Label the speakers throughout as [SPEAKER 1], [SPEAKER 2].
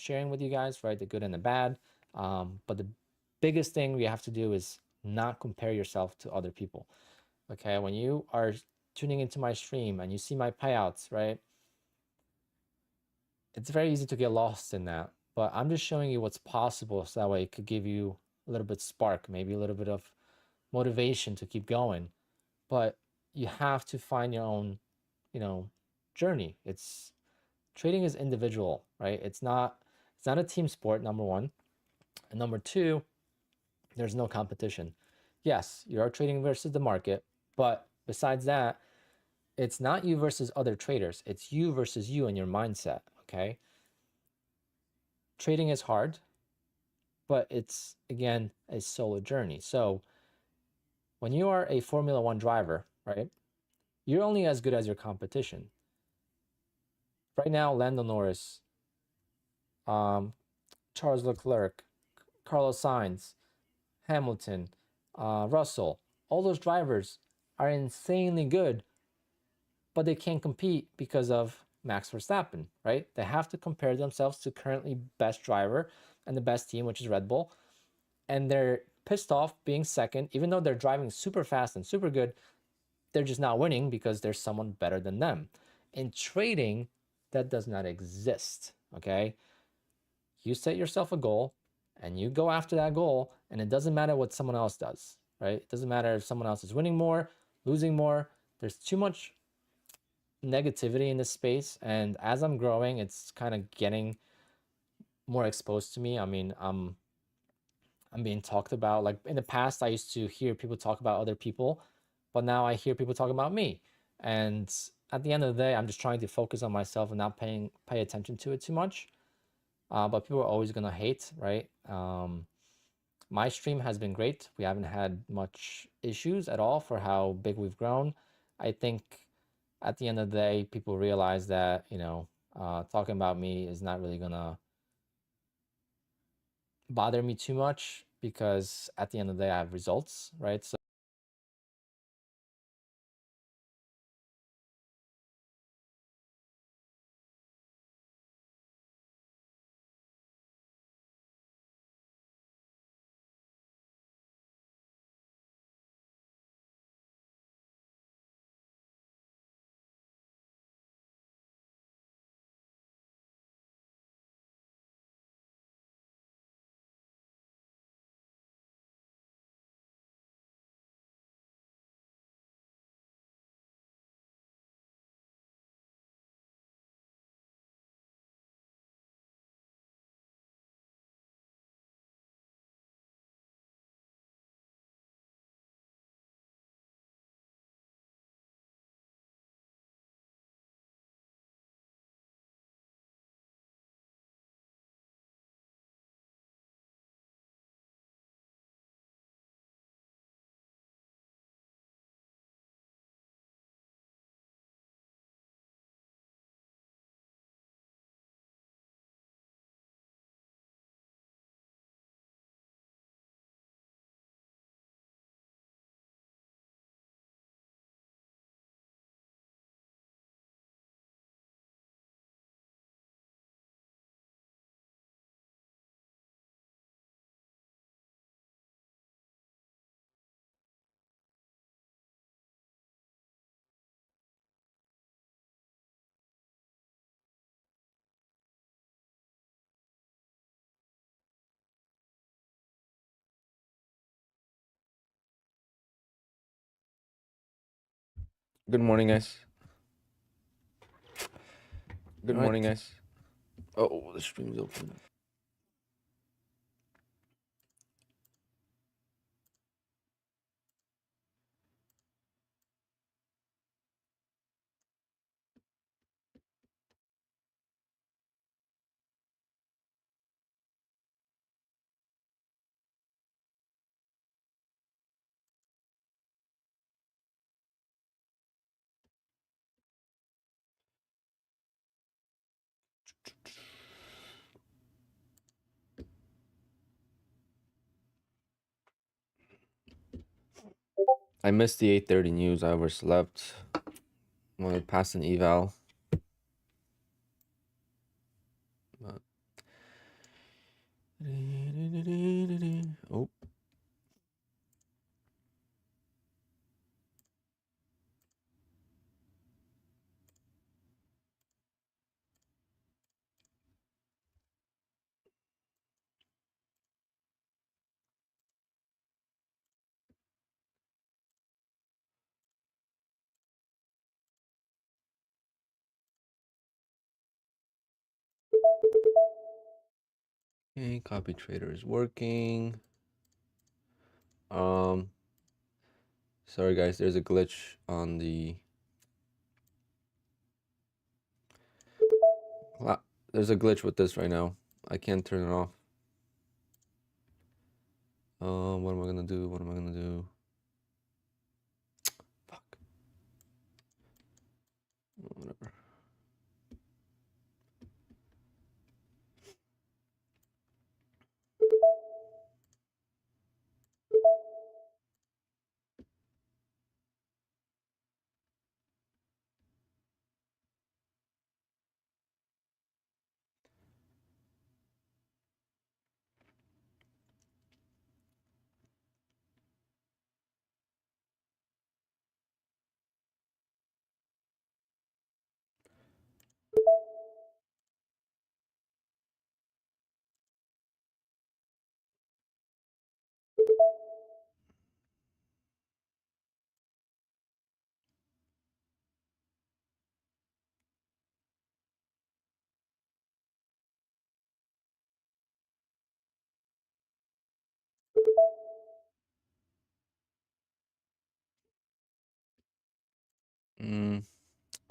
[SPEAKER 1] sharing with you guys, right? The good and the bad. But the biggest thing we have to do is not compare yourself to other people. Okay, when you are tuning into my stream and you see my payouts, right? It's very easy to get lost in that. But I'm just showing you what's possible so that way it could give you a little bit spark, maybe a little bit of motivation to keep going. But you have to find your own, journey. It's trading is individual, right? It's not a team sport, number one. And number two, there's no competition. Yes, you are trading versus the market, but besides that, it's not you versus other traders. It's you versus you and your mindset, okay? Trading is hard, but it's, again, a solo journey. So when you are a Formula One driver, right, you're only as good as your competition. Right now, Lando Norris, Charles Leclerc, Carlos Sainz, Hamilton, Russell, all those drivers are insanely good, but they can't compete because of Max Verstappen, right? They have to compare themselves to currently best driver and the best team, which is Red Bull. And they're pissed off being second, even though they're driving super fast and super good. They're just not winning because there's someone better than them. In trading, that does not exist, okay? You set yourself a goal and you go after that goal, and it doesn't matter what someone else does, right? It doesn't matter if someone else is winning more, losing more. There's too much negativity in this space, and as I'm growing, it's kind of getting more exposed to me. I mean, I'm being talked about. Like in the past, I used to hear people talk about other people, but now I hear people talk about me. And at the end of the day, I'm just trying to focus on myself and not pay attention to it too much. But people are always gonna hate, right? My stream has been great. We haven't had much issues at all for how big we've grown. I think at the end of the day, people realize that, talking about me is not really gonna bother me too much because at the end of the day, I have results, right? So
[SPEAKER 2] Good morning, guys. Good
[SPEAKER 1] All right.
[SPEAKER 2] morning, guys. Oh, the stream's open. I missed the 8:30 news. I overslept when I passed an eval. But Okay, copy trader is working. Sorry guys, there's a glitch on the there's a glitch with this right now. I can't turn it off. What am I gonna do? What am I gonna do? Fuck. Whatever.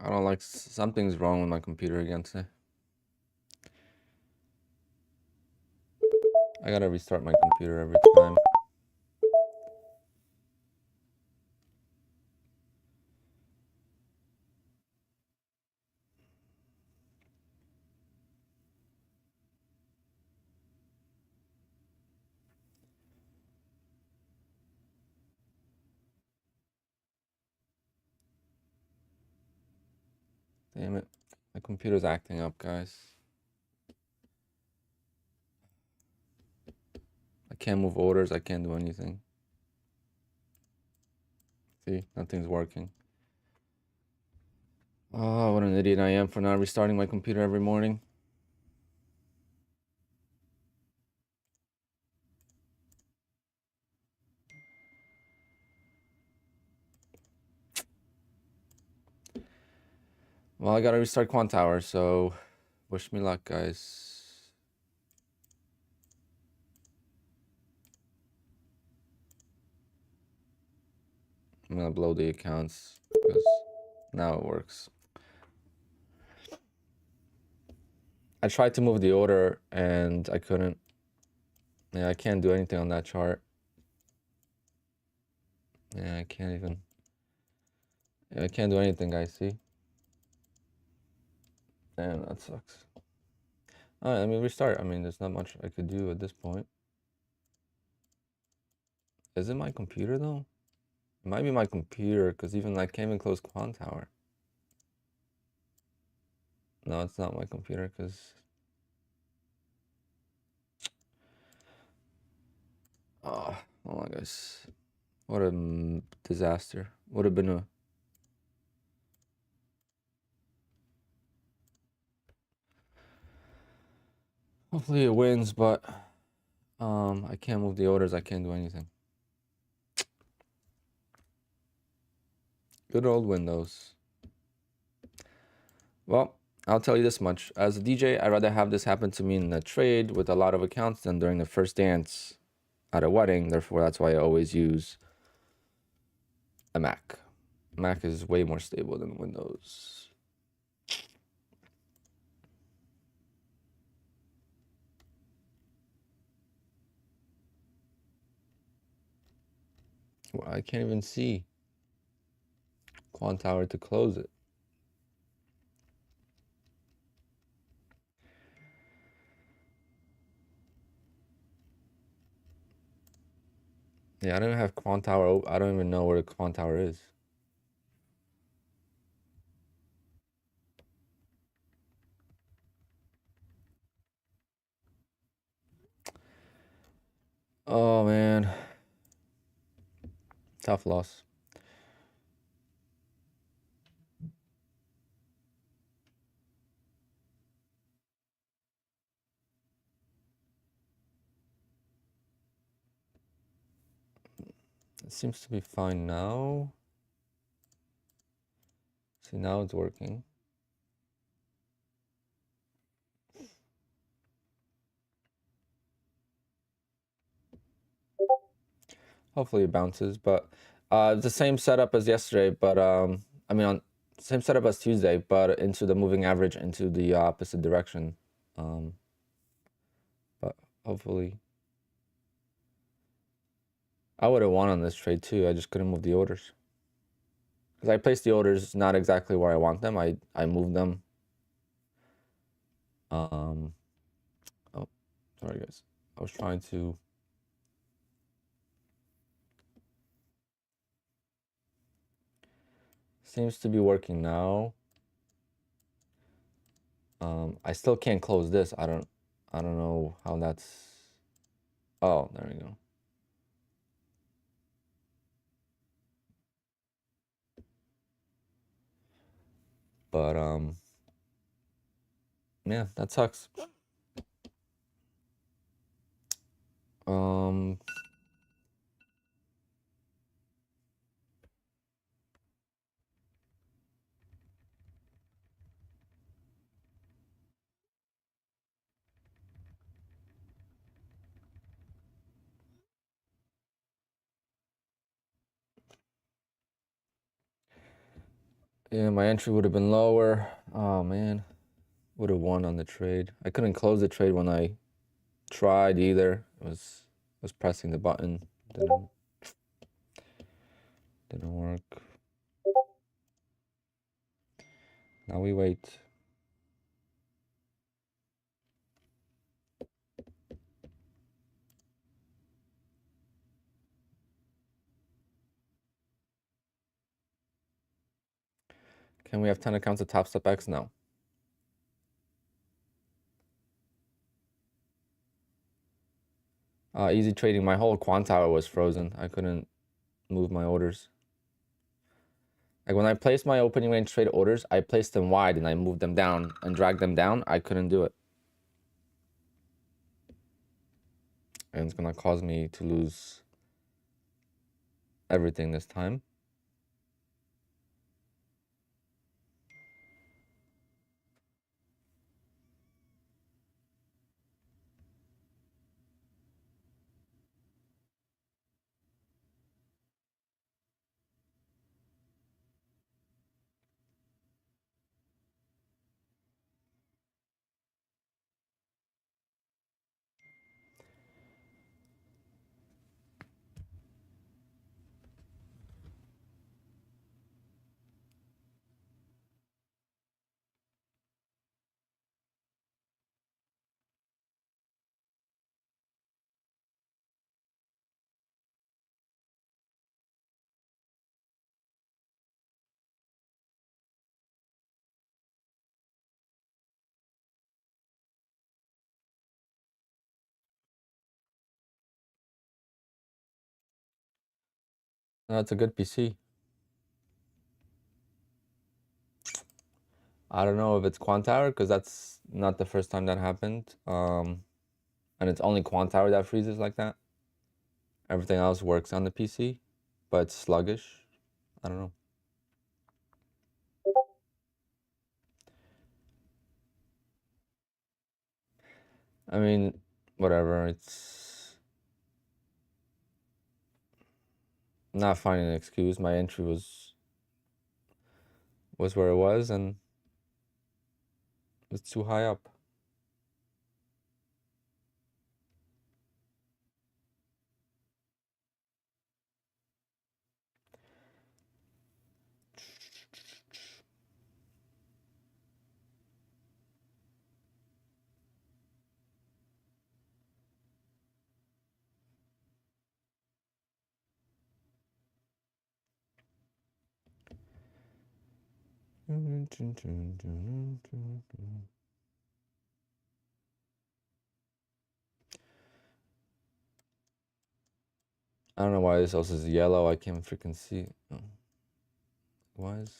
[SPEAKER 2] I don't like something's wrong with my computer again today. I gotta restart my computer every time. Damn it. My computer's acting up, guys. I can't move orders. I can't do anything. See, nothing's working. Oh, what an idiot I am for not restarting my computer every morning. Well, I gotta restart QUANTOWER, so wish me luck, guys. I'm gonna blow the accounts because now it works. I tried to move the order and I couldn't. Yeah, I can't do anything on that chart. Yeah, I can't even. Yeah, I can't do anything, guys. See? Damn, that sucks. All right, let me restart. I mean, there's not much I could do at this point. Is it my computer though? It might be my computer because even I can't even close QUANTOWER. No, it's not my computer because. Oh, hold on, guys. What a disaster. Would have been a. Hopefully it wins, but I can't move the orders. I can't do anything. Good old Windows. Well, I'll tell you this much. As a DJ, I'd rather have this happen to me in a trade with a lot of accounts than during the first dance at a wedding. Therefore, that's why I always use a Mac. Mac is way more stable than Windows. Well, I can't even see QUANTOWER to close it. Yeah, I don't have QUANTOWER. I don't even know where the QUANTOWER is. Oh man, tough loss. It seems to be fine now. See, now it's working. Hopefully it bounces, but it's the same setup as yesterday, but I mean on same setup as Tuesday, but into the moving average into the opposite direction. But hopefully I would have won on this trade too. I just couldn't move the orders. Because I placed the orders not exactly where I want them. I moved them. Oh, sorry guys. I was trying to. Seems to be working now. I still can't close this. I don't know how that's. Oh, there we go. But yeah, that sucks. Yeah, my entry would have been lower. Oh man, would have won on the trade. I couldn't close the trade when I tried either. Was pressing the button. Didn't work. Now we wait. Can we have 10 accounts of Top Step X? No. Easy trading. My whole QUANTOWER was frozen. I couldn't move my orders. Like when I placed my opening range trade orders, I placed them wide and I moved them down and dragged them down. I couldn't do it. And it's gonna cause me to lose everything this time. That's a good PC. I don't know if it's QUANTOWER because that's not the first time that happened. And it's only QUANTOWER that freezes like that. Everything else works on the PC, but it's sluggish. I don't know. I mean, whatever. It's not finding an excuse. My entry was where it was, and it's too high up. I don't know why this also is yellow. I can't freaking see. Oh. Why is...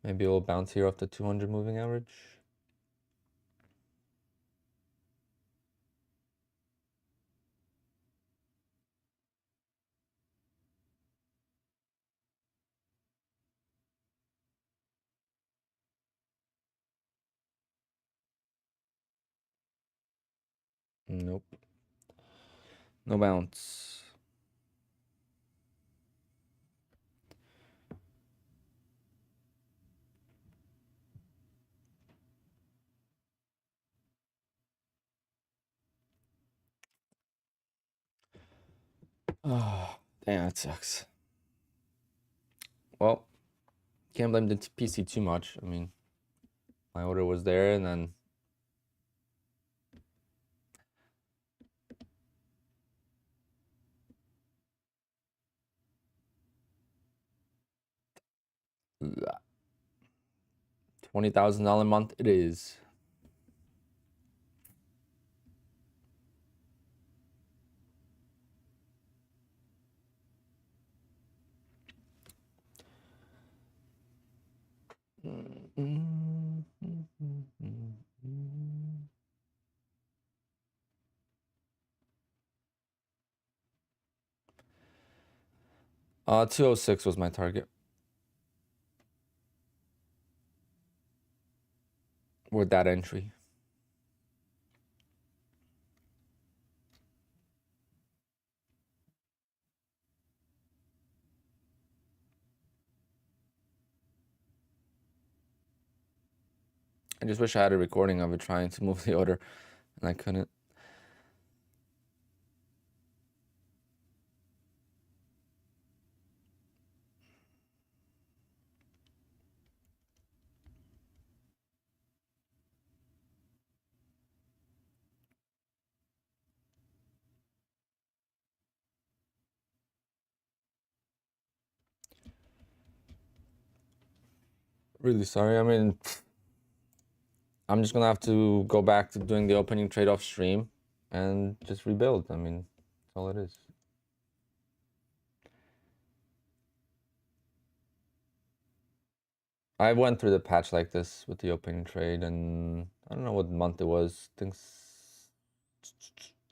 [SPEAKER 2] Maybe it'll bounce here off the 200 moving average. Nope. No bounce. Oh, damn, that sucks. Well, can't blame the PC too much. I mean, my order was there, and then $20,000 a month it is. Uh, 206 was my target. With that entry. I just wish I had a recording of it trying to move the order, and I couldn't. Really sorry. I mean, I'm just gonna have to go back to doing the opening trade off stream and just rebuild. I mean, that's all it is. I went through the patch like this with the opening trade, and I don't know what month it was. I think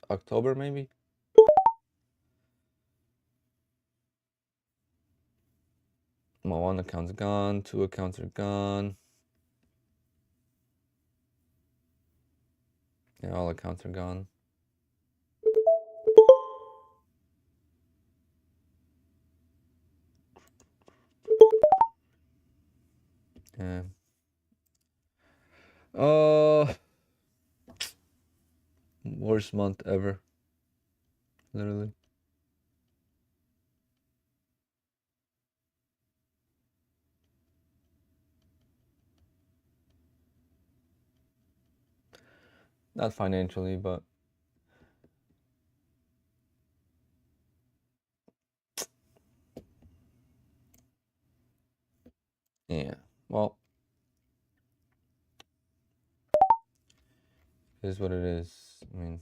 [SPEAKER 2] October, maybe. My one account's gone, 2 accounts are gone. Yeah, all accounts are gone. Yeah. Worst month ever. Literally. Not financially, but yeah. Well, it is what it is. I mean,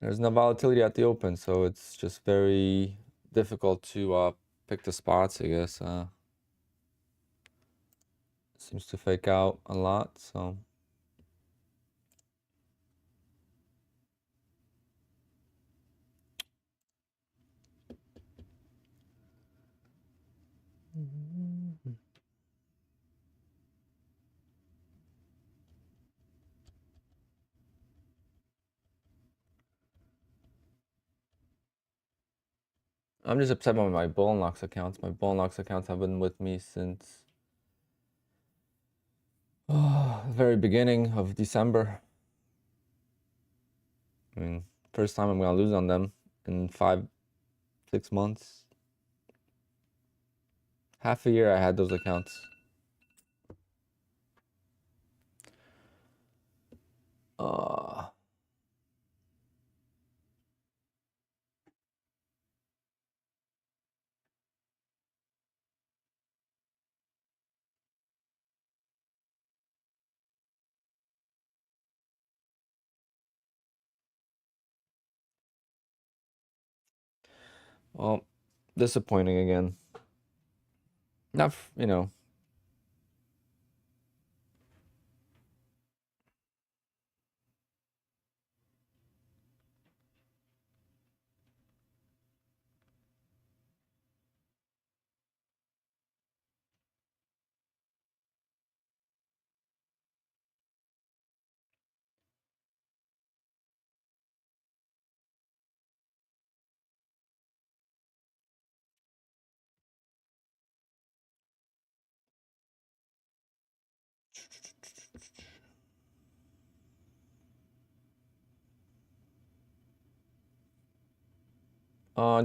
[SPEAKER 2] there's no volatility at the open, so it's just very difficult to pick the spots, I guess. Seems to fake out a lot, so. I'm just upset by my Bull and Locks accounts. My Bull and Locks accounts have been with me since the very beginning of December. I mean, first time I'm gonna lose on them in 5-6 months. Half a year I had those accounts. Well, disappointing again. Not, you know.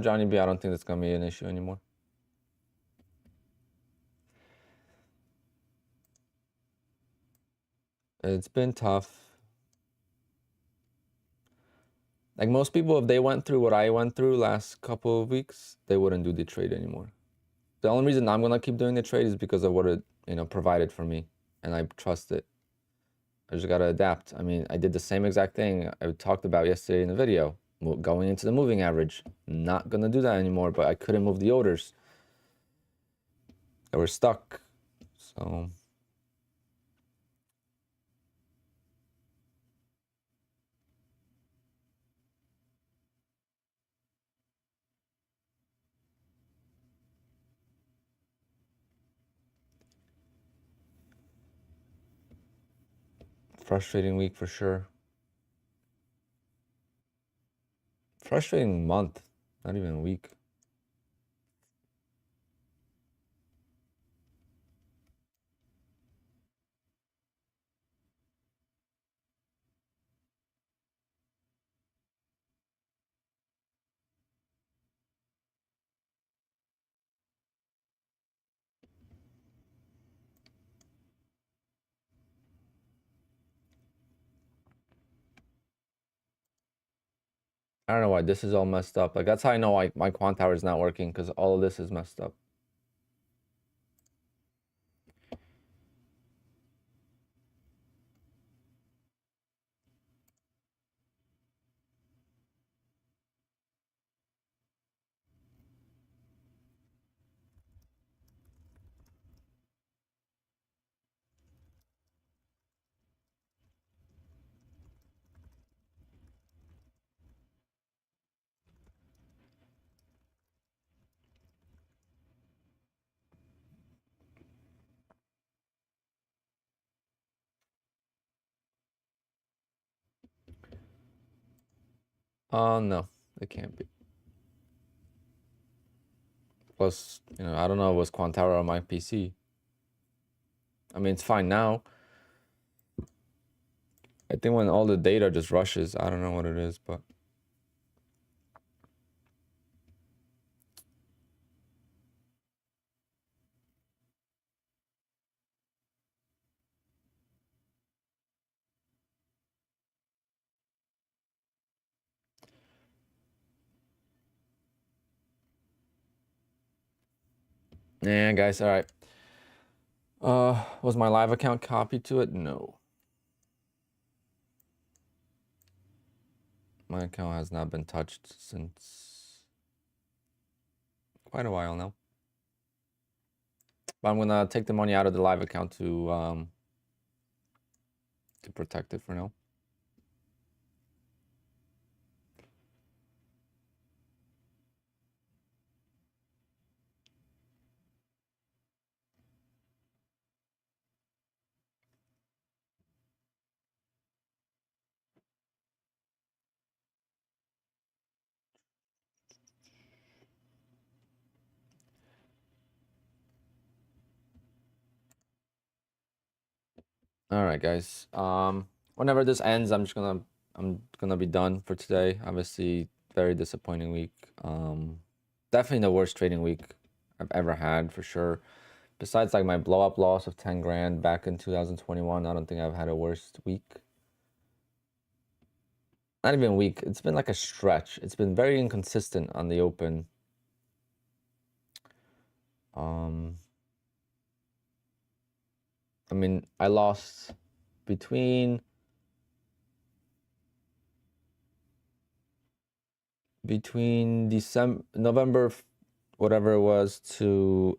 [SPEAKER 2] Johnny B, I don't think that's gonna be an issue anymore. It's been tough. Like most people, if they went through what I went through last couple of weeks, they wouldn't do the trade anymore. The only reason I'm gonna keep doing the trade is because of what it, provided for me, and I trust it. I just gotta adapt. I mean, I did the same exact thing I talked about yesterday in the video, going into the moving average. Not gonna do that anymore, but I couldn't move the orders. They were stuck. So frustrating week for sure. Frustrating month, not even a week. I don't know why this is all messed up. Like that's how I know my QUANTOWER is not working, because all of this is messed up. Oh no, it can't be. Plus, I don't know if it was QUANTOWER on my PC. I mean, it's fine now. I think when all the data just rushes, I don't know what it is, but yeah, guys, all right. Was my live account copied to it? No. My account has not been touched since quite a while now. But I'm gonna take the money out of the live account to protect it for now. All right, guys. Whenever this ends, I'm gonna be done for today. Obviously, very disappointing week. Definitely the worst trading week I've ever had for sure. Besides like my blow up loss of 10 grand back in 2021, I don't think I've had a worse week. Not even a week. It's been like a stretch. It's been very inconsistent on the open. I mean, I lost between between November, whatever it was, to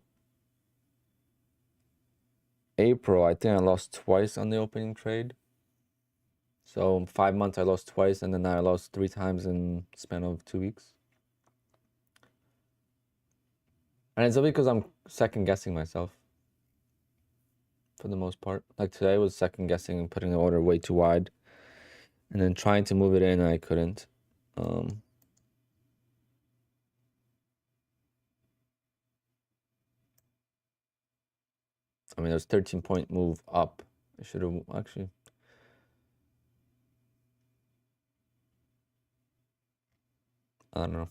[SPEAKER 2] April, I think I lost twice on the opening trade. So 5 months I lost twice, and then I lost 3 times in the span of 2 weeks. And it's only because I'm second guessing myself for the most part. Like today was second guessing and putting the order way too wide, and then trying to move it in, and I couldn't. I mean, there's 13-point move up. I should have actually. I don't know.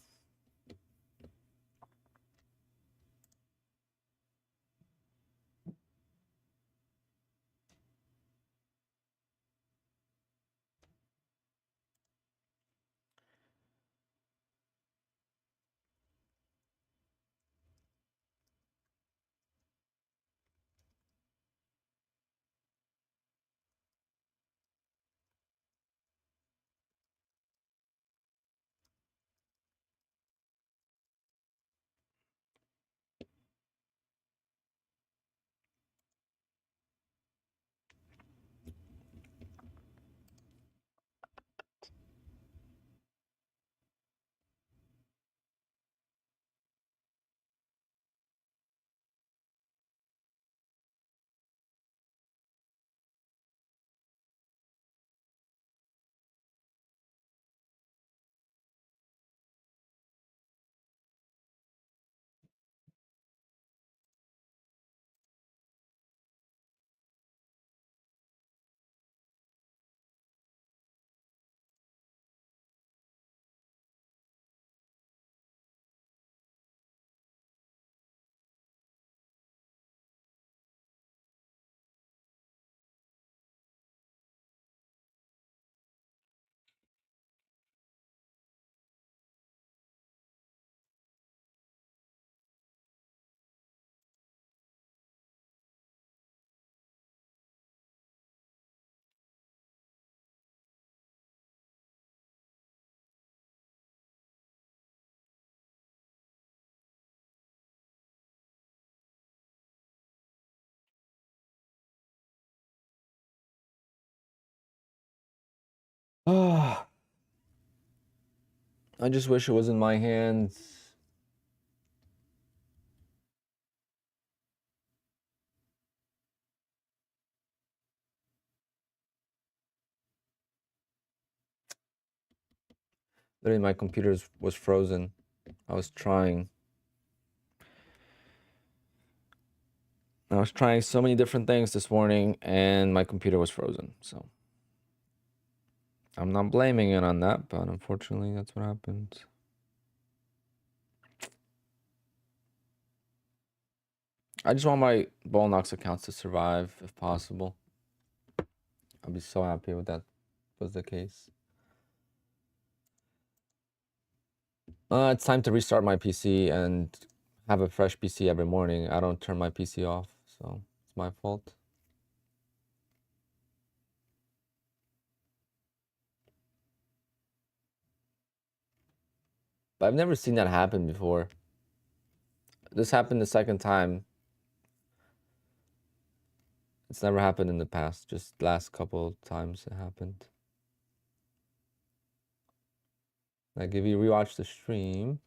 [SPEAKER 2] Ah, I just wish it was in my hands. Literally, my computer was frozen. I was trying. I was trying so many different things this morning, and my computer was frozen. So I'm not blaming it on that, but unfortunately, that's what happened. I just want my Ball Knox accounts to survive if possible. I'd be so happy if that was the case. It's time to restart my PC and have a fresh PC every morning. I don't turn my PC off, so it's my fault. But I've never seen that happen before. This happened the second time. It's never happened in the past, just last couple of times it happened. Like if you rewatch the stream,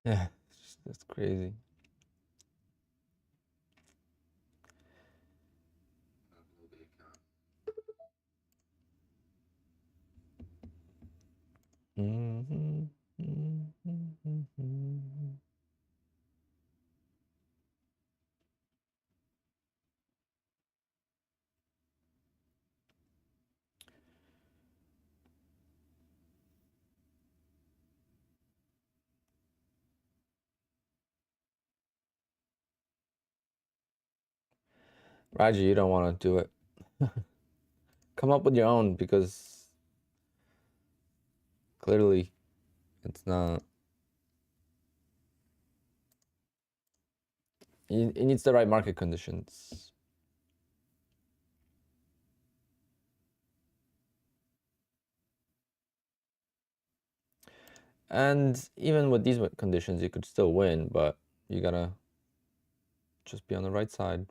[SPEAKER 2] Yeah, that's crazy. Mm-hmm. Mm-hmm. Raji, you don't want to do it. Come up with your own, because clearly it's not. It needs the right market conditions. And even with these conditions, you could still win, but you gotta just be on the right side.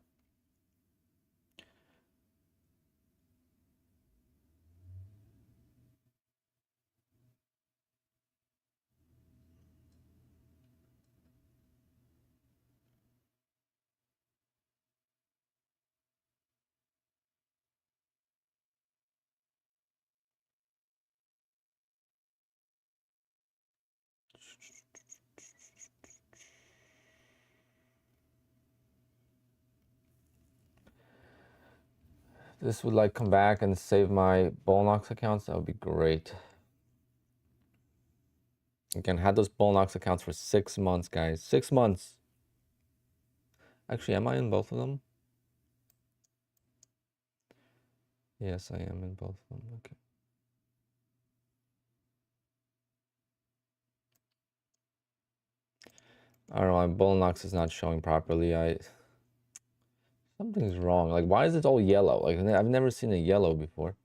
[SPEAKER 2] This would like come back and save my Bullnox accounts. That would be great. Again, had those Bullnox accounts for 6 months, guys. 6 months. Actually, am I in both of them? Yes, I am in both of them. Okay. I don't know. My Bullnox is not showing properly. Something's wrong. Like, why is it all yellow? Like, I've never seen a yellow before.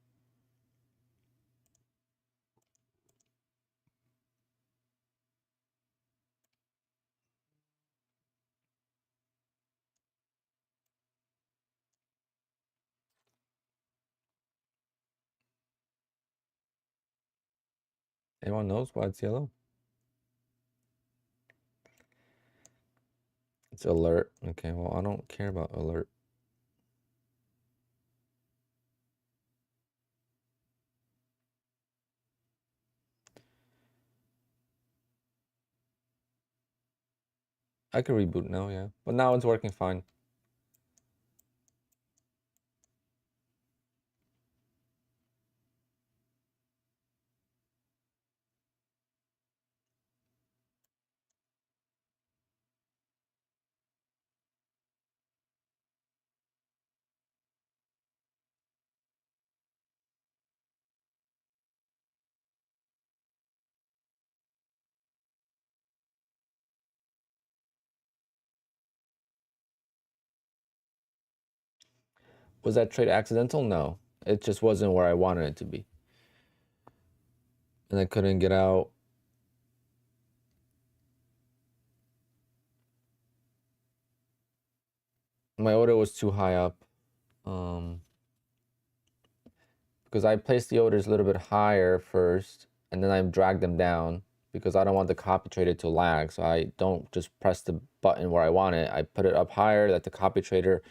[SPEAKER 2] Anyone knows why it's yellow? It's alert. Okay, well, I don't care about alert. I can reboot now, yeah. But now it's working fine. Was that trade accidental? No. It just wasn't where I wanted it to be. And I couldn't get out. My order was too high up. Because I placed the orders a little bit higher first, and then I dragged them down because I don't want the copy trader to lag. So I don't just press the button where I want it. I put it up higher, let the copy trader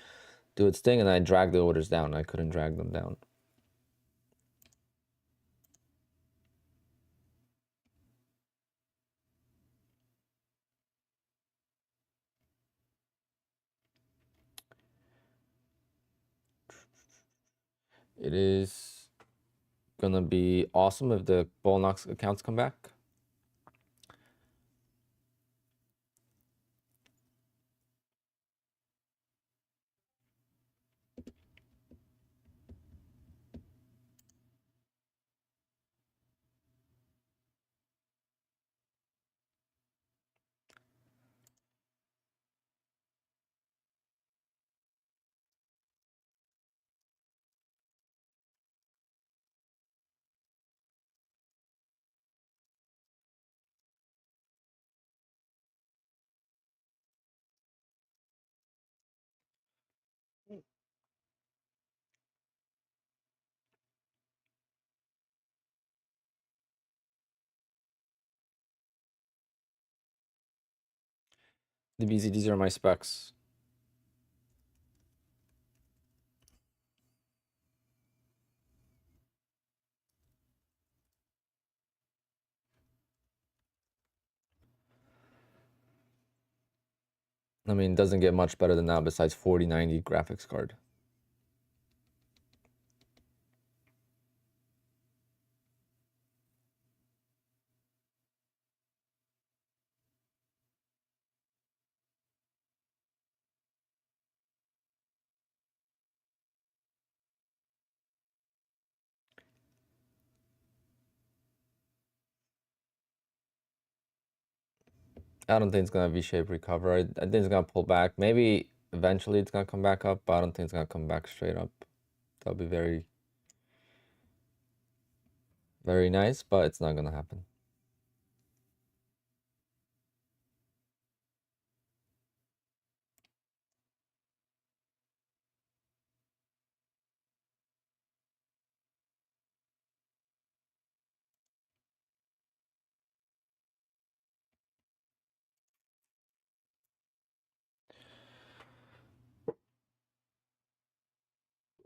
[SPEAKER 2] do its thing, and I drag the orders down. I couldn't drag them down. It is gonna be awesome if the Bullnox accounts come back. The BZDs are my specs. I mean, it doesn't get much better than that besides 4090 graphics card. I don't think it's gonna V-shape recover. I think it's gonna pull back. Maybe eventually it's gonna come back up, but I don't think it's gonna come back straight up. That'll be very, very nice, but it's not gonna happen.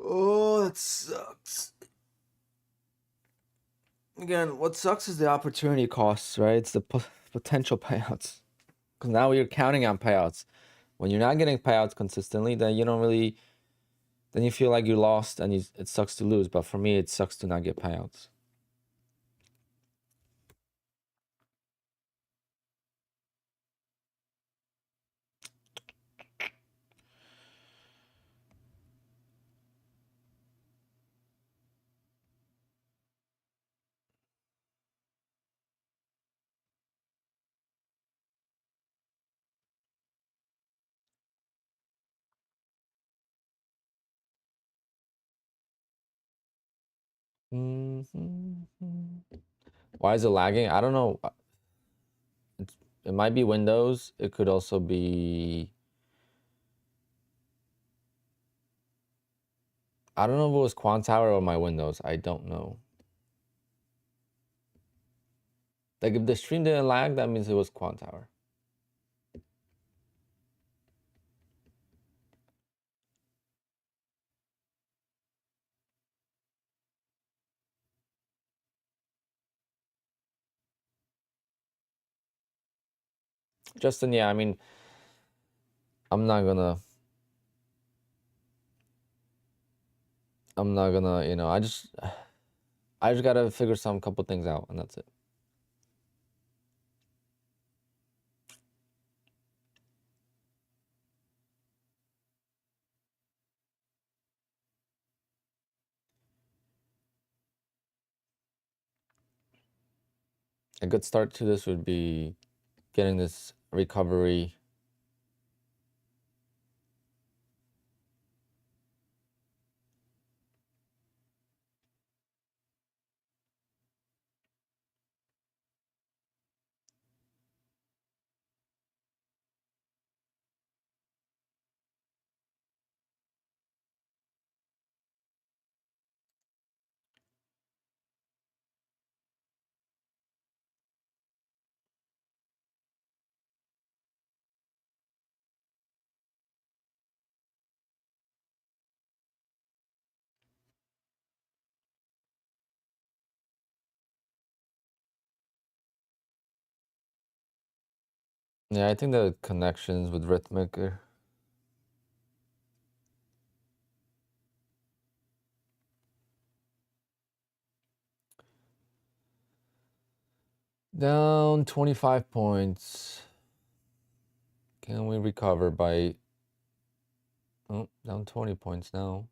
[SPEAKER 2] Oh, that sucks. Again, what sucks is the opportunity costs, right? It's the potential payouts. Because now you're counting on payouts. When you're not getting payouts consistently, then you don't really, then you feel like you lost and it sucks to lose. But for me, it sucks to not get payouts. Why is it lagging? I don't know. It might be Windows. It could also be, I don't know if it was QUANTOWER or my Windows. I don't know. Like if the stream didn't lag, that means it was QUANTOWER. Justin, yeah, I mean, I'm not gonna, you know, I just gotta figure some couple things out, and that's it. A good start to this would be getting this recovery. Yeah, I think the connections with Rhythmic are down 25 points. Can we recover by, oh, down 20 points now.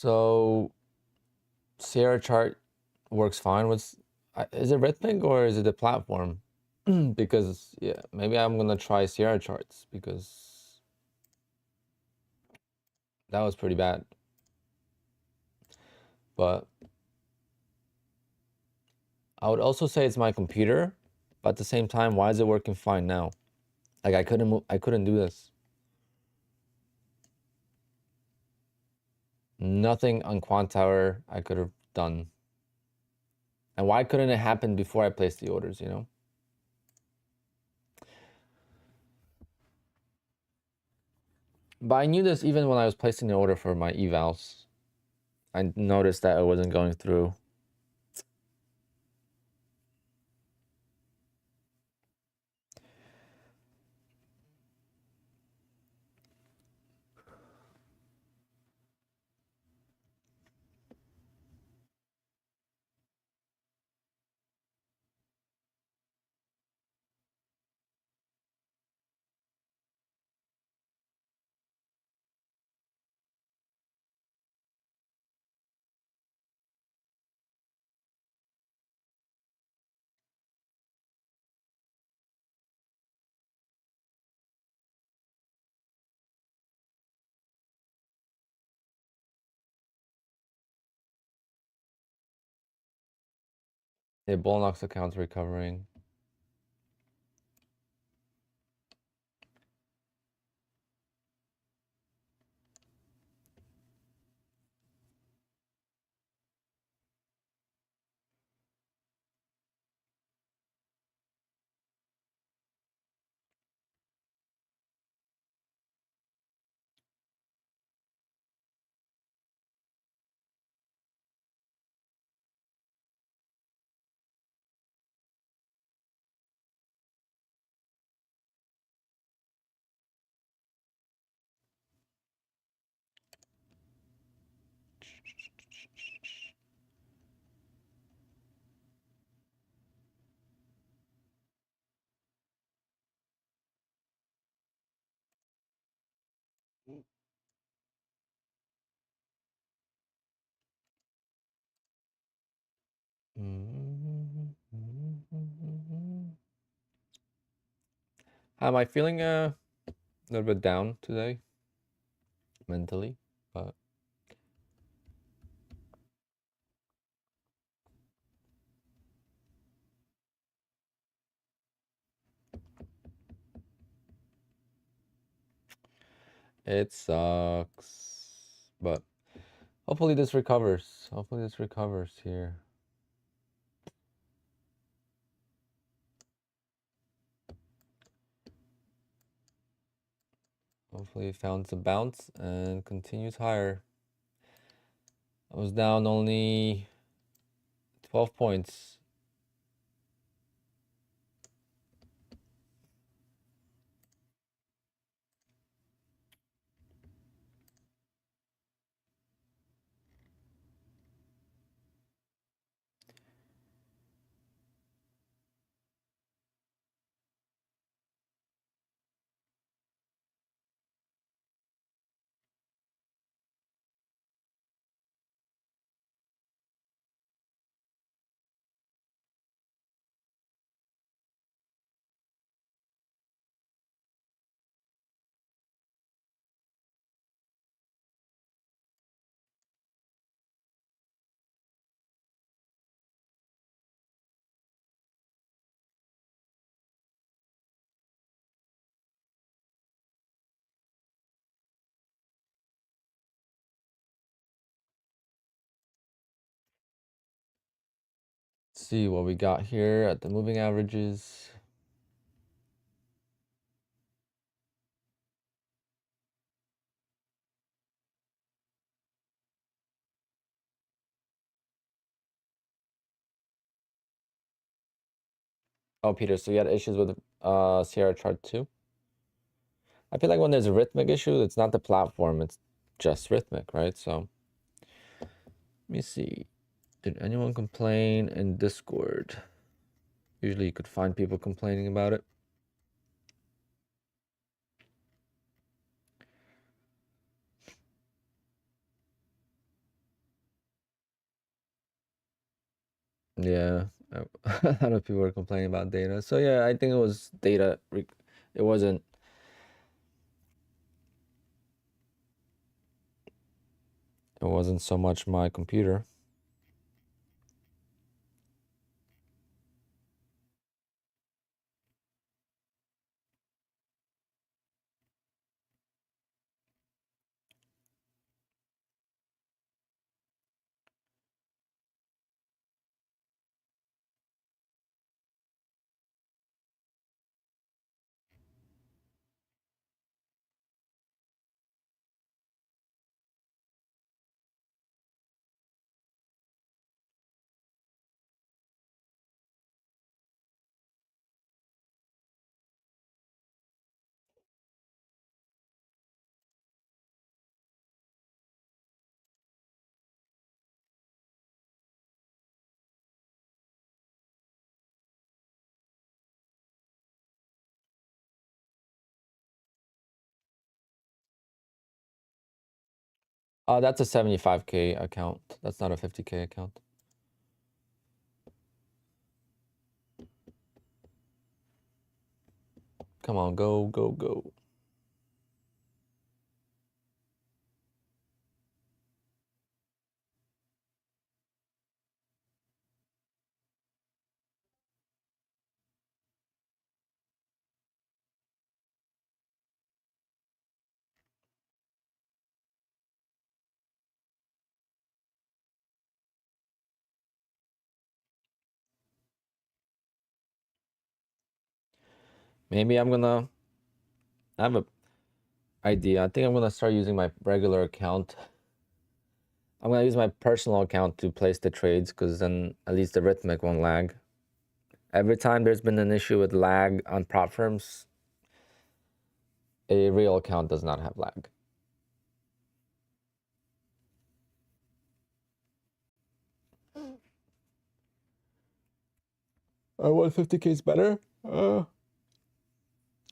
[SPEAKER 2] So Sierra chart works fine with, is it Rhythmic or is it the platform? Because yeah, maybe I'm gonna try Sierra charts because that was pretty bad. But I would also say it's my computer, but at the same time, why is it working fine now? Like I couldn't do this. Nothing on QUANTOWER I could have done. And why couldn't it happen before I placed the orders, you know? But I knew this even when I was placing the order for my evals. I noticed that it wasn't going through. Yeah, Bullnox account's recovering. Am I feeling a little bit down today? Mentally, but it sucks. But hopefully this recovers. Hopefully this recovers here. Hopefully it found some bounce and continues higher. I was down only 12 points. Let's see what we got here at the moving averages. Oh, Peter, so you had issues with Sierra chart too? I feel like when there's a rhythmic issue, it's not the platform, it's just rhythmic, right? So let me see. Did anyone complain in Discord? Usually you could find people complaining about it. Yeah, a lot of people were complaining about data. So yeah, I think it was data. It wasn't. It wasn't so much my computer. That's a 75K account. That's not a 50K account. Come on, go, go, go. Maybe I'm gonna. I have a idea. I think I'm gonna start using my regular account. I'm gonna use my personal account to place the trades because then at least the Rhythmic won't lag. Every time there's been an issue with lag on prop firms, a real account does not have lag. Are 150Ks better?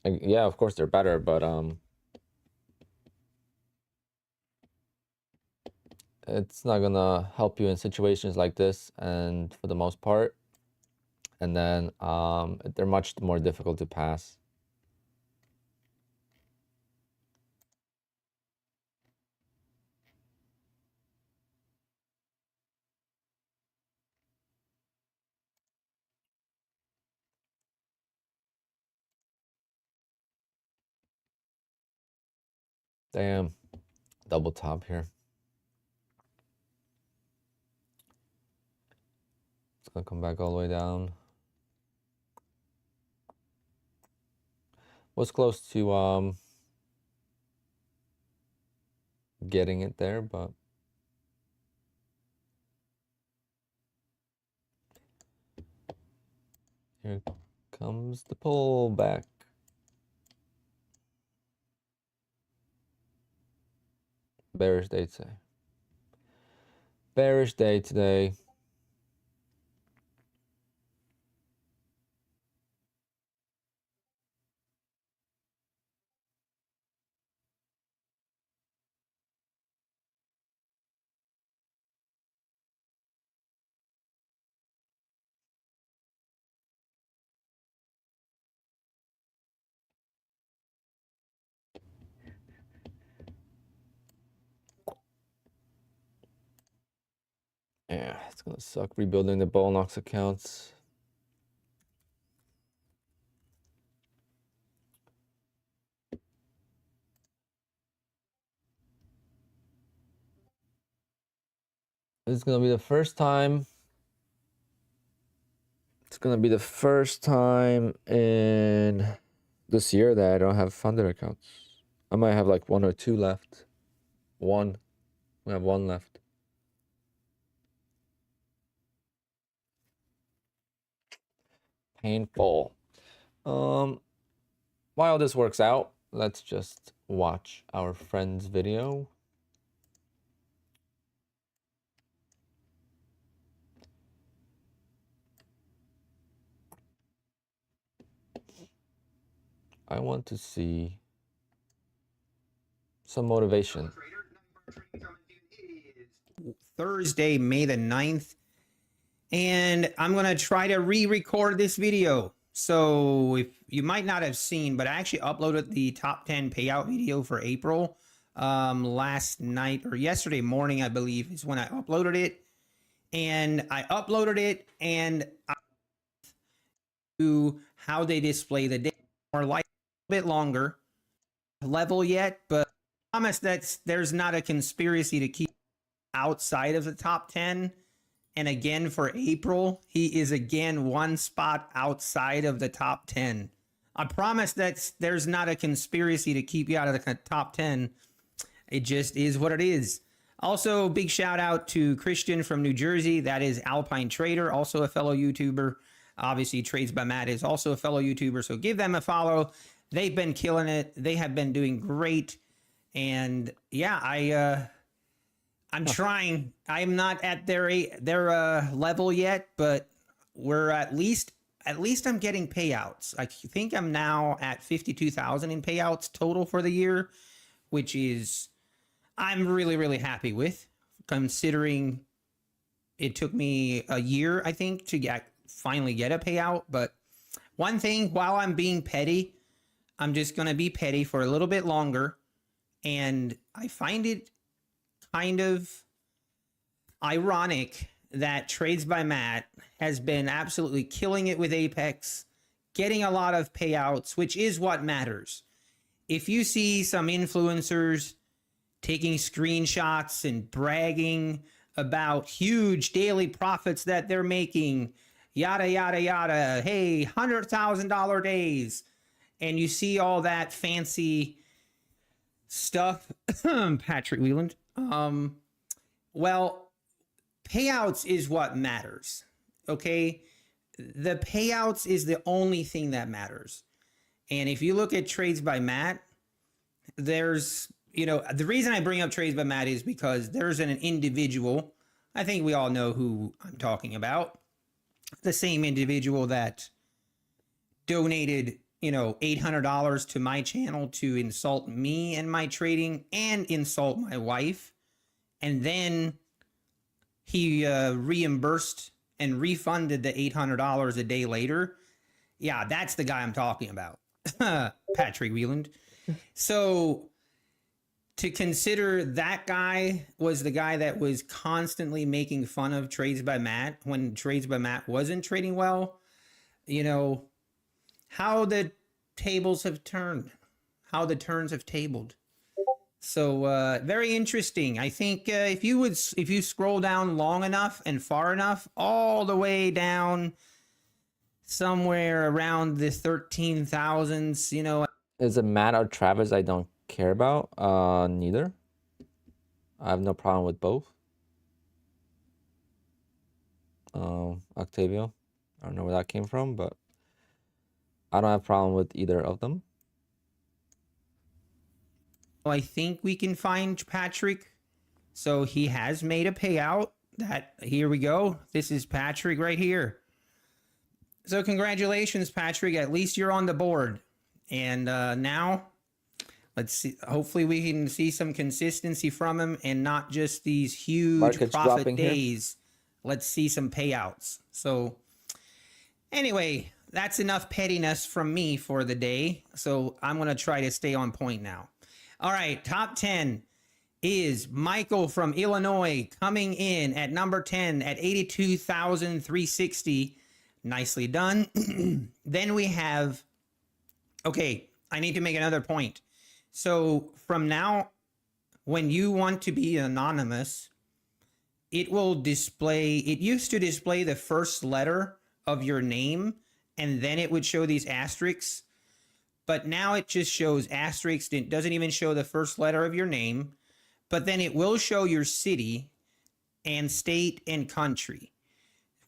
[SPEAKER 2] Yeah, of course they're better, but it's not gonna help you in situations like this, and for the most part. And then they're much more difficult to pass. Damn, double top here. It's gonna come back all the way down. Was close to getting it there, but here comes the pullback. Bearish day today. Bearish day today. Yeah, it's gonna suck rebuilding the Bullnox accounts. This is gonna be the first time. It's gonna be the first time in this year that I don't have funded accounts. I might have like one or two left. One. We have one left. Painful. While this works out, let's just watch our friend's video. I want to see some motivation.
[SPEAKER 3] Thursday, May the 9th. and I'm gonna try to re-record this video. So if you might not have seen, but I actually uploaded the top 10 payout video for April last night or yesterday morning, I believe is when I uploaded it. And I uploaded it and I do how they display the data more like a bit longer level yet, but I promise that there's not a conspiracy to keep outside of the top 10. And again, for April, he is again one spot outside of the top 10. I promise that there's not a conspiracy to keep you out of the top 10. It just is what it is. Also, big shout out to Christian from New Jersey. That is Alpine Trader, also a fellow YouTuber. Obviously, Trades by Matt is also a fellow YouTuber. So give them a follow. They've been killing it. They have been doing great. And yeah, I'm trying. I'm not at their level yet, but we're at least I'm getting payouts. I think I'm now at 52,000 in payouts total for the year, which is I'm really happy with, considering it took me a year, I think, to finally get a payout. But one thing, while I'm being petty, I'm just gonna be petty for a little bit longer, and I find it kind of ironic that Trades by Matt has been absolutely killing it with Apex, getting a lot of payouts, which is what matters. If you see some influencers taking screenshots and bragging about huge daily profits that they're making, yada, yada, yada, hey, $100,000 days, and you see all that fancy stuff, Patrick Wieland, well, payouts is what matters. Okay. The payouts is the only thing that matters. And if you look at Trades by Matt, there's, the reason I bring up Trades by Matt is because there's an individual, I think we all know who I'm talking about, the same individual that donated, $800 to my channel to insult me and my trading and insult my wife. And then he reimbursed and refunded the $800 a day later. Yeah, that's the guy I'm talking about. Patrick Wieland. So to consider that guy was the guy that was constantly making fun of Trades by Matt when Trades by Matt wasn't trading well, how the tables have turned, how the turns have tabled. So very interesting. I think if you scroll down long enough and far enough, all the way down somewhere around the 13,000s,
[SPEAKER 2] Is it Matt or Travis I don't care about? Neither. I have no problem with both. Octavio, I don't know where that came from, but I don't have a problem with either of them.
[SPEAKER 3] I think we can find Patrick. So he has made a payout. Here we go. This is Patrick right here. So congratulations, Patrick. At least you're on the board. And now, let's see. Hopefully we can see some consistency from him and not just these huge
[SPEAKER 2] Market's
[SPEAKER 3] profit days.
[SPEAKER 2] Here.
[SPEAKER 3] Let's see some payouts. So anyway, that's enough pettiness from me for the day. So I'm going to try to stay on point now. All right, top 10 is Michael from Illinois coming in at number 10 at 82,360. Nicely done. Then we have, okay, I need to make another point. So from now, when you want to be anonymous, it will display, it used to display the first letter of your name, and then it would show these asterisks. But now it just shows asterisks. It doesn't even show the first letter of your name, but then it will show your city and state and country,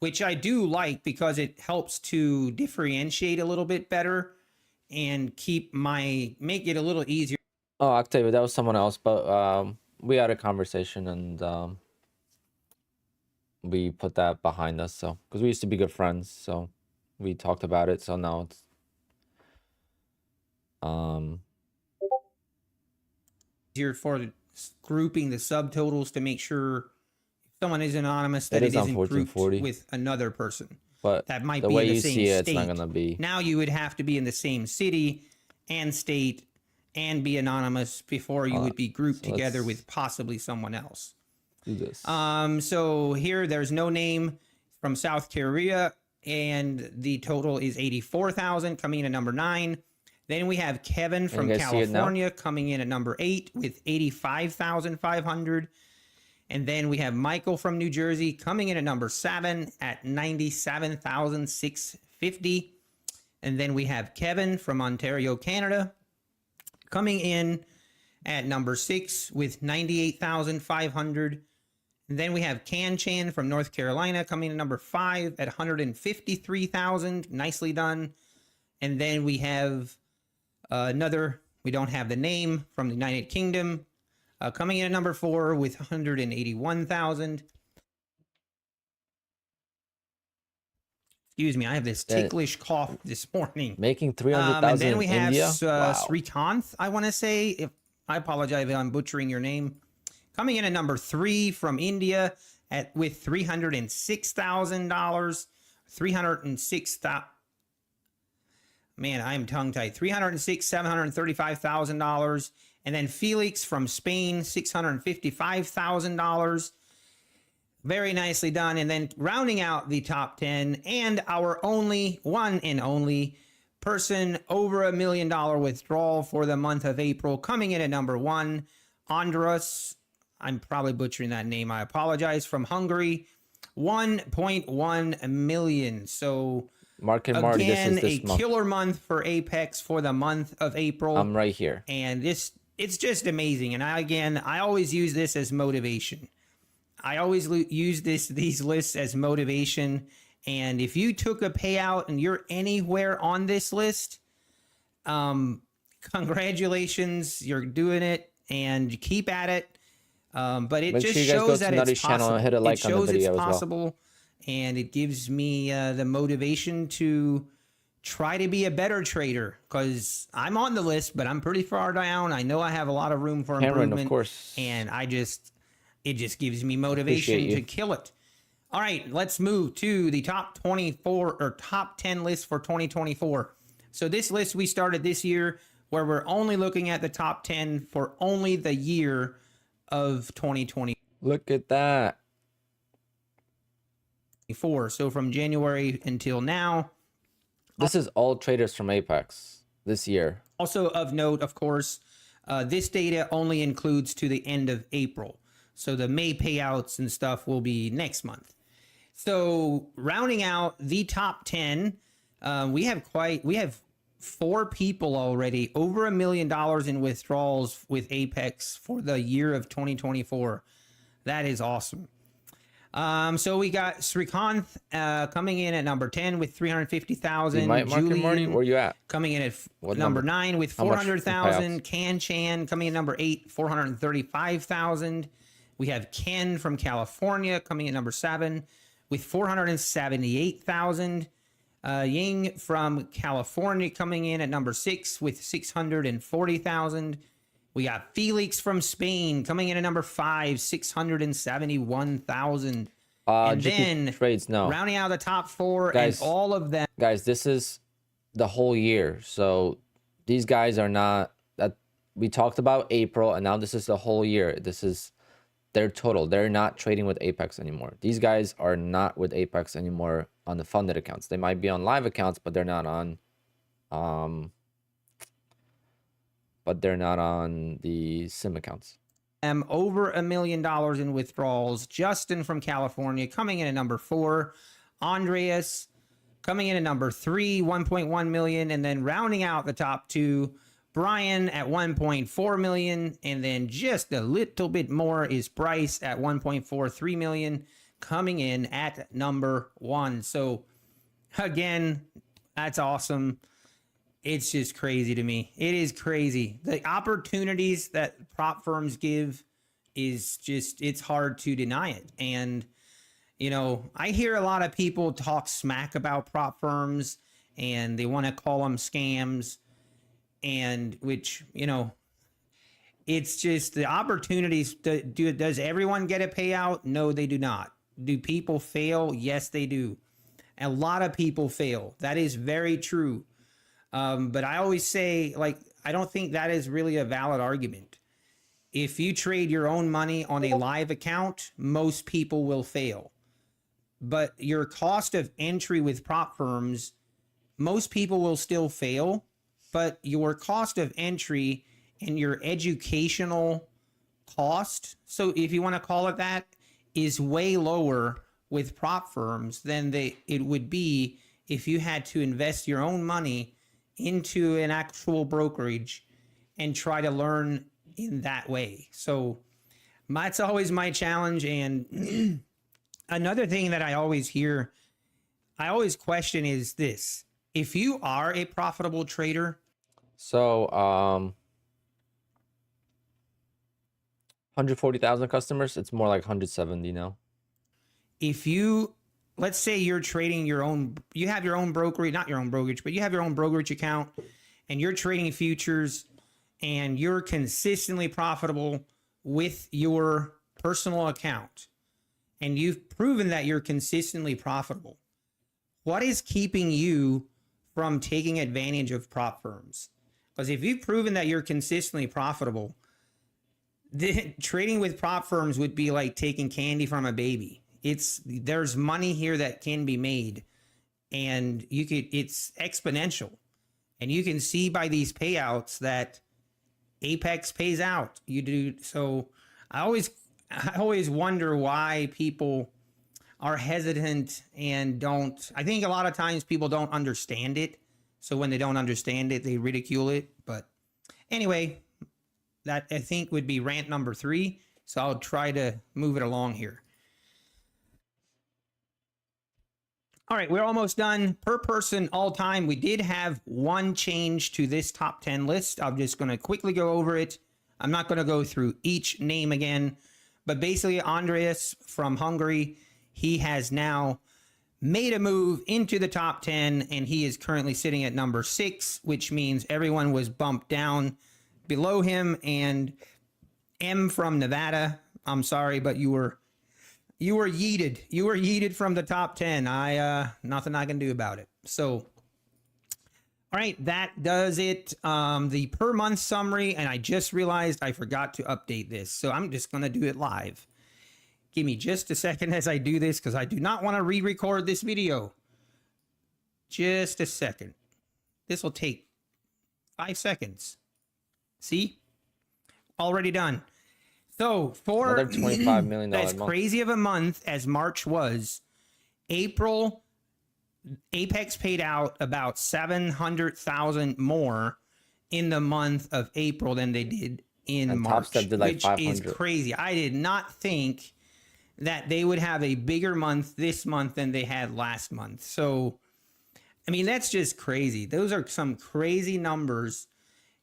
[SPEAKER 3] which I do like because it helps to differentiate a little bit better and make it a little easier.
[SPEAKER 2] Oh, Octavia, that was someone else, but we had a conversation and we put that behind us. So, because we used to be good friends, so we talked about it. So now it's
[SPEAKER 3] easier for grouping the subtotals to make sure someone is anonymous, that
[SPEAKER 2] It
[SPEAKER 3] it
[SPEAKER 2] is on
[SPEAKER 3] isn't grouped
[SPEAKER 2] 1440.
[SPEAKER 3] with another person
[SPEAKER 2] But
[SPEAKER 3] that might
[SPEAKER 2] the
[SPEAKER 3] be
[SPEAKER 2] way
[SPEAKER 3] in the
[SPEAKER 2] you
[SPEAKER 3] same
[SPEAKER 2] see it,
[SPEAKER 3] state.
[SPEAKER 2] it's not gonna be.
[SPEAKER 3] Now you would have to be in the same city and state and be anonymous before you would be grouped
[SPEAKER 2] so
[SPEAKER 3] together
[SPEAKER 2] let's
[SPEAKER 3] with possibly someone else.
[SPEAKER 2] do this.
[SPEAKER 3] So here there's no name from South Korea, and the total is 84,000, coming in at number 9. Then we have Kevin from
[SPEAKER 2] guys see it now?
[SPEAKER 3] California coming in at number 8 with 85,500. And then we have Michael from New Jersey coming in at number 7 at 97,650. And then we have Kevin from Ontario, Canada coming in at number 6 with 98,500. And then we have Can Chan from North Carolina coming in at number 5 at 153,000. Nicely done. And then we have another, we don't have the name, from the United Kingdom, coming in at number 4 with 181,000. Excuse me, I have this ticklish cough this morning.
[SPEAKER 2] Making 300,000
[SPEAKER 3] and then we
[SPEAKER 2] in
[SPEAKER 3] have
[SPEAKER 2] India. Wow.
[SPEAKER 3] Srikanth, I want to say. If I apologize if I'm butchering your name. Coming in at number 3 from India with $306,000. 306,000. Man, I am tongue tied. $306,735,000. And then Felix from Spain, $655,000. Very nicely done. And then rounding out the top 10, and our only one and only person over $1 million withdrawal for the month of April, coming in at number 1, Andras. I'm probably butchering that name. I apologize. From Hungary, 1.1 million. So
[SPEAKER 2] Mark and Marty, this
[SPEAKER 3] again,
[SPEAKER 2] is this
[SPEAKER 3] a
[SPEAKER 2] month.
[SPEAKER 3] killer month for Apex for the month of April.
[SPEAKER 2] I'm right here.
[SPEAKER 3] And it's just amazing. And I always use this as motivation. I always use these lists as motivation. And if you took a payout and you're anywhere on this list, congratulations, you're doing it, and keep at it. But it
[SPEAKER 2] Make
[SPEAKER 3] just
[SPEAKER 2] sure you guys go
[SPEAKER 3] shows
[SPEAKER 2] to
[SPEAKER 3] that
[SPEAKER 2] Nutty's
[SPEAKER 3] it's
[SPEAKER 2] channel
[SPEAKER 3] possible.
[SPEAKER 2] and hit a like
[SPEAKER 3] It
[SPEAKER 2] on the
[SPEAKER 3] shows
[SPEAKER 2] video
[SPEAKER 3] it's
[SPEAKER 2] as well.
[SPEAKER 3] possible, and it gives me the motivation to try to be a better trader, because I'm on the list, but I'm pretty far down. I know I have a lot of room for
[SPEAKER 2] Cameron,
[SPEAKER 3] improvement,
[SPEAKER 2] of course.
[SPEAKER 3] and it just gives me motivation
[SPEAKER 2] Appreciate you.
[SPEAKER 3] to kill it. All right, let's move to the top 24 or top 10 list for 2024. So this list we started this year, where we're only looking at the top 10 for only the year of 2024.
[SPEAKER 2] Look at that.
[SPEAKER 3] So from January until now.
[SPEAKER 2] This is all traders from Apex this year.
[SPEAKER 3] Also of note, of course, this data only includes to the end of April. So the May payouts and stuff will be next month. So rounding out the top 10, we have 4 people already over $1 million in withdrawals with Apex for the year of 2024. That is awesome. So we got Srikanth coming in at number 10 with 350,000.
[SPEAKER 2] Mark and Marty, where you at?
[SPEAKER 3] Coming in at
[SPEAKER 2] What
[SPEAKER 3] number
[SPEAKER 2] number?
[SPEAKER 3] 9 with
[SPEAKER 2] How much in
[SPEAKER 3] 400,000. Can Chan coming in number 8, 435,000. We have Ken from California coming in number 7 with 478,000. Ying from California coming in at number 6 with 640,000. We got Felix from Spain coming in at number 5, 671,000. And
[SPEAKER 2] GP
[SPEAKER 3] then
[SPEAKER 2] trades, no.
[SPEAKER 3] rounding out the top 4,
[SPEAKER 2] Guys,
[SPEAKER 3] and all of them.
[SPEAKER 2] Guys, this is the whole year. So these guys are not, that we talked about April, and now this is the whole year. This is their total. They're not trading with Apex anymore. These guys are not with Apex anymore on the funded accounts. They might be on live accounts, but they're not on the sim accounts.
[SPEAKER 3] Over $1 million in withdrawals. Justin from California coming in at number 4. Andreas coming in at number 3, 1.1 million. And then rounding out the top 2, Brian at 1.4 million. And then just a little bit more is Bryce at 1.43 million, coming in at number 1. So again, that's awesome. It's just crazy to me. It is crazy. The opportunities that prop firms give is just, it's hard to deny it. And, you know, I hear a lot of people talk smack about prop firms, and they want to call them scams, and which, you know, It's just the opportunities. Does everyone get a payout? No, they do not. Do people fail? Yes, they do. A lot of people fail. That is very true. But I always say, like, I don't think that is really a valid argument. If you trade your own money on a live account, most people will fail. But your cost of entry with prop firms, most people will still fail, but your cost of entry and your educational cost, so if you want to call it that, is way lower with prop firms than it would be if you had to invest your own money into an actual brokerage and try to learn in that way. So that's always my challenge. And another thing that I always hear, I always question is this: if you are a profitable trader,
[SPEAKER 2] So 140,000 customers, it's more like 170 now.
[SPEAKER 3] if you, let's say you're trading your own, you have your own brokerage, not your own brokerage, but you have your own brokerage account and you're trading futures and you're consistently profitable with your personal account and you've proven that you're consistently profitable, what is keeping you from taking advantage of prop firms? Because if you've proven that you're consistently profitable, the trading with prop firms would be like taking candy from a baby. There's money here that can be made, and it's exponential, and you can see by these payouts that Apex pays out. You do so. I always wonder why people are hesitant and don't. I think a lot of times people don't understand it. So when they don't understand it, they ridicule it. But anyway, that I think would be rant number 3. So I'll try to move it along here. All right, we're almost done. Per person all time, we did have one change to this top 10 list. I'm just going to quickly go over it. I'm not going to go through each name again, but basically Andreas from Hungary, he has now made a move into the top 10 and he is currently sitting at number 6, which means everyone was bumped down below him. And M from Nevada, I'm sorry, but you were yeeted. You were yeeted from the top 10. Nothing I can do about it. So, all right, that does it. The per month summary, and I just realized I forgot to update this. So I'm just going to do it live. Give me just a second as I do this because I do not want to re-record this video. Just a second. This will take 5 seconds. See? Already done. So for
[SPEAKER 2] Another $25 million
[SPEAKER 3] as
[SPEAKER 2] month.
[SPEAKER 3] crazy of a month as March was, April, Apex paid out about 700,000 more in the month of April than they did in
[SPEAKER 2] And
[SPEAKER 3] March,
[SPEAKER 2] Top Step did like
[SPEAKER 3] which
[SPEAKER 2] 500.
[SPEAKER 3] is crazy. I did not think that they would have a bigger month this month than they had last month. So, I mean, that's just crazy. Those are some crazy numbers.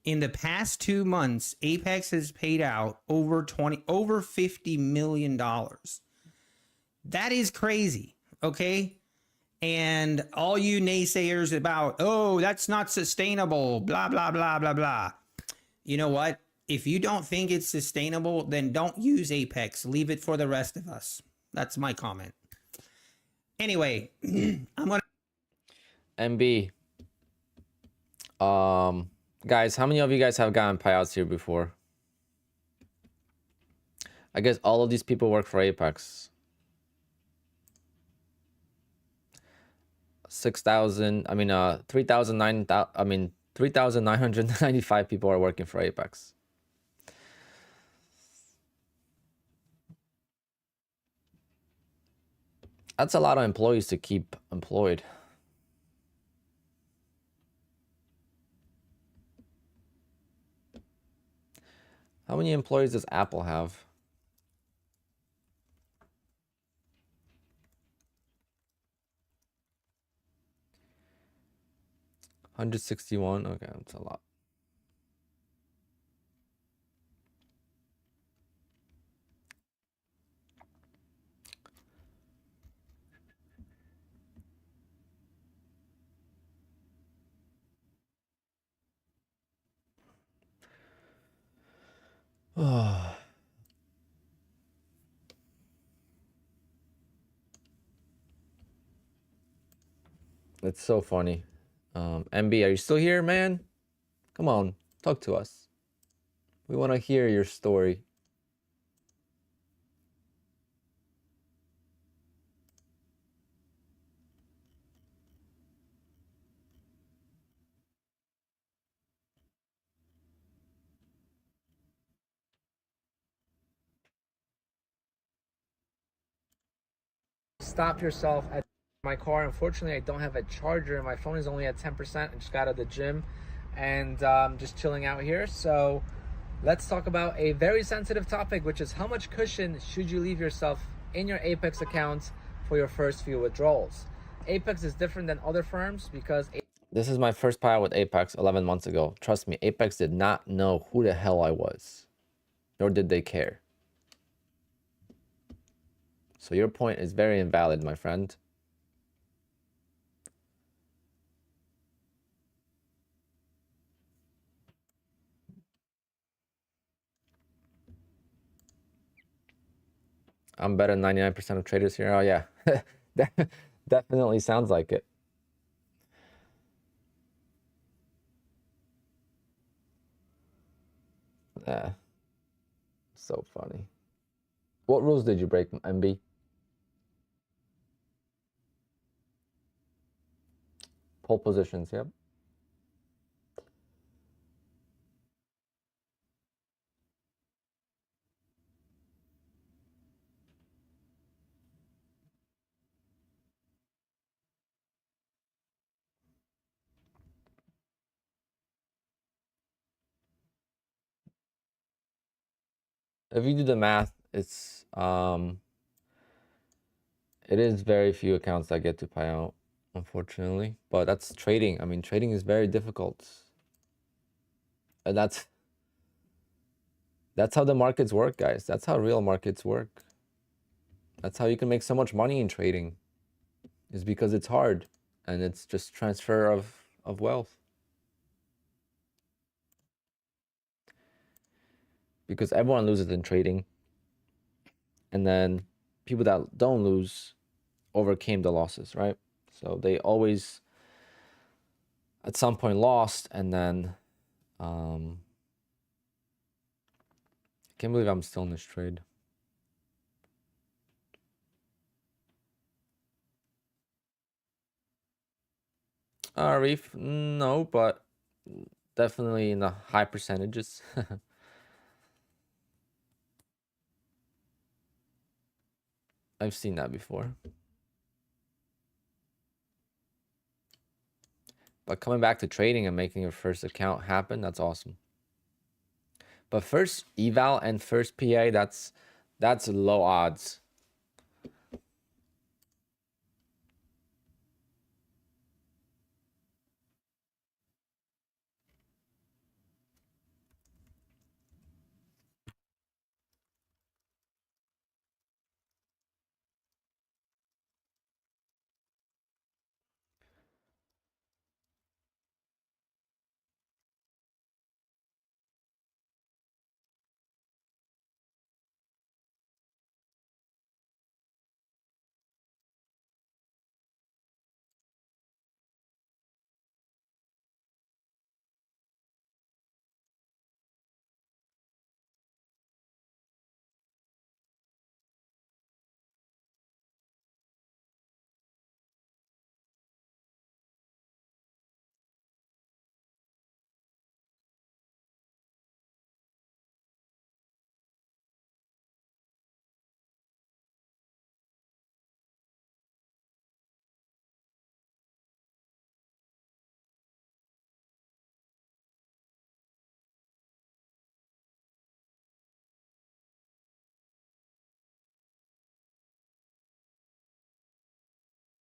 [SPEAKER 3] In the past 2 months, Apex has paid out over $50 million. That is crazy, okay? And all you naysayers about, oh, that's not sustainable, blah, blah, blah, blah, blah. You know what? If you don't think it's sustainable, then don't use Apex. Leave it for the rest of us. That's my comment. Anyway, I'm going to...
[SPEAKER 2] MB. Guys, how many of you guys have gotten payouts here before? I guess all of these people work for Apex. 6,000, I mean, 3,995 people are working for Apex. That's a lot of employees to keep employed. How many employees does Apple have? $161. Okay, that's a lot. It's so funny. MB, are you still here, man? Come on, talk to us. We want to hear your story.
[SPEAKER 1] Stop yourself at my car. Unfortunately, I don't have a charger. My phone is only at 10%. I just got out of the gym and just chilling out here. So let's talk about a very sensitive topic, which is how much cushion should you leave yourself in your Apex account for your first few withdrawals. Apex is different than other firms because
[SPEAKER 2] This is my first payout with Apex 11 months ago. Trust me, Apex did not know who the hell I was, nor did they care. So your point is very invalid, my friend. I'm better than 99% of traders here. Oh yeah, that definitely sounds like it. Yeah, so funny. What rules did you break, MB? Pole positions, yep. If you do the math, it is very few accounts that get to payout, unfortunately. But that's trading. I mean, trading is very difficult. And that's how the markets work, guys. That's how real markets work. That's how you can make so much money in trading. Is because it's hard and it's just transfer of wealth. Because everyone loses in trading. And then people that don't lose overcame the losses, right? So they always at some point lost, and then can't believe I'm still in this trade. Reef, no, but definitely in the high percentages. I've seen that before. But coming back to trading and making your first account happen, that's awesome. But first eval and first PA, that's low odds.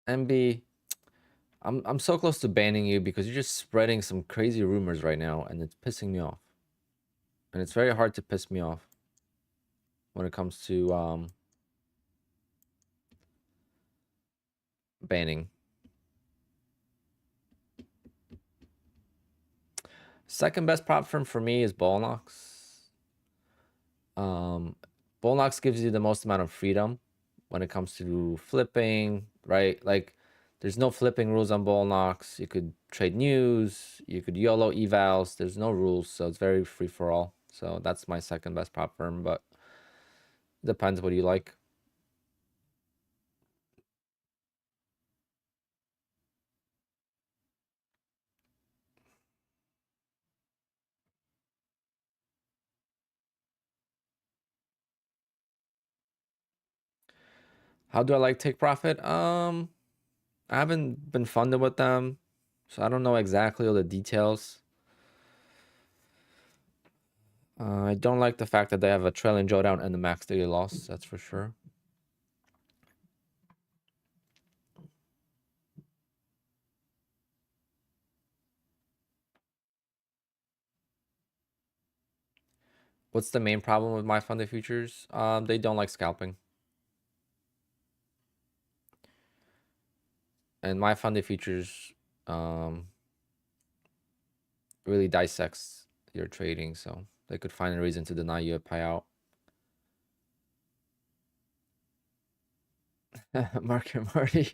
[SPEAKER 2] MB, I'm so close to banning you because you're just spreading some crazy rumors right now, and it's pissing me off. And it's very hard to piss me off when it comes to banning. Second best prop firm for me is Ballnox. Bullnox gives you the most amount of freedom when it comes to flipping, right? Like there's no flipping rules on Bullnox. You could trade news, you could YOLO evals. There's no rules, so it's very free for all. So that's my second best prop firm, but depends what you like. How do I like take profit? I haven't been funded with them, so I don't know exactly all the details. I don't like the fact that they have a trailing drawdown and the max daily loss, that's for sure. What's the main problem with my funded futures? They don't like scalping. And my funded futures really dissects your trading, so they could find a reason to deny you a payout. Mark and Marty.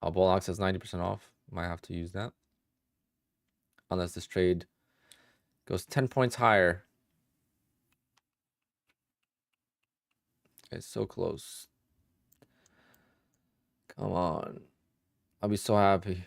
[SPEAKER 2] Oh, Bullnox has 90% off. Might have to use that. Unless this trade goes 10 points higher. It's so close. Come on. I'll be so happy.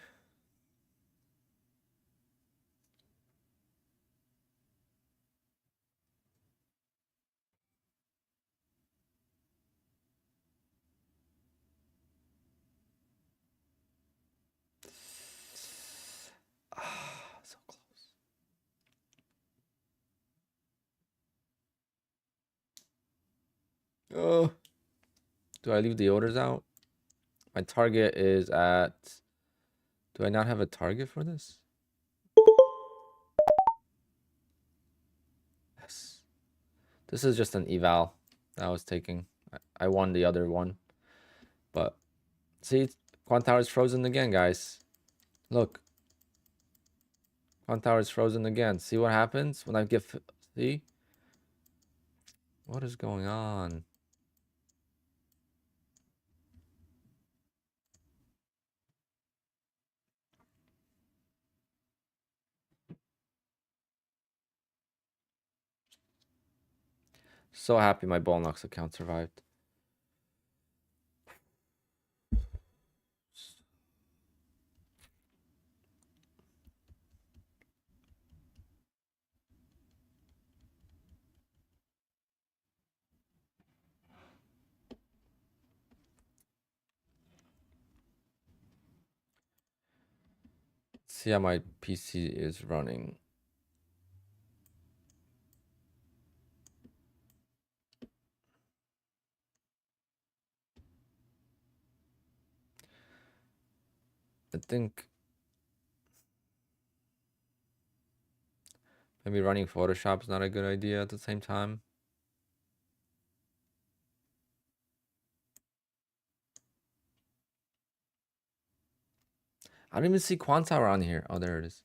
[SPEAKER 2] So close. Oh. Do I leave the orders out? My target is at... Do I not have a target for this? Yes. This is just an eval that I was taking. I won the other one. But see, QUANTOWER is frozen again, guys. Look. QUANTOWER is frozen again. See what happens when I give... See? What is going on? So happy my Bullnox account survived. See how my PC is running. I think maybe running Photoshop is not a good idea at the same time. I don't even see QUANTOWER on here. Oh, there it is.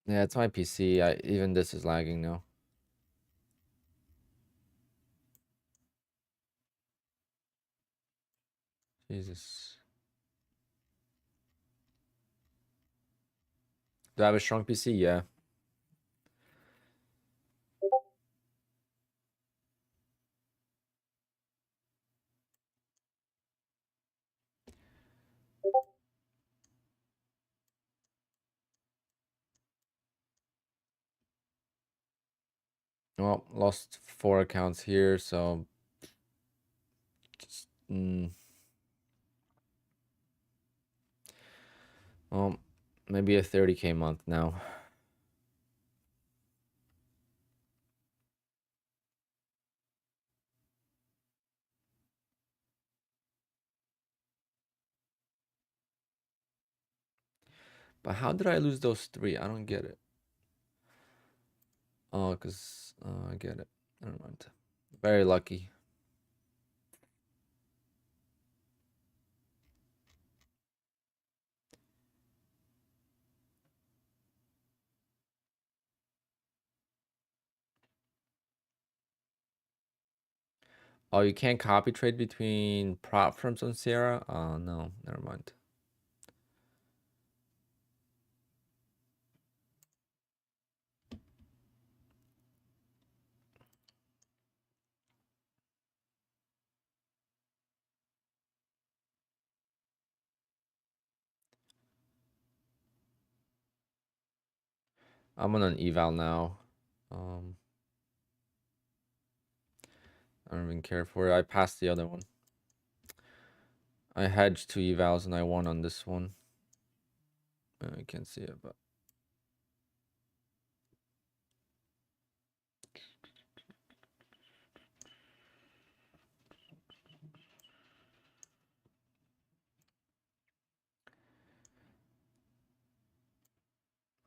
[SPEAKER 2] Yeah, it's my PC. Even this is lagging now. Jesus. Do I have a strong PC? Yeah. Well, lost 4 accounts here, so just, well, maybe a 30K month now. But how did I lose those 3? I don't get it. Oh, because I get it. Never mind. Very lucky. Oh, you can't copy trade between prop firms on Sierra? Oh, no. Never mind. I'm on an eval now. I don't even care for it. I passed the other one. I hedged 2 evals and I won on this one. I can't see it, but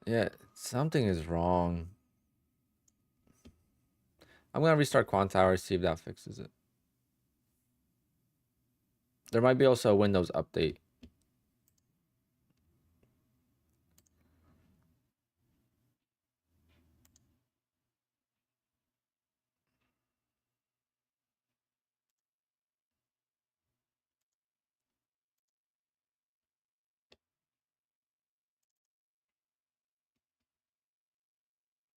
[SPEAKER 2] yeah, something is wrong. I'm gonna restart QUANTOWER, see if that fixes it. There might be also a Windows update.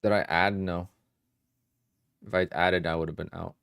[SPEAKER 2] Did I add? No. If I added, I would have been out.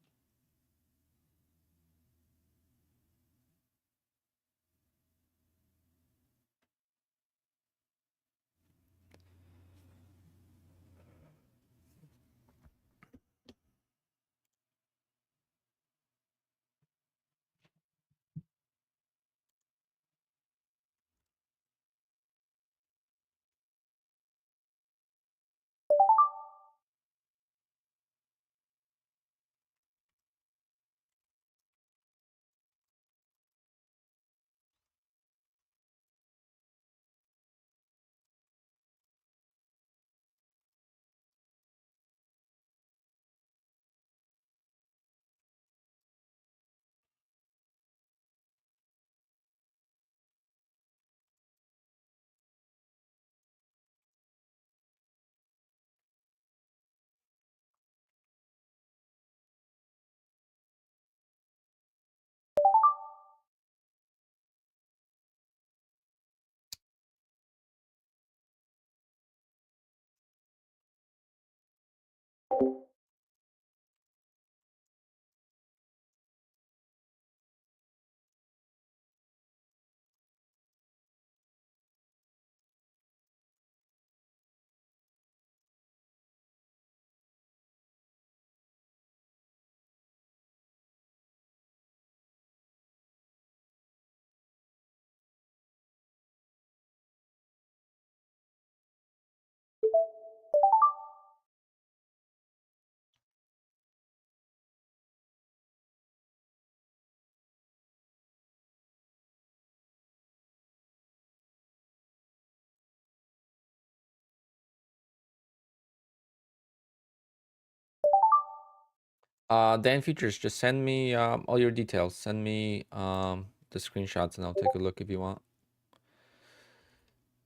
[SPEAKER 2] Dan Futures, just send me all your details. Send me the screenshots and I'll take a look if you want.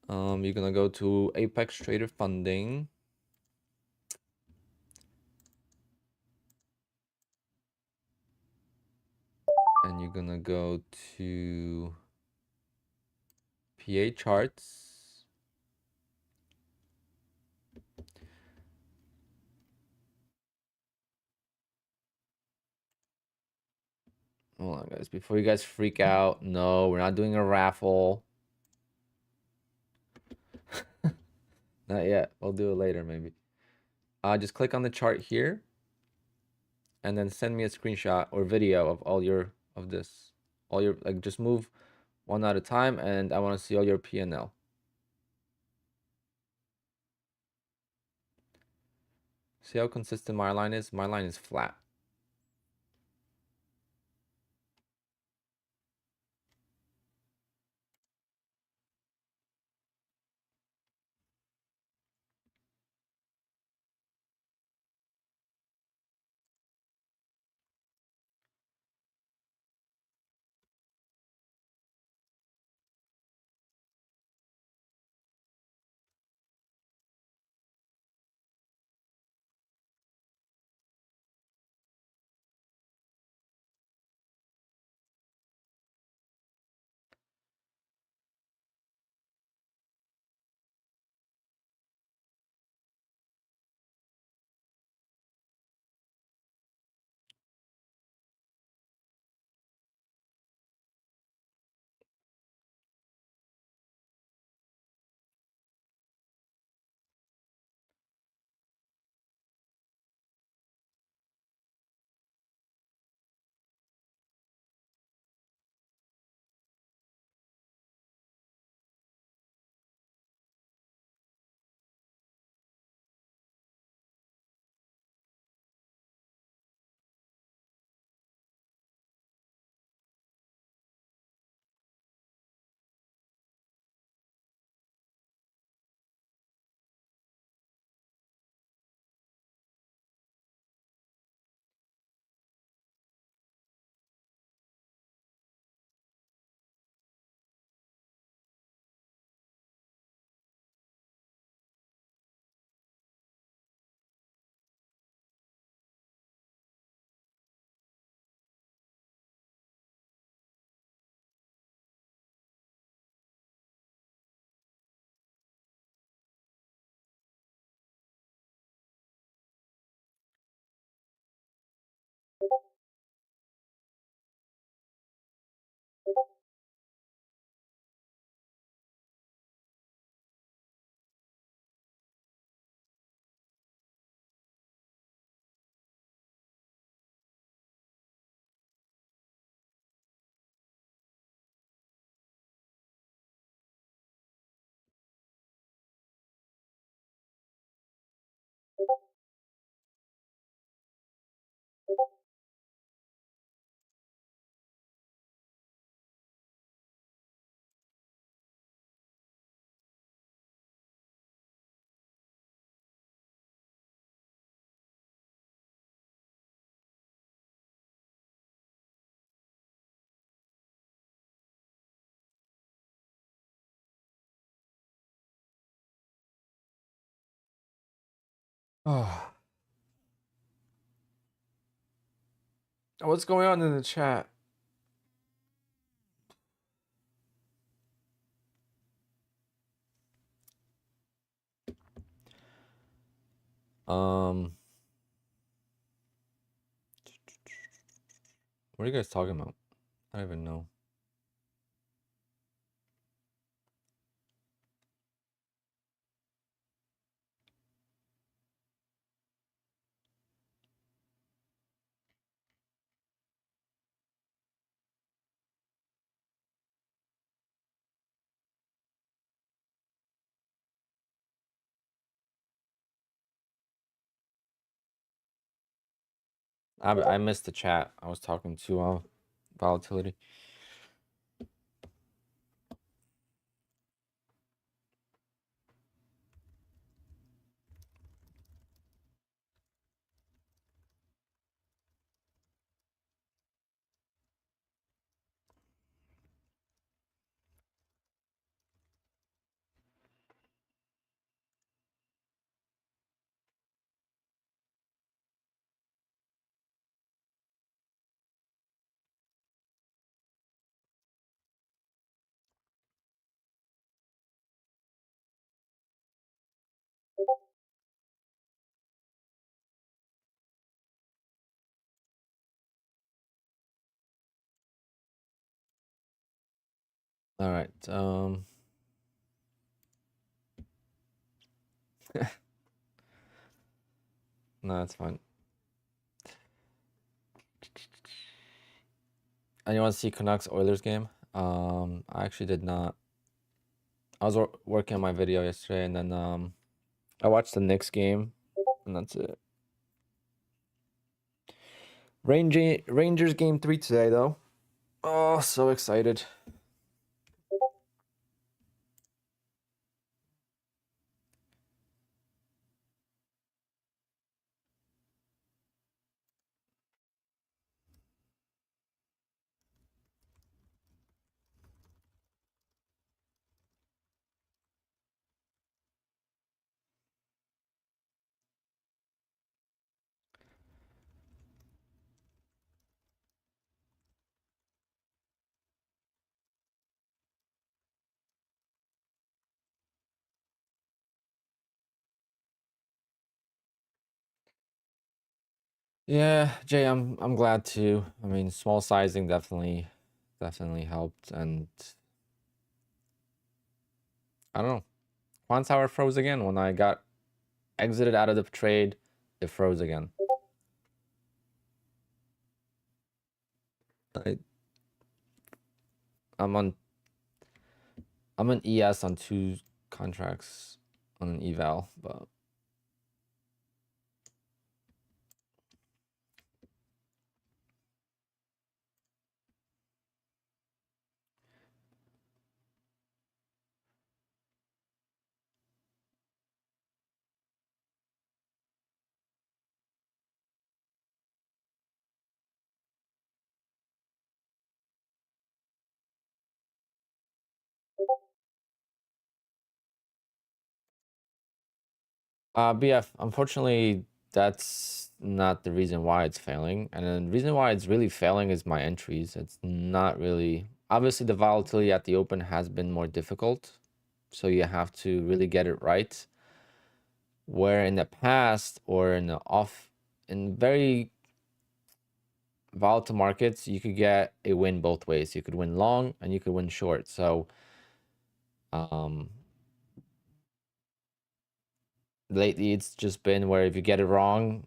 [SPEAKER 2] You're gonna go to Apex Trader Funding. And you're gonna go to PA charts. Hold on, guys. Before you guys freak out, no, we're not doing a raffle. Not yet. We'll do it later, maybe. Just click on the chart here, and then send me a screenshot or video of all your all your just move one at a time, and I want to see all your P&L. See how consistent my line is? My line is flat. Oh. What's going on in the chat? What are you guys talking about? I don't even know. I missed the chat. I was talking to volatility. All right. No, that's fine. Anyone see Canucks Oilers game? I actually did not. I was working on my video yesterday, and then I watched the Knicks game, and that's it. Rangers game 3 today, though. Oh, so excited. Yeah, Jay, I'm glad too. I mean, small sizing definitely helped, and I don't know. QUANTOWER froze again when I got exited out of the trade. It froze again. I, I'm on an ES on 2 contracts on an eval, but BF, unfortunately, that's not the reason why it's failing. And then the reason why it's really failing is my entries. It's not really, obviously the volatility at the open has been more difficult. So you have to really get it right. Where in the past or in very volatile markets, you could get a win both ways. You could win long and you could win short. So, lately it's just been where if you get it wrong,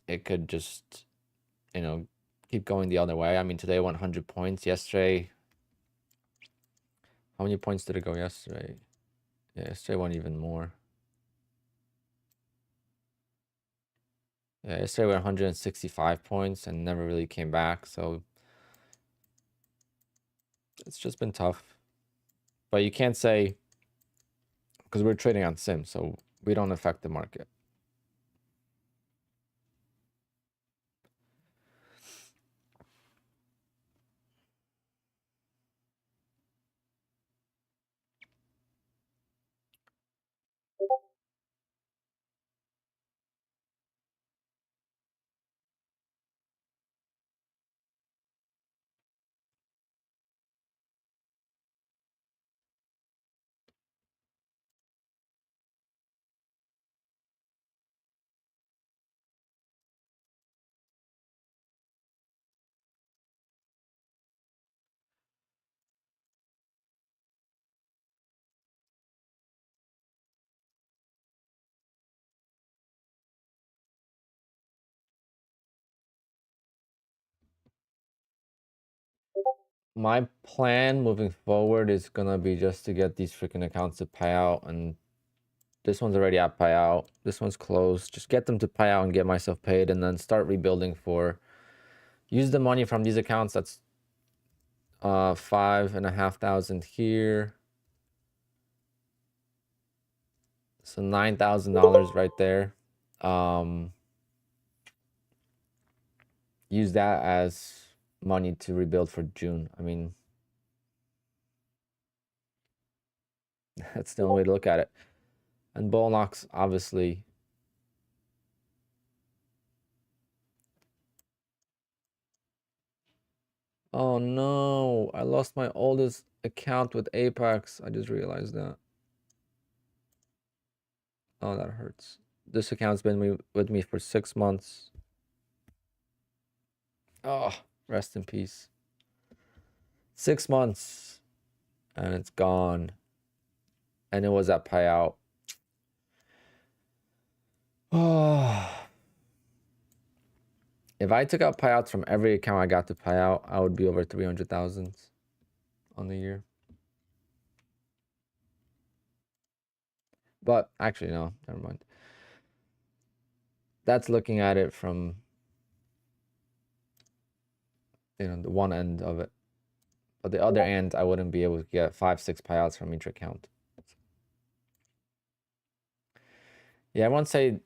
[SPEAKER 2] it could just, keep going the other way. I mean, today 100 points. Yesterday, how many points did it go yesterday? Yeah, yesterday went even more. Yeah, yesterday went 165 points and never really came back. So it's just been tough. But you can't say, because we're trading on sim, so we don't affect the market. My plan moving forward is gonna be just to get these freaking accounts to pay out, and this one's already at payout. This one's closed. Just get them to pay out and get myself paid, and then start rebuilding for. Use the money from these accounts. That's 5,500 here. So $9,000 right there. Use that as money to rebuild for June. I mean, that's the only way to look at it. And Bull Knox, obviously. Oh no, I lost my oldest account with Apex. I just realized that. Oh, that hurts. This account's been with me for 6 months. Oh, rest in peace. 6 months and it's gone. And it was at payout. Oh. If I took out payouts from every account I got to payout, I would be over 300,000 on the year. But actually, no, never mind. That's looking at it from, the one end of it. But the other end, I wouldn't be able to get 5-6 payouts from each account. Yeah, everyone say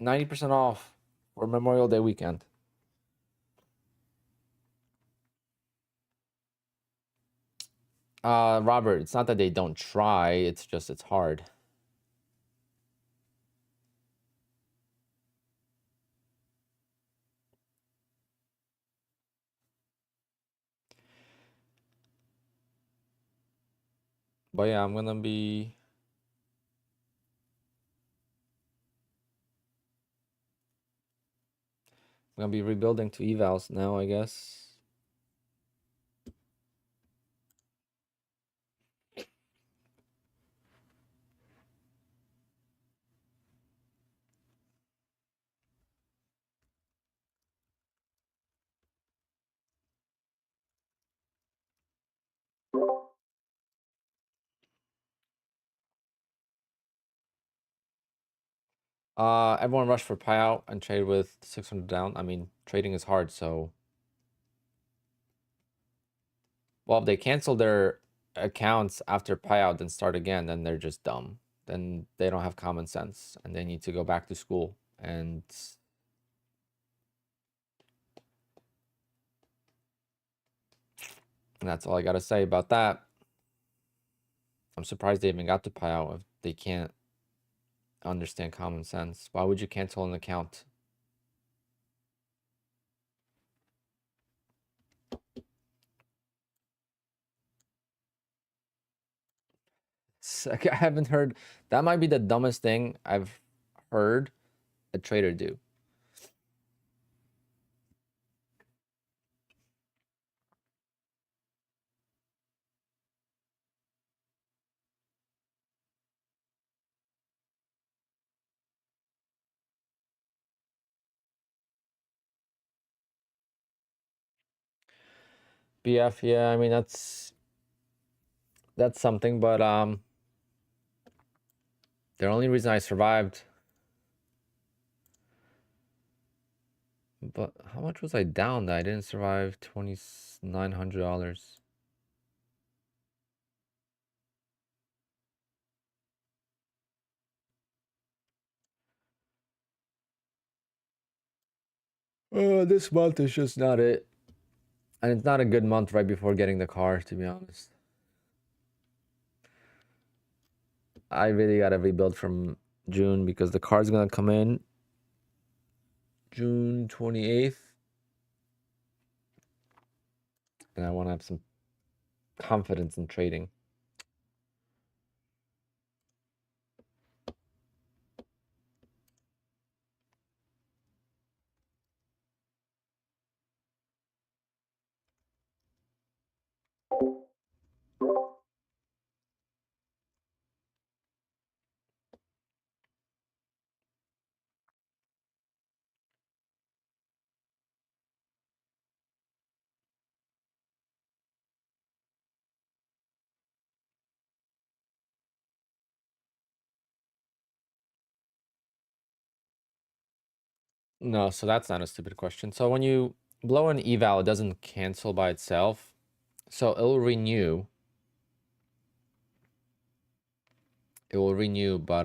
[SPEAKER 2] 90% off for Memorial Day weekend. Robert, it's not that they don't try, it's just it's hard. But yeah, I'm gonna be rebuilding to evals now, I guess. Everyone rush for payout and trade with 600 down. I mean, trading is hard, so. Well, if they cancel their accounts after payout and start again, then they're just dumb. Then they don't have common sense and they need to go back to school. And that's all I gotta say about that. I'm surprised they even got to payout if they can't understand common sense. Why would you cancel an account? I haven't heard. That might be the dumbest thing I've heard a trader do. BF, yeah, I mean that's something, but the only reason I survived. But how much was I down that I didn't survive? $2,900. This month is just not it. And it's not a good month right before getting the car, to be honest. I really gotta rebuild from June because the car's gonna come in June 28th. And I wanna have some confidence in trading.
[SPEAKER 1] No, so that's not a stupid question. So when you blow an eval, it doesn't cancel by itself. So it will renew. It will renew, but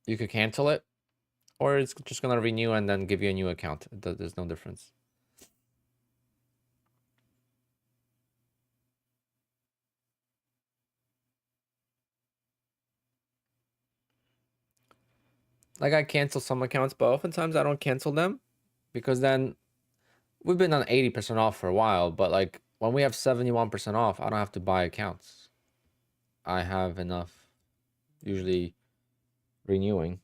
[SPEAKER 1] you could cancel it, or it's just gonna renew and then give you a new account. There's no difference. Like I cancel some accounts, but oftentimes I don't cancel them because then we've been on 80% off for a while, but like when we have 71% off, I don't have to buy accounts. I have enough usually renewing.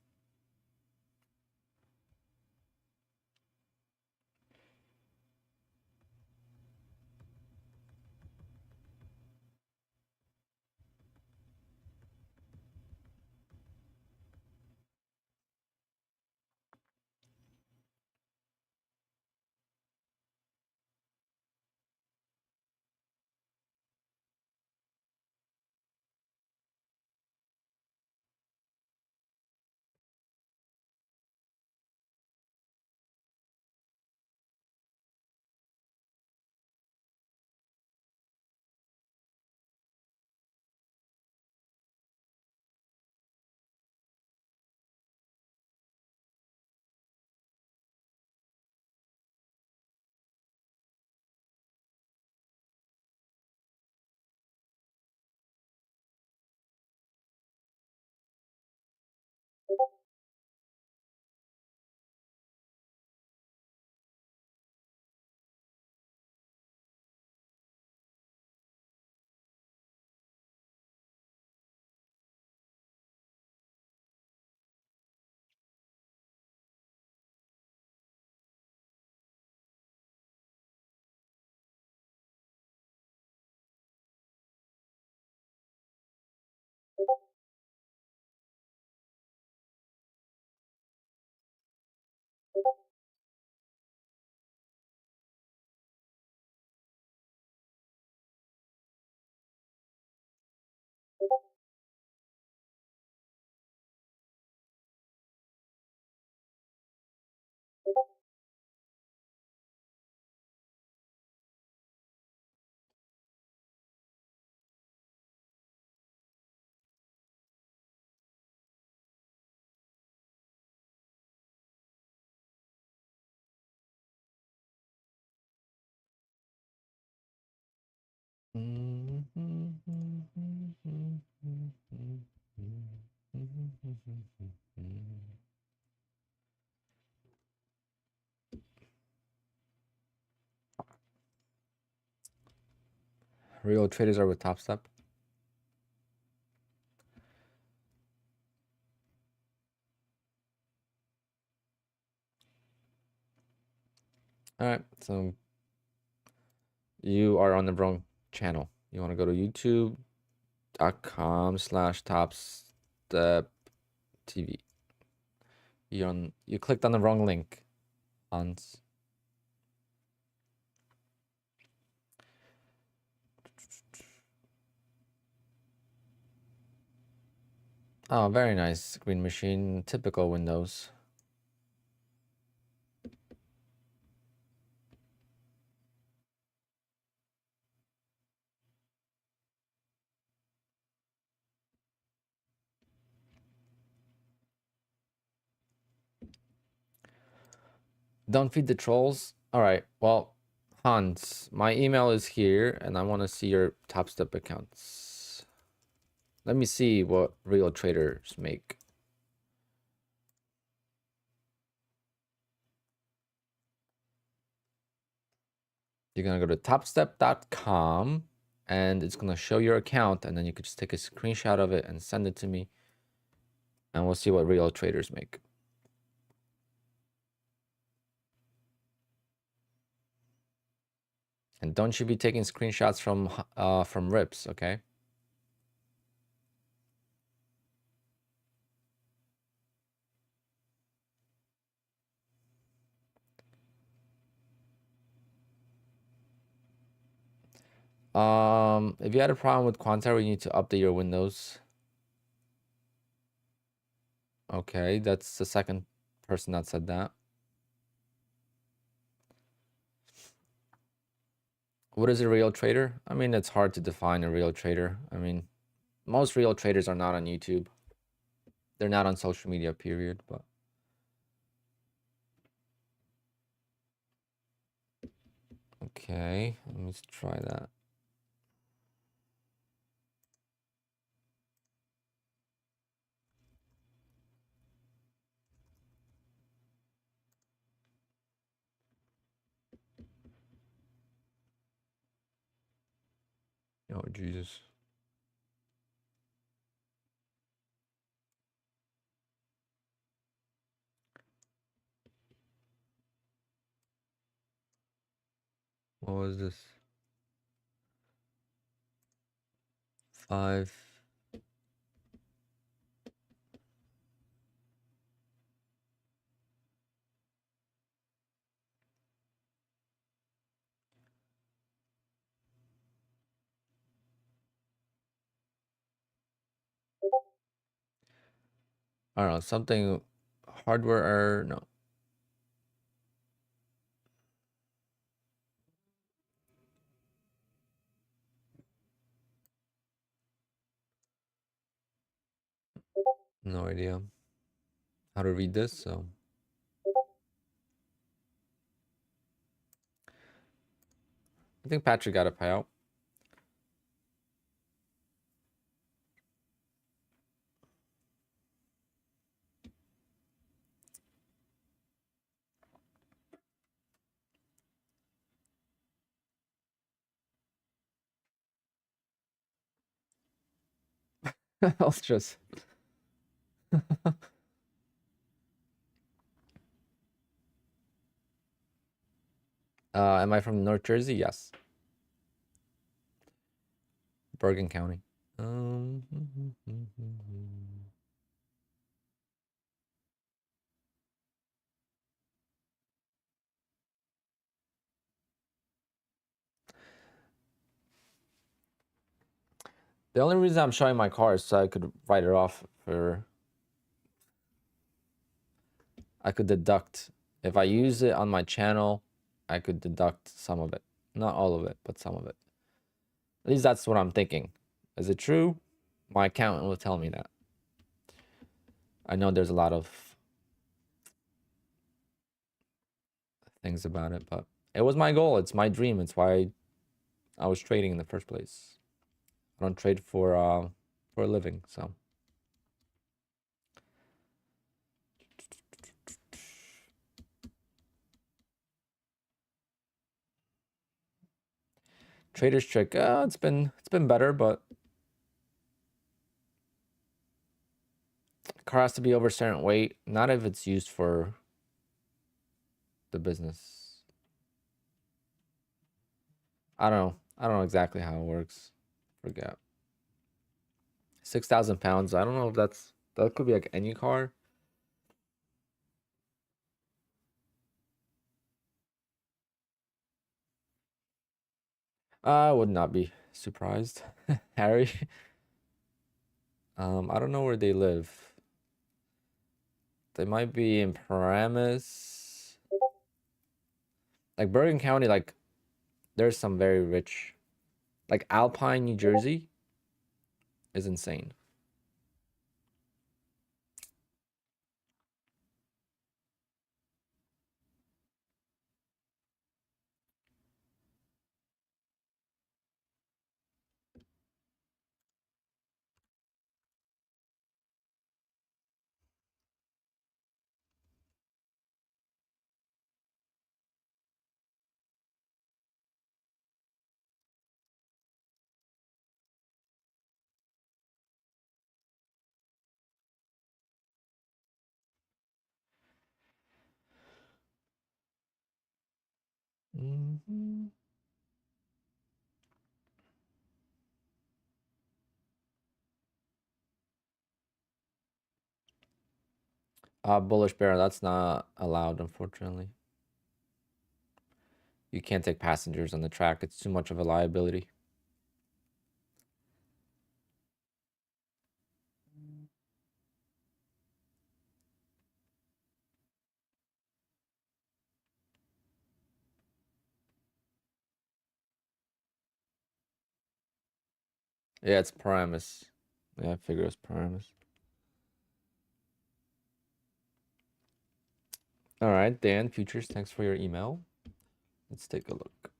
[SPEAKER 1] Real traders are with Top Step. All right, so you are on the wrong channel. You want to go to youtube.com/topsteptv. You clicked on the wrong link. Hans. Oh, very nice. Green machine, typical Windows. Don't feed the trolls. All right. Well, Hans, my email is here, and I want to see your Top Step accounts. Let me see what real traders make. You're gonna go to topstep.com, and it's gonna show your account, and then you could just take a screenshot of it and send it to me, and we'll see what real traders make. And don't you be taking screenshots from rips, okay? If you had a problem with QUANTOWER, you need to update your Windows.
[SPEAKER 2] Okay, that's the second person that said that. What is a real trader? I mean, it's hard to define a real trader. I mean, most real traders are not on YouTube. They're not on social media, period. But okay, let me try that. Oh, Jesus. What was this? 5. I don't know, something hardware error. No. No idea how to read this, so I think Patrick got a payout. Let's just am I from North Jersey? Yes. Bergen County. Um, the only reason I'm showing my car is so I could write it off for. I could deduct if I use it on my channel. I could deduct some of it, not all of it, but some of it. At least that's what I'm thinking. Is it true? My accountant will tell me that. I know there's a lot of things about it, but it was my goal. It's my dream. It's why I was trading in the first place. I don't trade for a living, so. Trader's trick. It's been better, but the car has to be over a certain weight. Not if it's used for the business. I don't know. I don't know exactly how it works. Forget. 6,000 pounds. I don't know if that could be like any car. I would not be surprised. Harry. I don't know where they live. They might be in Paramus. Like Bergen County, like there's some very rich, like Alpine, New Jersey is insane. Mm-hmm. Bullish bear, that's not allowed, unfortunately. You can't take passengers on the track. It's too much of a liability. Yeah, it's Paramus. Yeah, I figure it's Paramus. All right, Dan, Futures, thanks for your email. Let's take a look.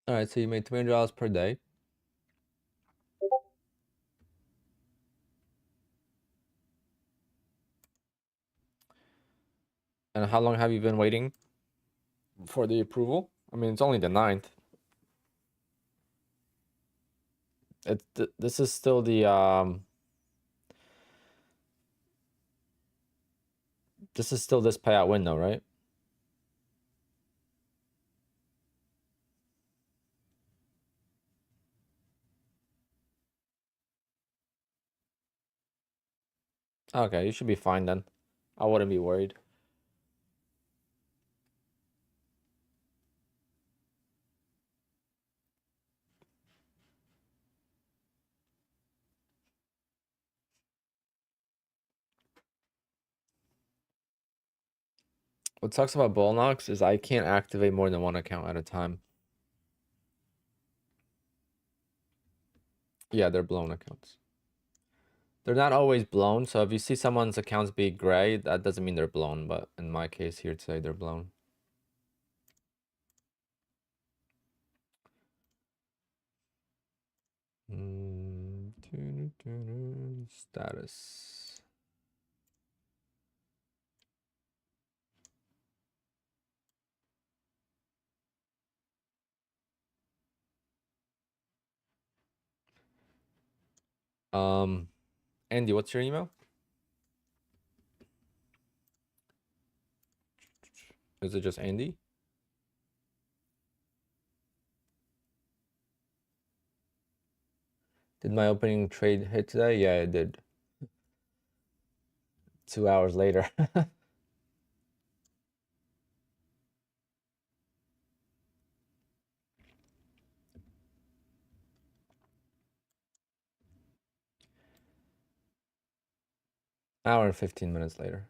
[SPEAKER 2] All right, so you made $200 per day. And how long have you been waiting for the approval? I mean, it's only the 9th. This is still the this is still this payout window, right? Okay, you should be fine then. I wouldn't be worried. What sucks about Bullnox is I can't activate more than one account at a time. Yeah, they're blown accounts. They're not always blown, so if you see someone's accounts be gray, that doesn't mean they're blown, but in my case here today, they're blown. Status. Andy, what's your email? Is it just Andy? Did my opening trade hit today? Yeah, it did. 2 hours later. Hour and 15 minutes later.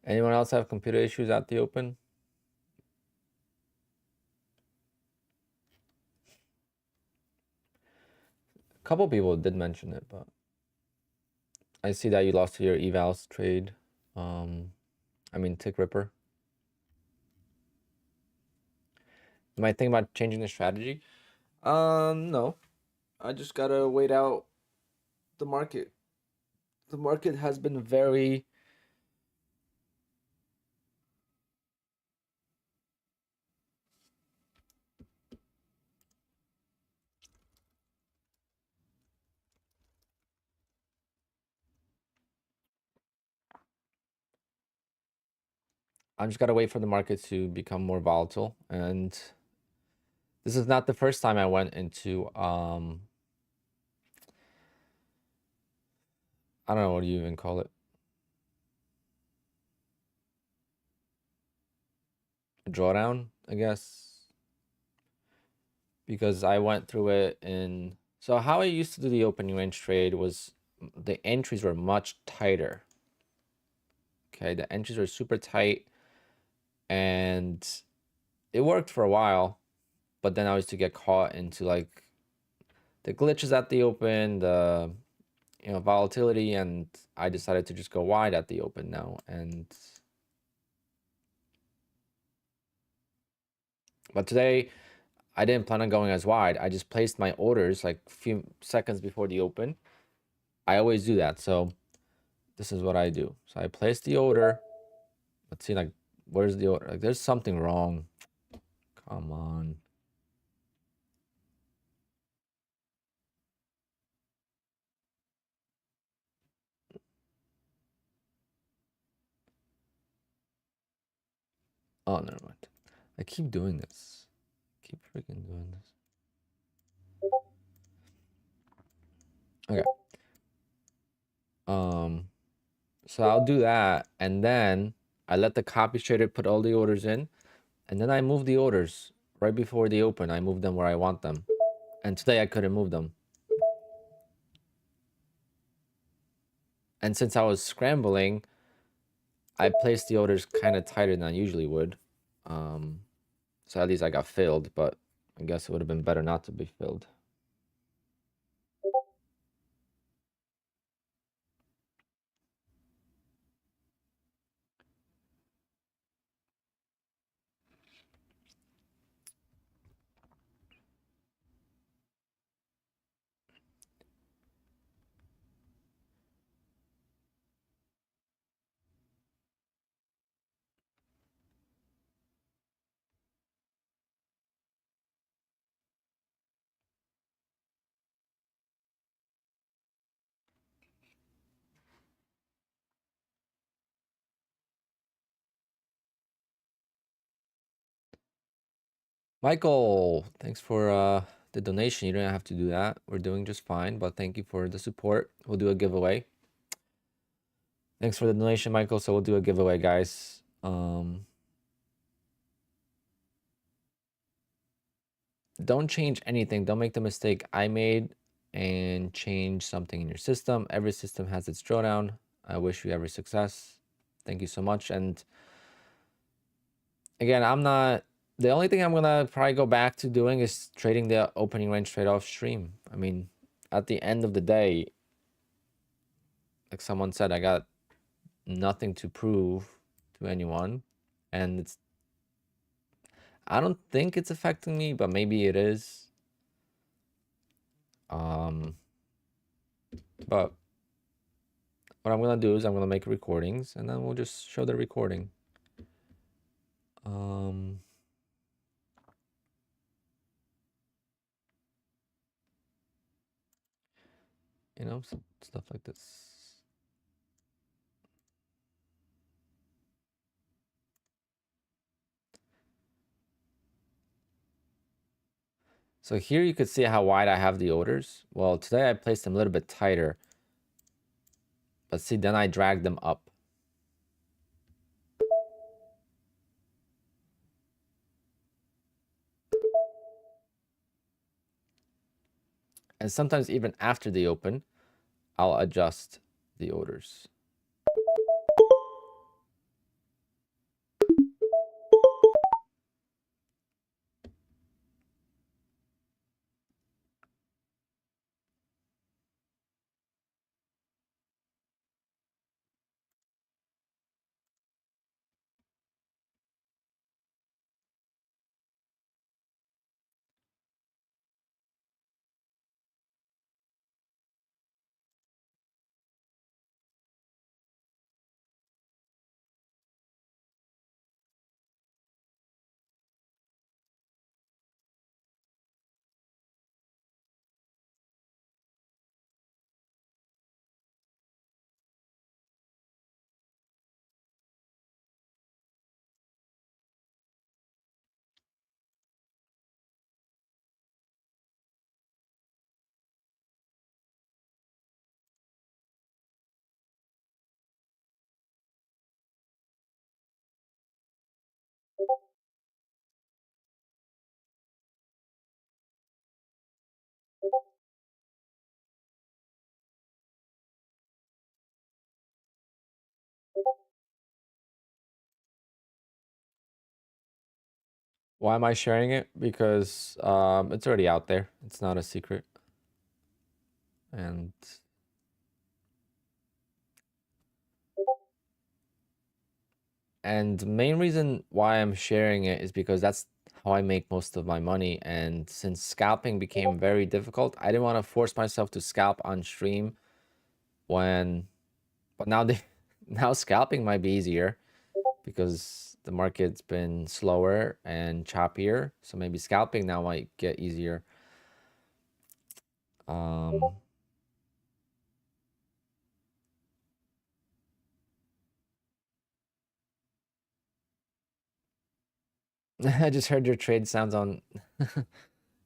[SPEAKER 2] Anyone else have computer issues at the open? A couple people did mention it, but I see that you lost your evals trade. I mean, Tick Ripper. You might think about changing the strategy. No. I just gotta wait out the market. The market has been very I'm just gotta wait for the market to become more volatile. And this is not the first time I went into I don't know what do you even call it. A drawdown, I guess. Because I went through it in so how I used to do the opening range trade was the entries were much tighter. Okay, the entries were super tight and it worked for a while, but then I used to get caught into like the glitches at the open, the volatility, and I decided to just go wide at the open now. But today I didn't plan on going as wide. I just placed my orders like a few seconds before the open. I always do that. So this is what I do. So I place the order. Let's see, like, where's the order? Like, there's something wrong. Come on. Oh, never mind. I keep doing this. Keep freaking doing this. Okay. So I'll do that, and then I let the copy trader put all the orders in, and then I move the orders right before they open. I move them where I want them. And today I couldn't move them. And since I was scrambling, I placed the orders kind of tighter than I usually would. So at least I got filled, but I guess it would have been better not to be filled. Michael, thanks for the donation. You don't have to do that. We're doing just fine, but thank you for the support. We'll do a giveaway. Thanks for the donation, Michael. So we'll do a giveaway, guys. Don't change anything. Don't make the mistake I made and change something in your system. Every system has its drawdown. I wish you every success. Thank you so much. And again, the only thing I'm gonna probably go back to doing is trading the opening range trade off stream. I mean, at the end of the day, like someone said, I got nothing to prove to anyone, and I don't think it's affecting me, but maybe it is. But what I'm gonna do is I'm gonna make recordings, and then we'll just show the recording. You know, stuff like this. So here you could see how wide I have the orders. Well, today I placed them a little bit tighter. But see, then I dragged them up. And sometimes even after they open, I'll adjust the orders. Why am I sharing it? Because it's already out there. It's not a secret. And the main reason why I'm sharing it is because that's how I make most of my money. And since scalping became very difficult, I didn't want to force myself to scalp on stream but now scalping might be easier because the market's been slower and choppier. So maybe scalping now might get easier. I just heard your trade sounds on.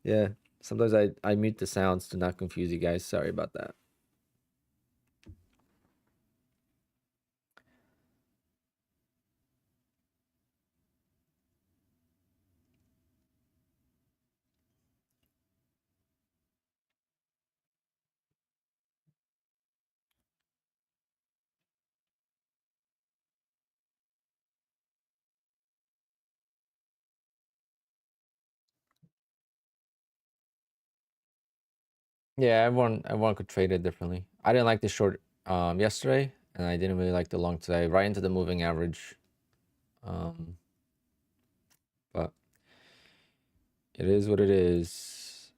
[SPEAKER 2] Yeah, sometimes I mute the sounds to not confuse you guys. Sorry about that. Yeah, everyone could trade it differently. I didn't like the short yesterday, and I didn't really like the long today. Right into the moving average. Um, but it is what it is.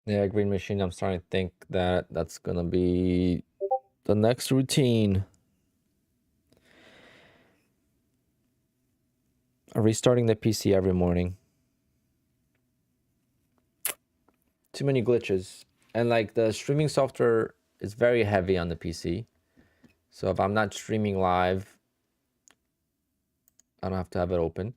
[SPEAKER 2] Yeah, Green Machine. I'm starting to think that that's gonna be the next routine. Restarting the PC every morning. Too many glitches. And like the streaming software is very heavy on the PC. So if I'm not streaming live, I don't have to have it open.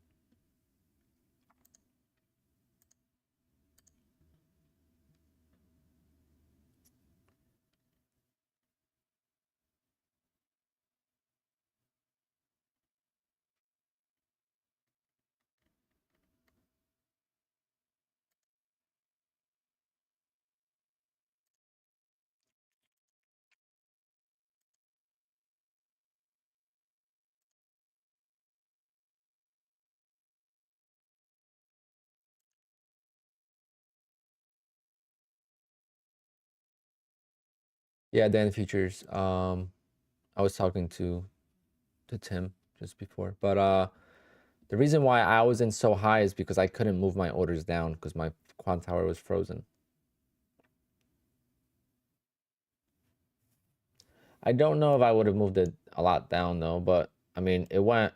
[SPEAKER 2] Yeah, Dan Features. I was talking to Tim just before. But the reason why I was in so high is because I couldn't move my orders down because my QUANTOWER was frozen. I don't know if I would have moved it a lot down though, but I mean it went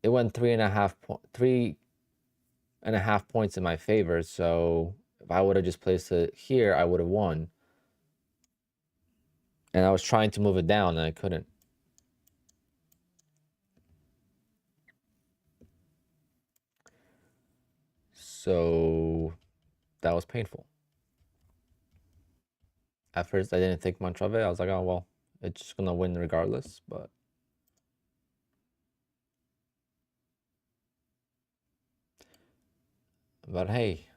[SPEAKER 2] 3.5 points in my favor. So if I would have just placed it here, I would have won. And I was trying to move it down and I couldn't. So that was painful. At first, I didn't think much of it. I was like, oh, well, it's just going to win regardless. But hey,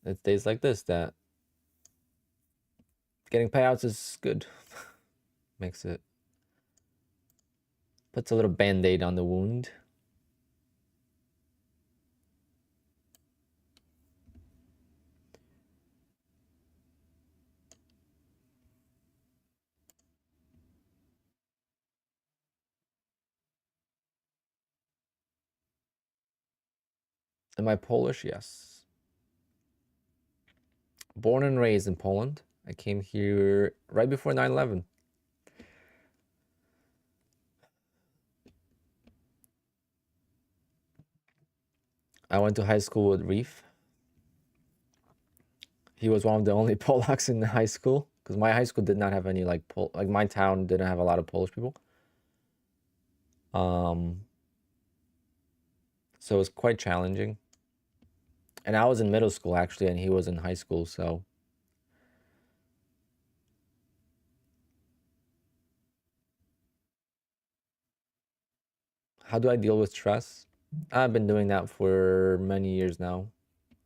[SPEAKER 2] it's days like this that getting payouts is good. Puts a little band-aid on the wound. Am I Polish? Yes. Born and raised in Poland. I came here right before 9/11. I went to high school with Reef. He was one of the only Polacks in the high school because my high school did not have any like my town didn't have a lot of Polish people. So it was quite challenging. And I was in middle school actually, and he was in high school. So how do I deal with stress? I've been doing that for many years now.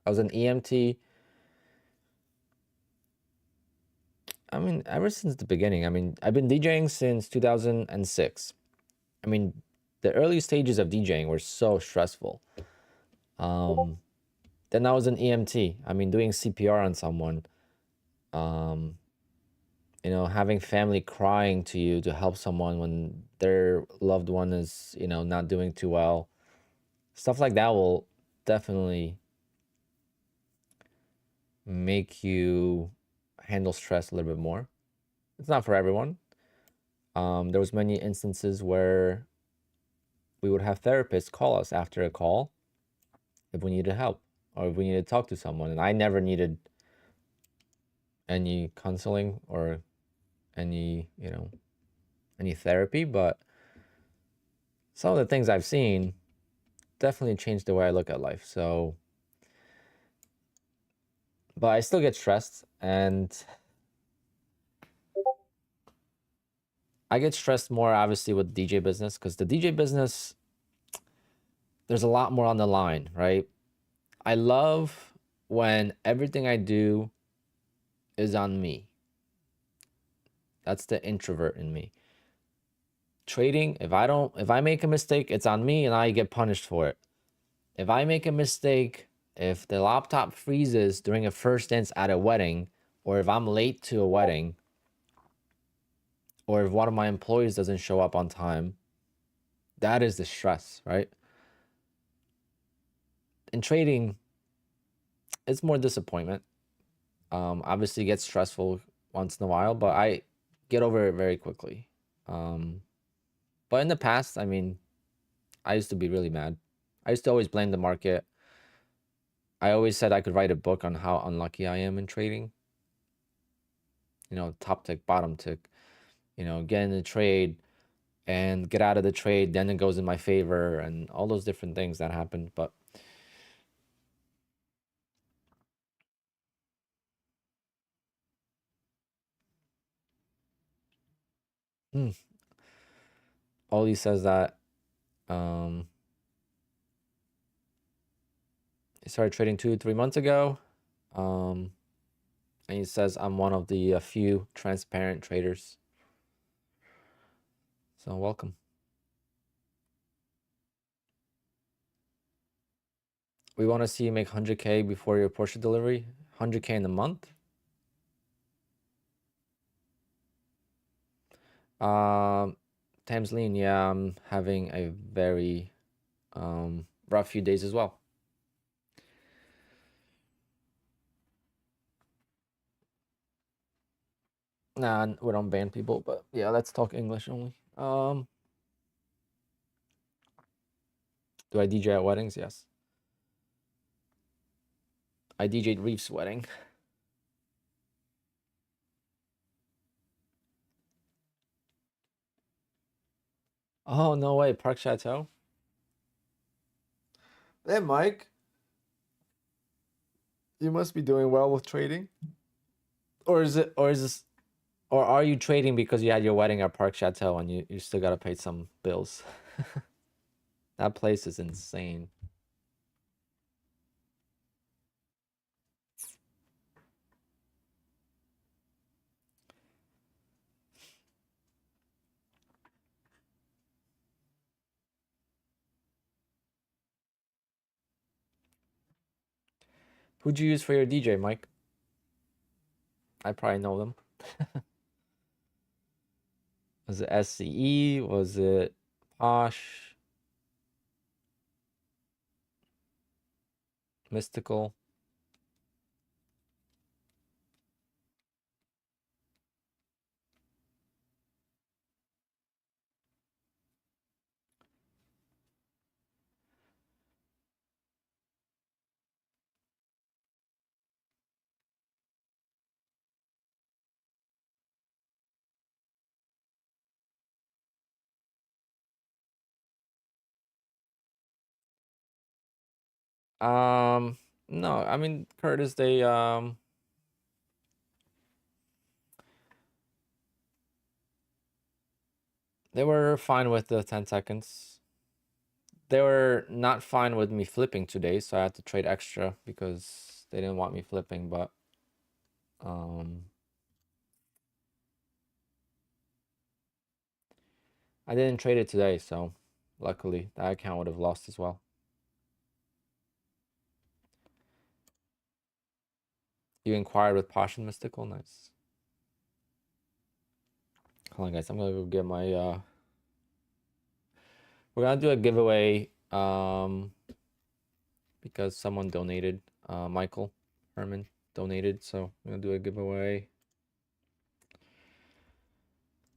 [SPEAKER 2] I was an EMT. I mean, ever since the beginning. I mean, I've been DJing since 2006. I mean, the early stages of DJing were so stressful. Then I was an EMT. I mean, doing CPR on someone, having family crying to you to help someone when their loved one is, not doing too well. Stuff like that will definitely make you handle stress a little bit more. It's not for everyone. There was many instances where we would have therapists call us after a call if we needed help or if we needed to talk to someone. And I never needed any counseling or any, any therapy, but some of the things I've seen definitely changed the way I look at life. So, but I still get stressed, and I get stressed more obviously with DJ business, because the DJ business, there's a lot more on the line, right? I love when everything I do is on me. That's the introvert in me. Trading, if I make a mistake, it's on me and I get punished for it. If I make a mistake, if the laptop freezes during a first dance at a wedding, or if I'm late to a wedding, or if one of my employees doesn't show up on time, that is the stress, right? In trading, it's more disappointment. Obviously, it gets stressful once in a while, but I get over it very quickly. But in the past, I mean, I used to be really mad. I used to always blame the market. I always said I could write a book on how unlucky I am in trading. Top tick, bottom tick, get in the trade and get out of the trade, then it goes in my favor, and all those different things that happened. But Ollie says that he started trading 2 to 3 months ago. And he says I'm one of the few transparent traders. So welcome. We want to see you make 100K before your Porsche delivery. 100K in a month. Tamslene, yeah, I'm having a very rough few days as well. Nah, we don't ban people, but yeah, let's talk English only. Do I DJ at weddings? Yes. I DJ'd Reef's wedding. Oh, no way, Park Chateau? Hey, Mike. You must be doing well with trading. Or are you trading because you had your wedding at Park Chateau and you still gotta pay some bills? That place is insane. Who'd you use for your DJ, Mike? I probably know them. Was it SCE? Was it Posh? Mystical? No, I mean, Curtis, they were fine with the 10 seconds. They were not fine with me flipping today, so I had to trade extra because they didn't want me flipping, but I didn't trade it today, so luckily that account would have lost as well. You inquired with Posh and Mystical? Nice. Hold on, guys. I'm gonna go get my we're gonna do a giveaway because someone donated. Michael Herman donated, so I'm gonna do a giveaway.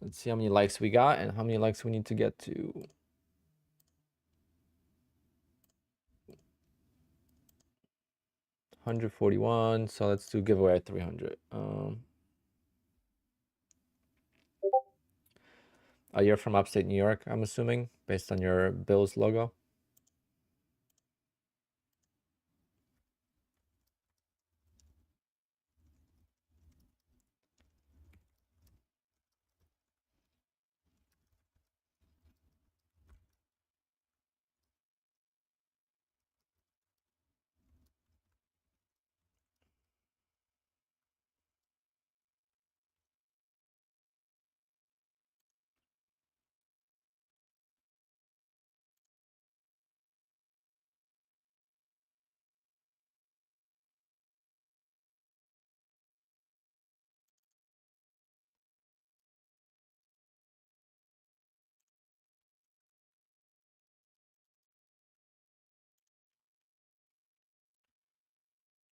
[SPEAKER 2] Let's see how many likes we got and how many likes we need to get to. 141. So let's do giveaway at 300. You're from upstate New York, I'm assuming, based on your Bills logo.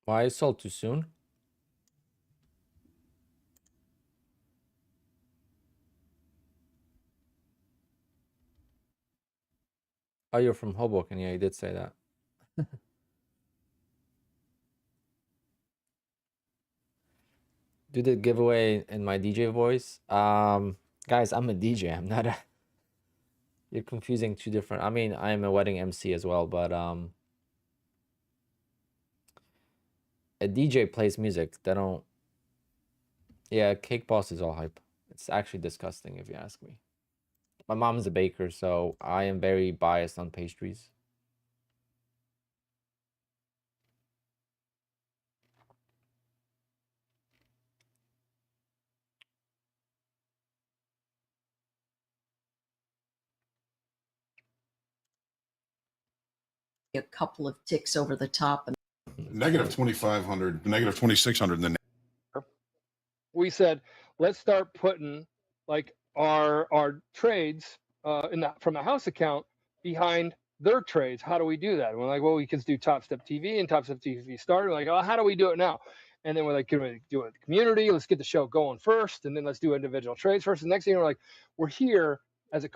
[SPEAKER 2] Why I sold too soon? Oh, you're from Hoboken. Yeah, you did say that. Do the giveaway in my DJ voice. Guys, I'm a DJ. I'm not a. You're confusing two different. I mean, I'm a wedding MC as well, but a DJ plays music. They don't. Yeah, Cake Boss is all hype. It's actually disgusting if you ask me. My mom's a baker, so I am very biased on pastries.
[SPEAKER 4] A couple of ticks over the top. And
[SPEAKER 5] negative 2,500, negative 2,600 in the
[SPEAKER 6] we said, let's start putting like our trades in that from the house account behind their trades. How do we do that? And we're like, well, we can do Top Step TV and Top Step TV Starter. Like, oh, how do we do it now? And then we're like, can we do it with the community? Let's get the show going first, and then let's do individual trades first. And the next thing we're like, we're here as a.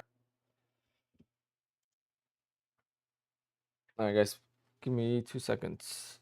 [SPEAKER 2] All right, guys, give me 2 seconds.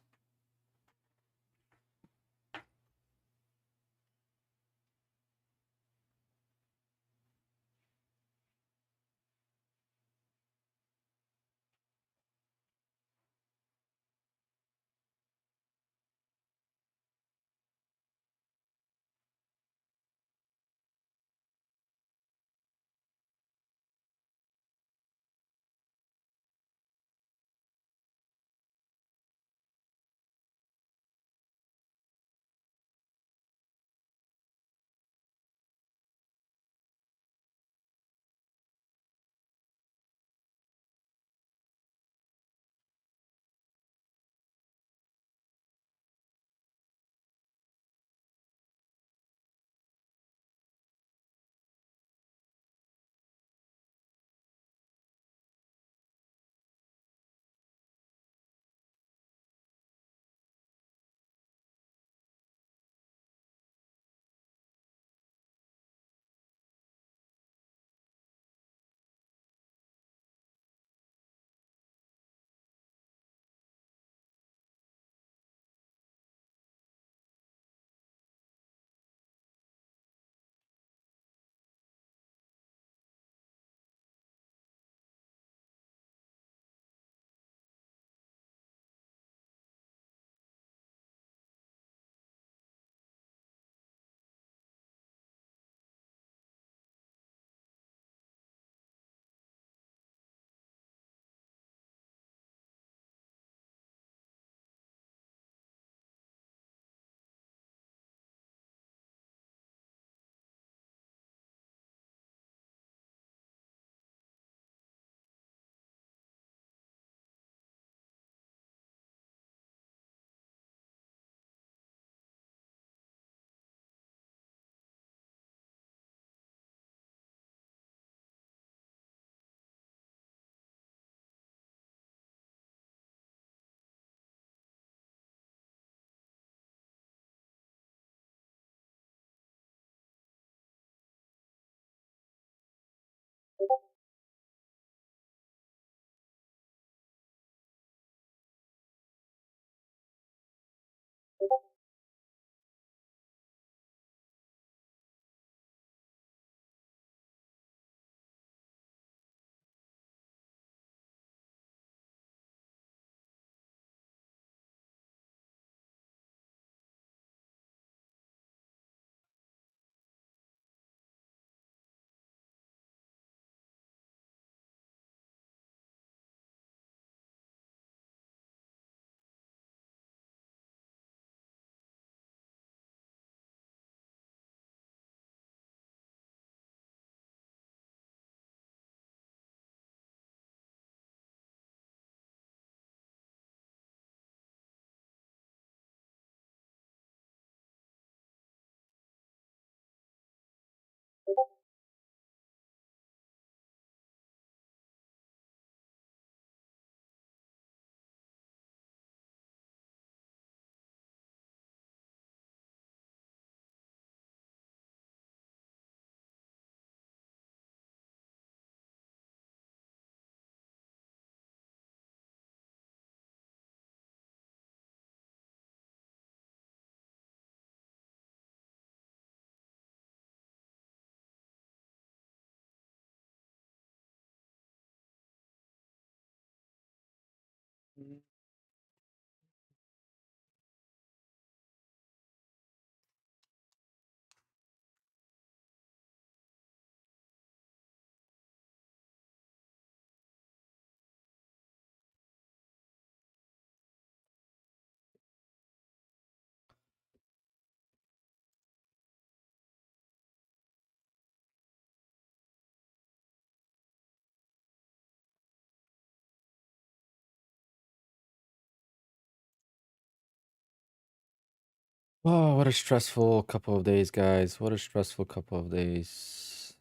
[SPEAKER 2] Oh, what a stressful couple of days, guys. What a stressful couple of days.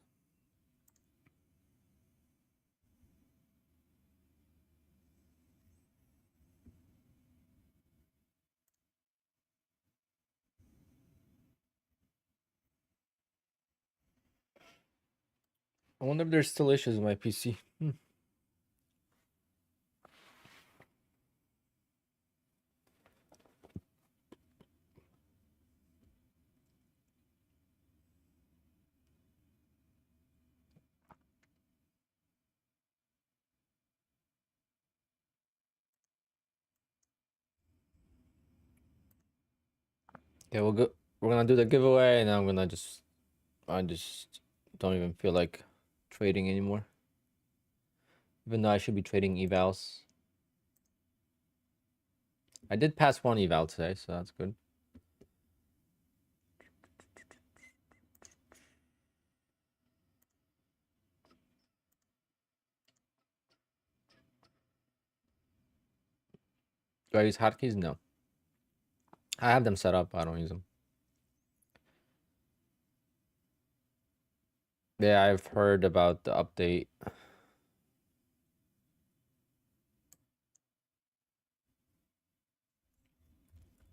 [SPEAKER 2] I wonder if there's still issues with my PC. Okay, we'll go. We're gonna do the giveaway, and I'm gonna I just don't even feel like trading anymore. Even though I should be trading evals. I did pass one eval today, so that's good. Do I use hotkeys? No. I have them set up. I don't use them. Yeah, I've heard about the update.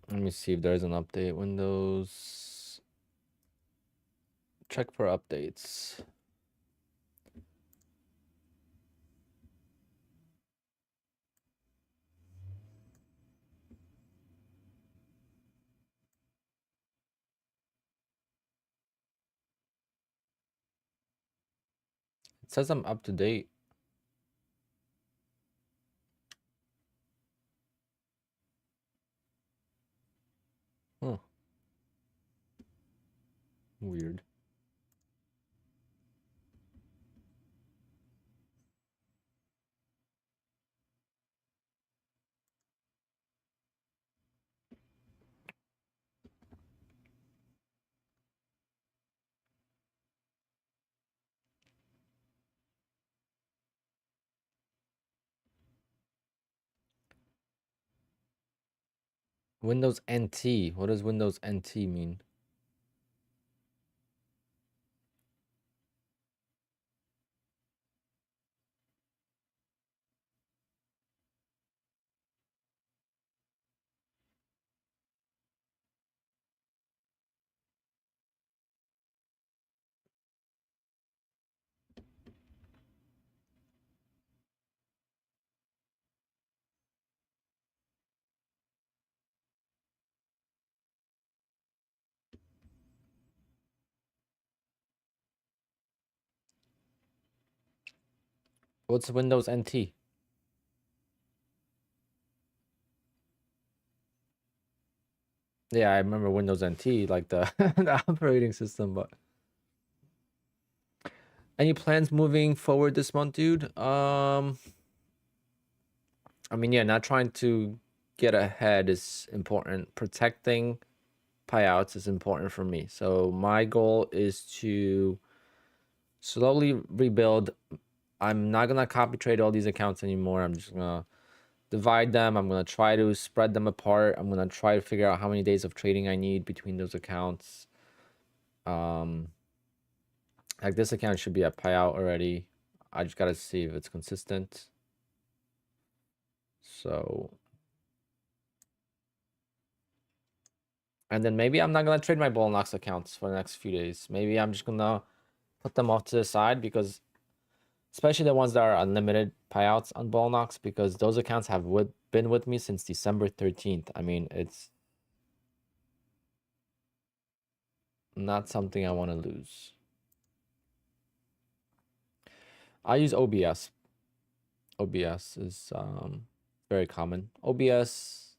[SPEAKER 2] Let me see if there's an update. Windows. Check for updates. It says I'm up to date. Huh. Weird. Windows NT. What does Windows NT mean? What's Windows NT? Yeah, I remember Windows NT, like the, the operating system, but any plans moving forward this month, dude? I mean, yeah, not trying to get ahead is important. Protecting payouts is important for me. So my goal is to slowly rebuild. I'm not gonna copy trade all these accounts anymore. I'm just gonna divide them. I'm gonna try to spread them apart. I'm gonna try to figure out how many days of trading I need between those accounts. Like this account should be at payout already. I just gotta see if it's consistent. So, and then maybe I'm not gonna trade my Ball Knox accounts for the next few days. Maybe I'm just gonna put them off to the side, because especially the ones that are unlimited payouts on Ball Knox, because those accounts have been with me since December 13th. I mean, it's not something I want to lose. I use OBS. OBS is very common. OBS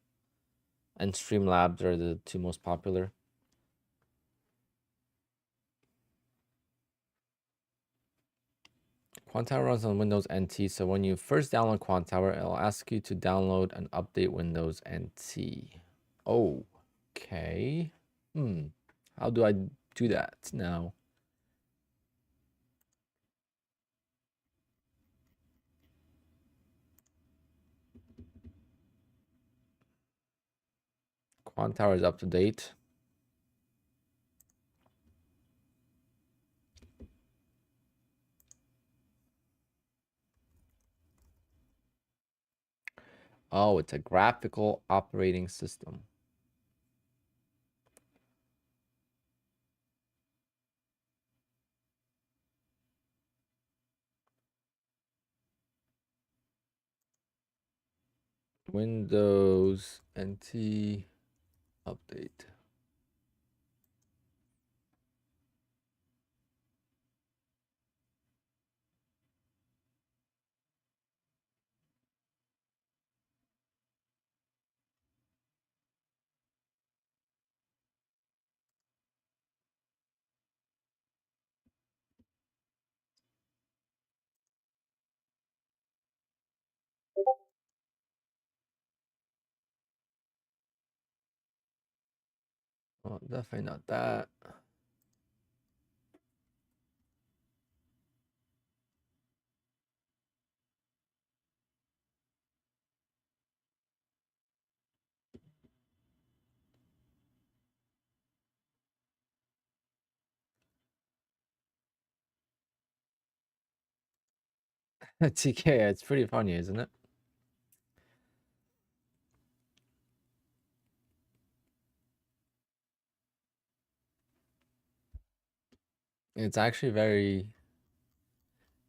[SPEAKER 2] and Streamlabs are the two most popular. QUANTOWER runs on Windows NT, so when you first download QUANTOWER, it'll ask you to download and update Windows NT. Oh, okay. How do I do that now? QUANTOWER is up to date. Oh, it's a graphical operating system. Windows NT update. Oh, definitely not that. TK, it's pretty funny, isn't it? It's actually very...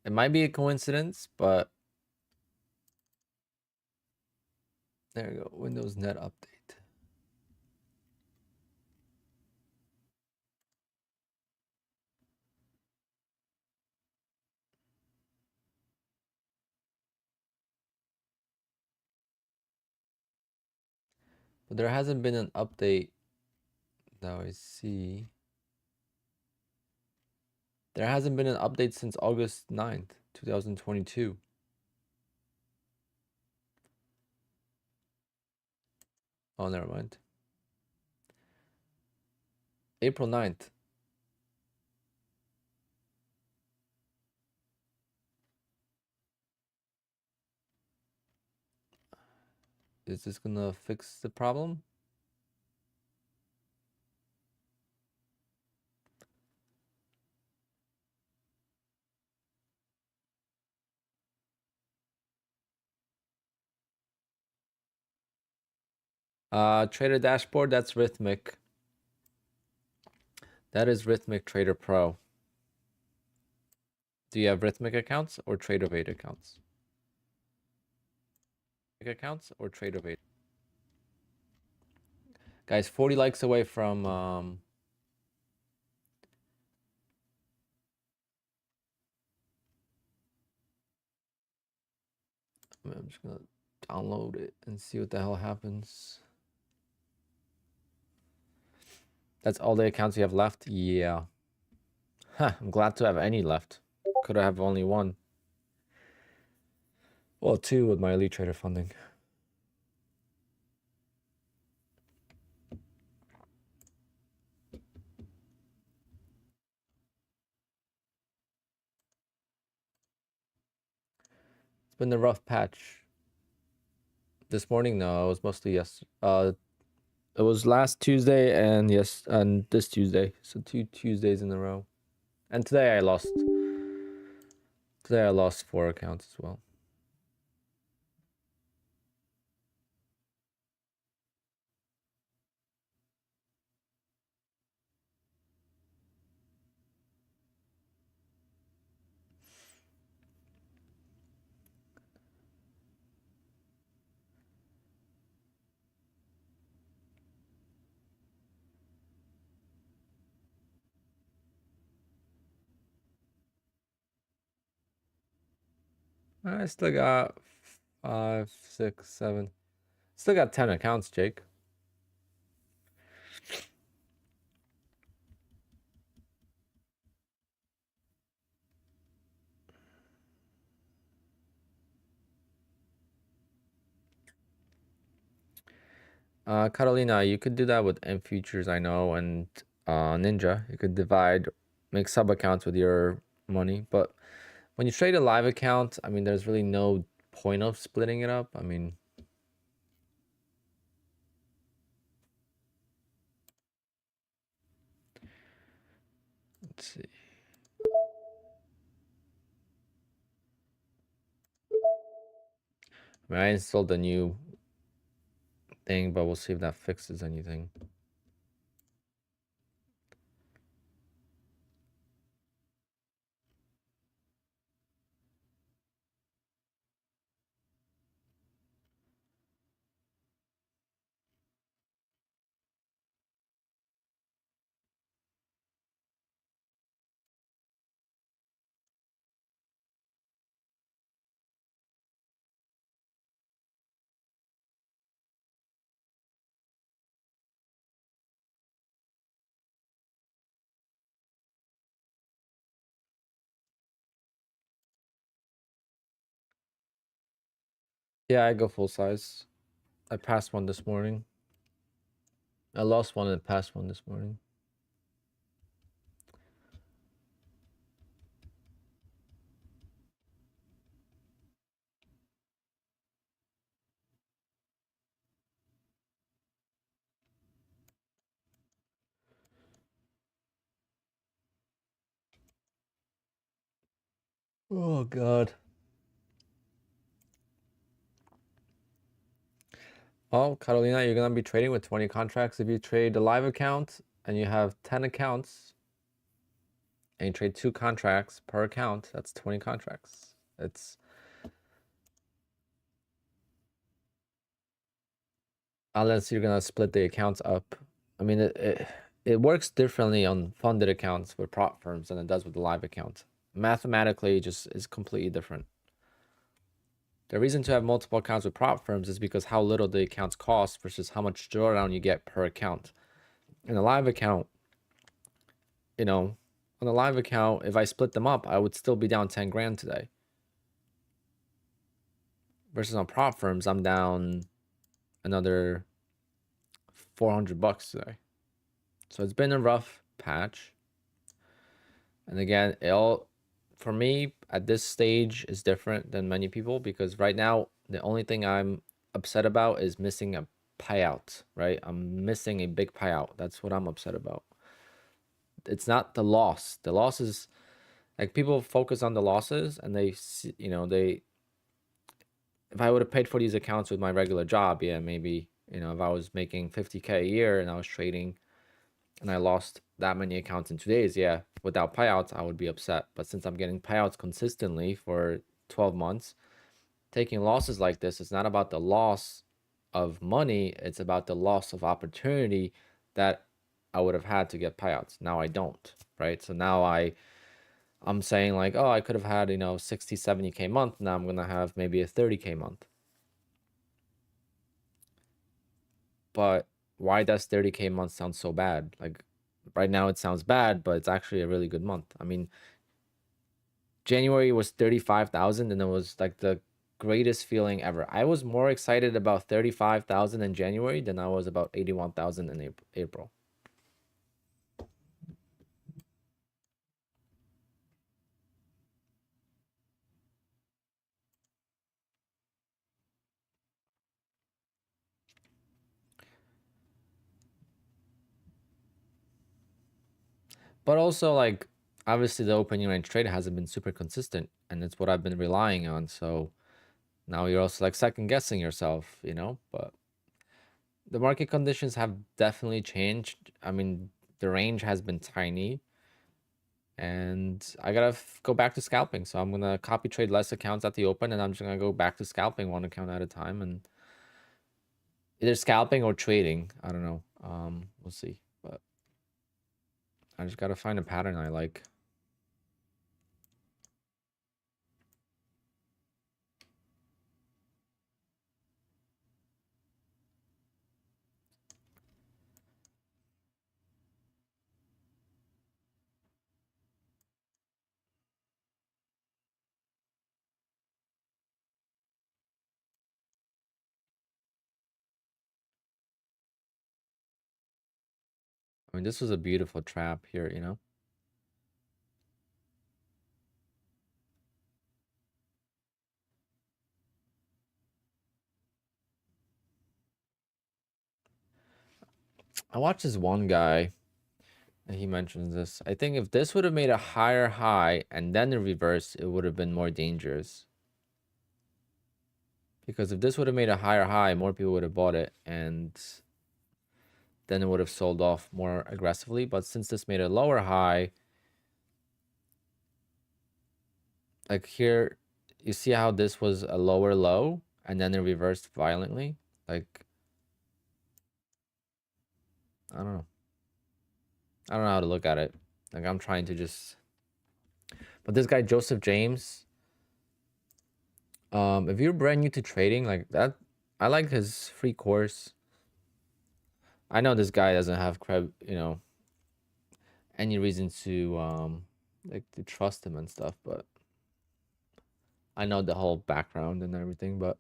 [SPEAKER 2] It might be a coincidence, but... There you go, Windows Net Update. But there hasn't been an update that I see. There hasn't been an update since August 9th, 2022. Oh, never mind. April 9th. Is this gonna fix the problem? Trader dashboard, that's Rhythmic. That is Rhythmic Trader Pro. Do you have Rhythmic accounts or TraderVate accounts? Accounts or TraderVate? Guys, 40 likes away from I'm just gonna download it and see what the hell happens. That's all the accounts you have left? Yeah. Huh, I'm glad to have any left. Could I have only one? Well, two with my Elite Trader funding. It's been a rough patch. This morning, no, it was mostly yesterday. It was last Tuesday and and this Tuesday. So 2 Tuesdays in a row. And today I lost. Today I lost 4 accounts as well. I still got 5, 6, 7. Still got 10 accounts, Jake. Catalina, you could do that with M Futures, I know, and Ninja. You could divide, make sub accounts with your money. But when you trade a live account, I mean, there's really no point of splitting it up. I mean, let's see. I mean, I installed a new thing, but we'll see if that fixes anything. Yeah, I go full size. I passed one this morning. I lost one and passed one this morning. Oh, God. Oh, Carolina, you're going to be trading with 20 contracts. If you trade a live account and you have 10 accounts and you trade 2 contracts per account, that's 20 contracts. It's unless you're going to split the accounts up. I mean, it works differently on funded accounts with prop firms than it does with the live account. Mathematically, it just is completely different. The reason to have multiple accounts with prop firms is because how little the accounts cost versus how much drawdown you get per account. In a live account, you know, on a live account, if I split them up, I would still be down 10 grand today. Versus on prop firms, I'm down another 400 bucks today. So it's been a rough patch. And again, it all, for me, at this stage is different than many people because right now, the only thing I'm upset about is missing a payout, right? I'm missing a big payout. That's what I'm upset about. It's not the loss. The loss is like people focus on the losses and they see, you know, if I would have paid for these accounts with my regular job, yeah, maybe, you know, if I was making 50K a year and I was trading and I lost that many accounts in 2 days, yeah, without payouts, I would be upset. But since I'm getting payouts consistently for 12 months, taking losses like this, it's not about the loss of money, it's about the loss of opportunity that I would have had to get payouts. Now I don't, right? So now I'm saying like, oh, I could have had, you know, 60, 70K month. Now I'm going to have maybe a 30K month. But why does 30K month sound so bad? Like right now it sounds bad, but it's actually a really good month. I mean, January was 35,000 and it was like the greatest feeling ever. I was more excited about 35,000 in January than I was about 81,000 in April. But also like obviously the opening range trade hasn't been super consistent and it's what I've been relying on. So now you're also like second guessing yourself, you know, but the market conditions have definitely changed. I mean, the range has been tiny and I gotta go back to scalping. So I'm gonna copy trade less accounts at the open and I'm just gonna go back to scalping one account at a time and either scalping or trading. I don't know. We'll see, but I just gotta find a pattern I like. I mean, this was a beautiful trap here, you know? I watched this one guy, and he mentions this. I think if this would have made a higher high and then the reverse, it would have been more dangerous. Because if this would have made a higher high, more people would have bought it, and then it would have sold off more aggressively. But since this made a lower high, like here, you see how this was a lower low, and then it reversed violently? Like, I don't know. I don't know how to look at it. Like, I'm trying to just... But this guy, Joseph James, if you're brand new to trading, like that, I like his free course. I know this guy doesn't have any reason to like to trust him and stuff, but I know the whole background and everything, but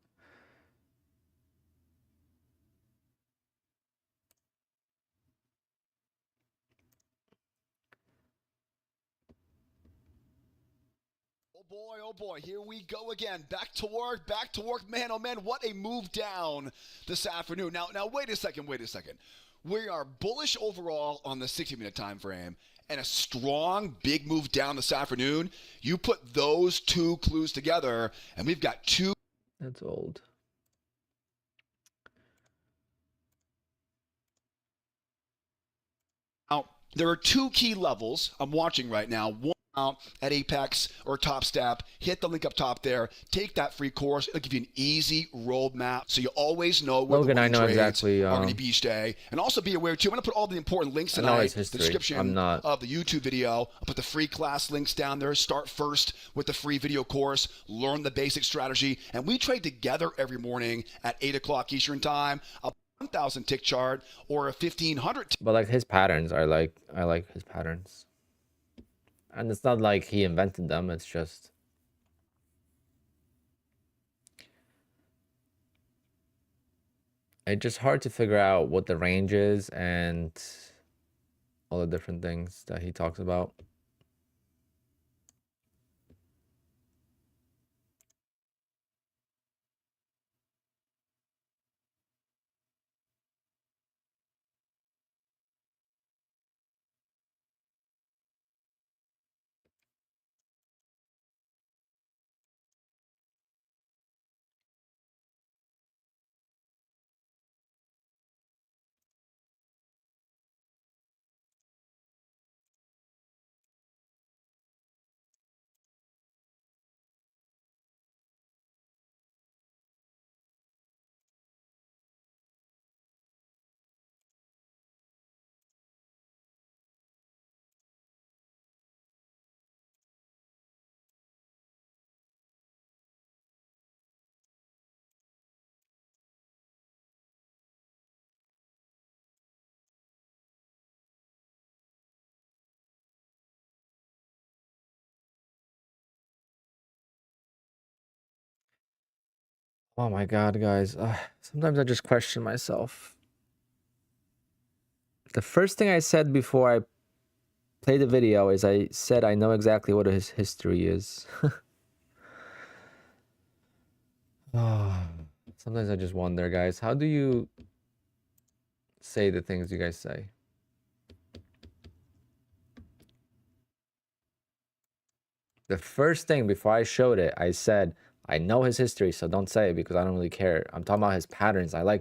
[SPEAKER 7] oh boy, here we go again. Back to work, man, oh man, what a move down this afternoon. Now wait a second. We are bullish overall on the 60-minute time frame and a strong big move down this afternoon. You put those two clues together and we've got two.
[SPEAKER 2] that's old.
[SPEAKER 7] Now, there are two key levels I'm watching right now. One out at Apex or Top Step, hit the link up top there, take that free course. It'll give you an easy roadmap so you always know where
[SPEAKER 2] Logan,
[SPEAKER 7] the
[SPEAKER 2] I
[SPEAKER 7] winning
[SPEAKER 2] know
[SPEAKER 7] trades
[SPEAKER 2] exactly,
[SPEAKER 7] are going to be each day. And also be aware too, I'm going to put all the important links
[SPEAKER 2] I know
[SPEAKER 7] tonight
[SPEAKER 2] his
[SPEAKER 7] in the
[SPEAKER 2] history.
[SPEAKER 7] description
[SPEAKER 2] I'm not.
[SPEAKER 7] of the YouTube video. I'll put the free class links down there. Start first with the free video course, learn the basic strategy, and we trade together every morning at 8 o'clock Eastern time. 1,000 tick chart or a 1,500
[SPEAKER 2] But like his patterns, I like his patterns. And it's not like he invented them, it's just it's just hard to figure out what the range is and all the different things that he talks about. Oh my god, guys. Sometimes I just question myself. The first thing I said before I played the video is I said I know exactly what his history is. Sometimes I just wonder, guys, how do you say the things you guys say? The first thing before I showed it, I said, I know his history, so don't say it because I don't really care. I'm talking about his patterns. I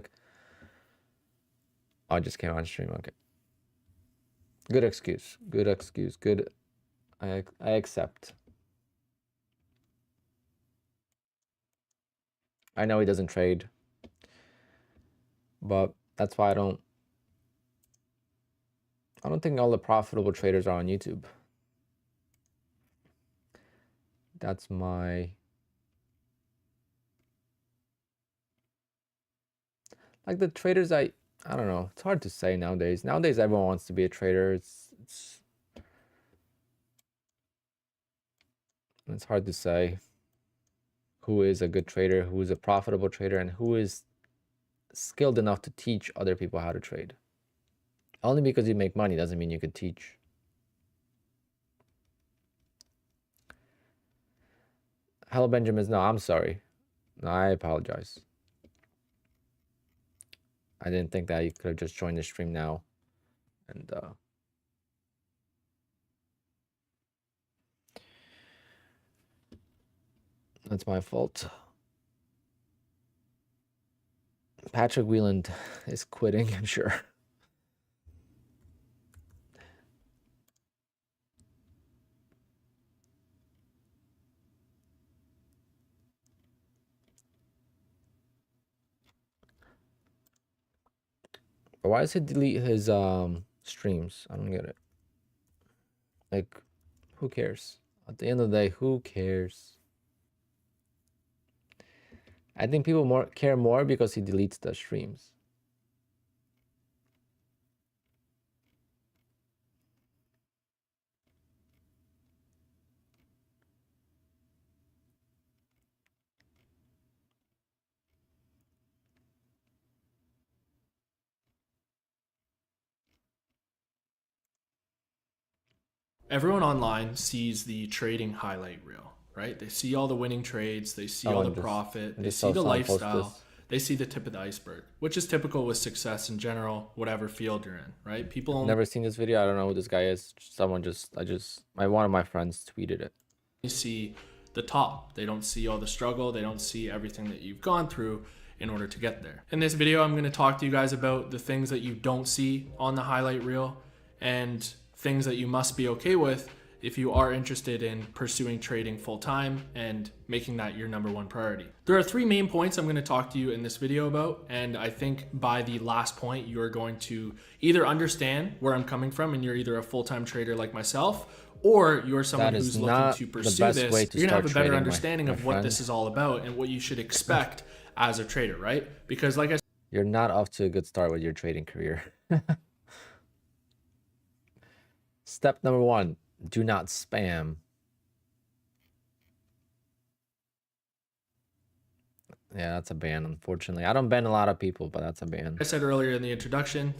[SPEAKER 2] just came on stream. Okay. Good excuse. Good excuse. Good. I accept. I know he doesn't trade, but that's why I don't think all the profitable traders are on YouTube. That's my... Like the traders, I don't know. It's hard to say nowadays. Nowadays, everyone wants to be a trader. It's hard to say who is a good trader, who is a profitable trader, and who is skilled enough to teach other people how to trade.
[SPEAKER 1] Only because you make money doesn't mean you could teach. Hello, Benjamin. No, I'm sorry. No, I apologize. I didn't think that you could have just joined the stream now. And that's my fault. Patrick Wieland is quitting, I'm sure. But why does he delete his streams? I don't get it. Like, who cares? At the end of the day, who cares? I think people care more because he deletes the streams.
[SPEAKER 8] Everyone online sees the trading highlight reel, right? They see all the winning trades, they see all the profit, they see the lifestyle, they see the tip of the iceberg, which is typical with success in general, whatever field you're in, right? People only
[SPEAKER 1] Never seen this video. I don't know who this guy is. One of my friends tweeted it.
[SPEAKER 8] see the top. They don't see all the struggle. They don't see everything that you've gone through in order to get there. In this video, I'm going to talk to you guys about the things that you don't see on the highlight reel and things that you must be okay with if you are interested in pursuing trading full time and making that your #1 priority. There are 3 main points I'm going to talk to you in this video about, and I think by the last point, you're going to either understand where I'm coming from and you're either a full-time trader like myself, or you're someone who's looking to pursue this. You're gonna have a better understanding of what this is all about and what you should expect as a trader, right? Because like I said,
[SPEAKER 1] You're not off to a good start with your trading career. Step number 1, do not spam. Yeah, that's a ban, unfortunately. I don't ban a lot of people, but that's a ban.
[SPEAKER 8] I said earlier in the introduction,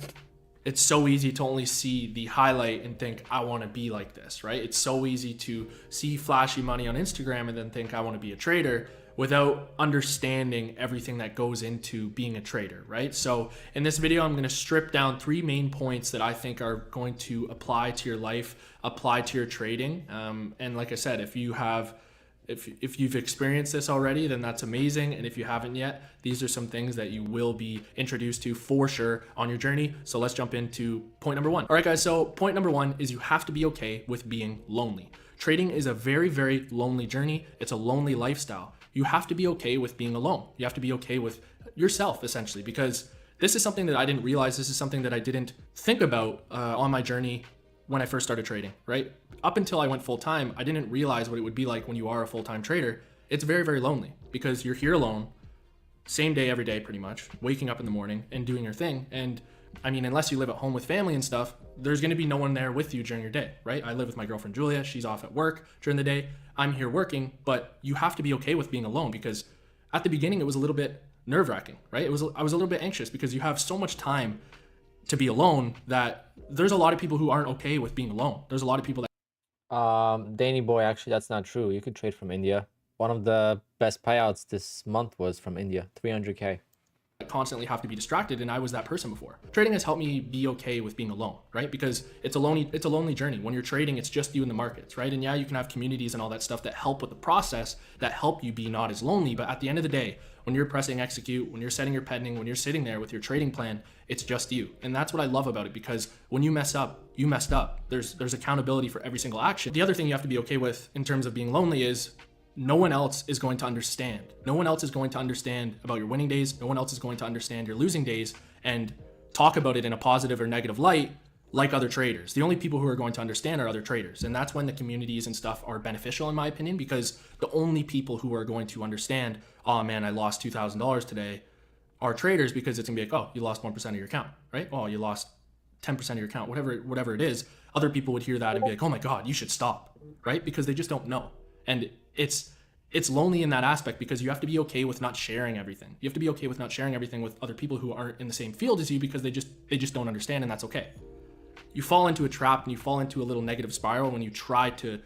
[SPEAKER 8] it's so easy to only see the highlight and think, I want to be like this, right? It's so easy to see flashy money on Instagram and then think I want to be a trader without understanding everything that goes into being a trader, right? So in this video, I'm going to strip down 3 main points that I think are going to apply to your life, apply to your trading. And like I said, if you've experienced this already, then that's amazing. And if you haven't yet, these are some things that you will be introduced to for sure on your journey. So let's jump into point number 1. All right, guys. So point number 1 is you have to be okay with being lonely. Trading is a very, very lonely journey. It's a lonely lifestyle. You have to be okay with being alone. You have to be okay with yourself, essentially, because this is something that I didn't realize. This is something that I didn't think about on my journey when I first started trading, right? Up until I went full time, I didn't realize what it would be like when you are a full-time trader. It's very, very lonely because you're here alone, same day, every day, pretty much, waking up in the morning and doing your thing. And I mean, unless you live at home with family and stuff, there's going to be no one there with you during your day, right? I live with my girlfriend, Julia. She's off at work during the day. I'm here working, but you have to be okay with being alone because at the beginning, it was a little bit nerve-wracking, right? I was a little bit anxious because you have so much time to be alone that there's a lot of people who aren't okay with being alone. There's a lot of people that
[SPEAKER 1] Danny boy, actually, that's not true. You could trade from India. One of the best payouts this month was from India, 300K.
[SPEAKER 8] constantly have to be distracted, and I was that person before. Trading has helped me be okay with being alone, right? Because it's a lonely journey. When you're trading, it's just you in the markets, right? And yeah, you can have communities and all that stuff that help with the process, that help you be not as lonely, but at the end of the day, when you're pressing execute, when you're setting your pending, when you're sitting there with your trading plan, it's just you. And that's what I love about it, because when you mess up, you messed up. There's accountability for every single action. The other thing you have to be okay with in terms of being lonely is no one else is going to understand. No one else is going to understand about your winning days. No one else is going to understand your losing days and talk about it in a positive or negative light like other traders. The only people who are going to understand are other traders. And that's when the communities and stuff are beneficial, in my opinion, because the only people who are going to understand, oh man, I lost $2,000 today, are traders, because it's gonna be like, oh, you lost 1% of your account, right? Oh, you lost 10% of your account, whatever it is. Other people would hear that and be like, oh my God, you should stop, right? Because they just don't know. And it's lonely in that aspect, because you have to be okay with not sharing everything. You have to be okay with not sharing everything with other people who aren't in the same field as you, because they just don't understand, and that's okay. you fall into a trap and you fall into a little negative spiral when you try to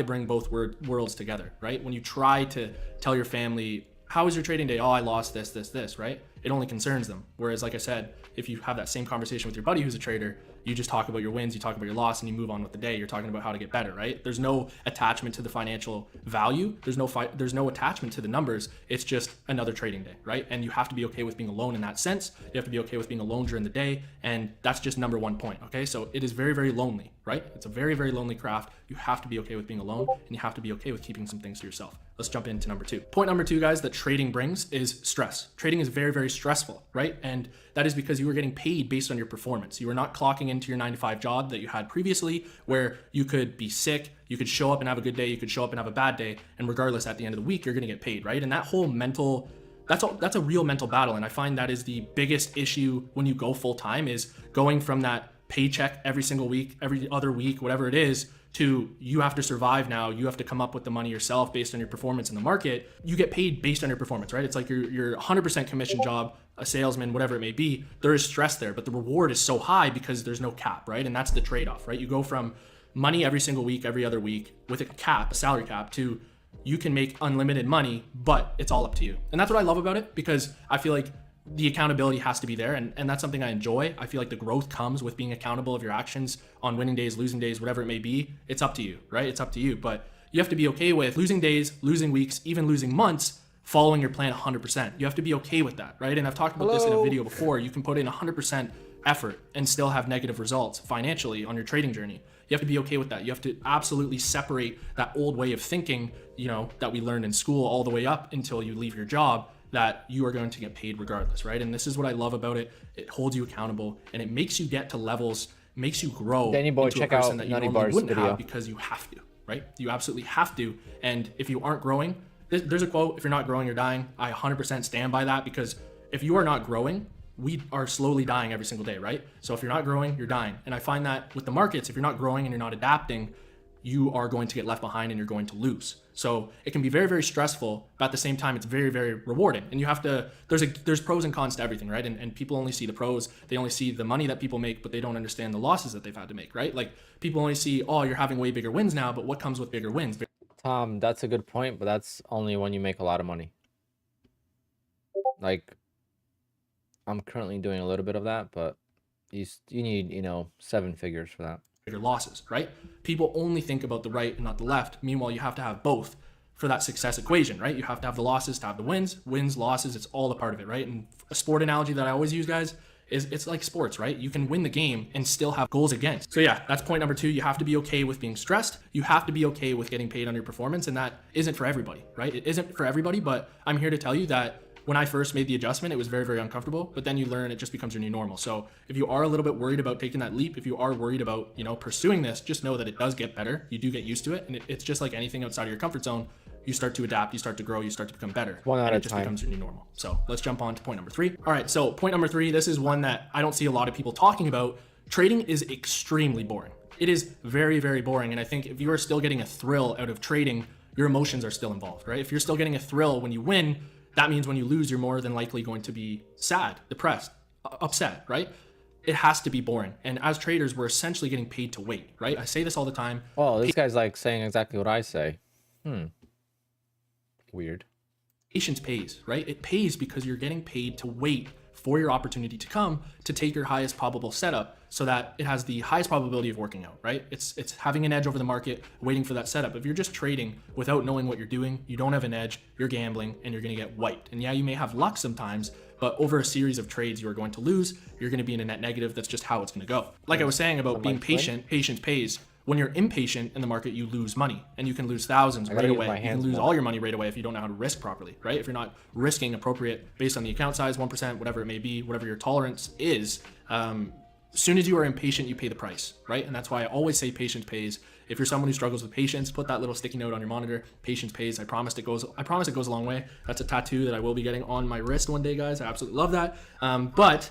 [SPEAKER 8] bring both worlds together, right? When you try to tell your family, how was your trading day? Oh, I lost this, right? It only concerns them. Whereas, like I said, if you have that same conversation with your buddy who's a trader, you just talk about your wins, you talk about your loss, and you move on with the day. You're talking about how to get better, right? There's no attachment to the financial value. There's no attachment to the numbers. It's just another trading day, right? And you have to be okay with being alone in that sense. You have to be okay with being alone during the day. And that's just number one point, okay? So it is very, very lonely, right? It's a very, very lonely craft. You have to be okay with being alone, and you have to be okay with keeping some things to yourself. Let's jump into number 2. Point number 2, guys, that trading brings is stress. Trading is very, very stressful, right? And that is because you are getting paid based on your performance. You are not clocking into your 9-to-5 job that you had previously, where you could be sick, you could show up and have a good day, you could show up and have a bad day, and regardless, at the end of the week, you're gonna get paid, right? And that whole mental, that's a real mental battle. And I find that is the biggest issue when you go full time, is going from that paycheck every single week, every other week, whatever it is, to you have to survive now. You have to come up with the money yourself based on your performance in the market. You get paid based on your performance, right? It's like your 100% commission job, a salesman, whatever it may be. There is stress there, but the reward is so high because there's no cap, right? And that's the trade-off, right? You go from money every single week, every other week with a cap, a salary cap, to you can make unlimited money, but it's all up to you. And that's what I love about it, because I feel like the accountability has to be there, and that's something I enjoy. I feel like the growth comes with being accountable of your actions on winning days, losing days, whatever it may be. It's up to you, right? It's up to you, but you have to be okay with losing days, losing weeks, even losing months, following your plan 100%. You have to be okay with that, right? And I've talked about this in a video before. You can put in 100% effort and still have negative results financially on your trading journey. You have to be okay with that. You have to absolutely separate that old way of thinking, that we learned in school all the way up until you leave your job, that you are going to get paid regardless, right? And this is what I love about it. It holds you accountable, and it makes you get to levels, makes you grow
[SPEAKER 1] Danny boy,
[SPEAKER 8] into
[SPEAKER 1] check
[SPEAKER 8] a person
[SPEAKER 1] out
[SPEAKER 8] that you
[SPEAKER 1] Nutty
[SPEAKER 8] normally
[SPEAKER 1] Bar's
[SPEAKER 8] wouldn't
[SPEAKER 1] video.
[SPEAKER 8] have, because you have to, right? You absolutely have to. And if you aren't growing, there's a quote, if you're not growing, you're dying. I 100% stand by that, because if you are not growing, we are slowly dying every single day, right? So if you're not growing, you're dying. And I find that with the markets, if you're not growing and you're not adapting, you are going to get left behind and you're going to lose. So it can be very, very stressful, but at the same time, it's very, very rewarding. And you have to, there's pros and cons to everything, right? And people only see the pros. They only see the money that people make, but they don't understand the losses that they've had to make, right? Like, people only see, oh, you're having way bigger wins now, but what comes with bigger wins?
[SPEAKER 1] Tom, that's a good point, but that's only when you make a lot of money. Like, I'm currently doing a little bit of that, but you need, 7 figures for that.
[SPEAKER 8] Bigger losses, right? People only think about the right and not the left. Meanwhile, you have to have both for that success equation, right? You have to have the losses to have the wins, losses, it's all a part of it, right? And a sport analogy that I always use, guys, is it's like sports, right? You can win the game and still have goals against. So yeah, that's point number 2. You have to be okay with being stressed. You have to be okay with getting paid on your performance, and that isn't for everybody, right? It isn't for everybody, but I'm here to tell you that when I first made the adjustment, it was very, very uncomfortable, but then you learn, it just becomes your new normal. So if you are a little bit worried about taking that leap, if you are worried about, pursuing this, just know that it does get better. You do get used to it. And it's just like anything outside of your comfort zone. You start to adapt, you start to grow, you start to become better.
[SPEAKER 1] One at
[SPEAKER 8] and
[SPEAKER 1] a
[SPEAKER 8] it just
[SPEAKER 1] time.
[SPEAKER 8] becomes your new normal. So let's jump on to point number 3. All right, so point number 3, this is one that I don't see a lot of people talking about. Trading is extremely boring. It is very, very boring. And I think if you are still getting a thrill out of trading, your emotions are still involved, right? If you're still getting a thrill when you win, that means when you lose, you're more than likely going to be sad, depressed, upset, right? It has to be boring. And as traders, we're essentially getting paid to wait, right? I say this all the time.
[SPEAKER 1] Oh, this guy's like saying exactly what I say. Weird.
[SPEAKER 8] Patience pays, right? It pays because you're getting paid to wait for your opportunity to come to take your highest probable setup so that it has the highest probability of working out, right? It's having an edge over the market, waiting for that setup. If you're just trading without knowing what you're doing, you don't have an edge, you're gambling, and you're gonna get wiped. And yeah, you may have luck sometimes, but over a series of trades, you are going to lose. You're gonna be in a net negative. That's just how it's gonna go. Like I was saying about being patient, patience pays. When you're impatient in the market, you lose money, and you can lose thousands right away. You can lose all your money right away if you don't know how to risk properly, right? If you're not risking appropriate based on the account size, 1%, whatever it may be, whatever your tolerance is, as soon as you are impatient, you pay the price, right? And that's why I always say patience pays. If you're someone who struggles with patience, put that little sticky note on your monitor. Patience pays. I promise it goes a long way. That's a tattoo that I will be getting on my wrist one day, guys. I absolutely love that. But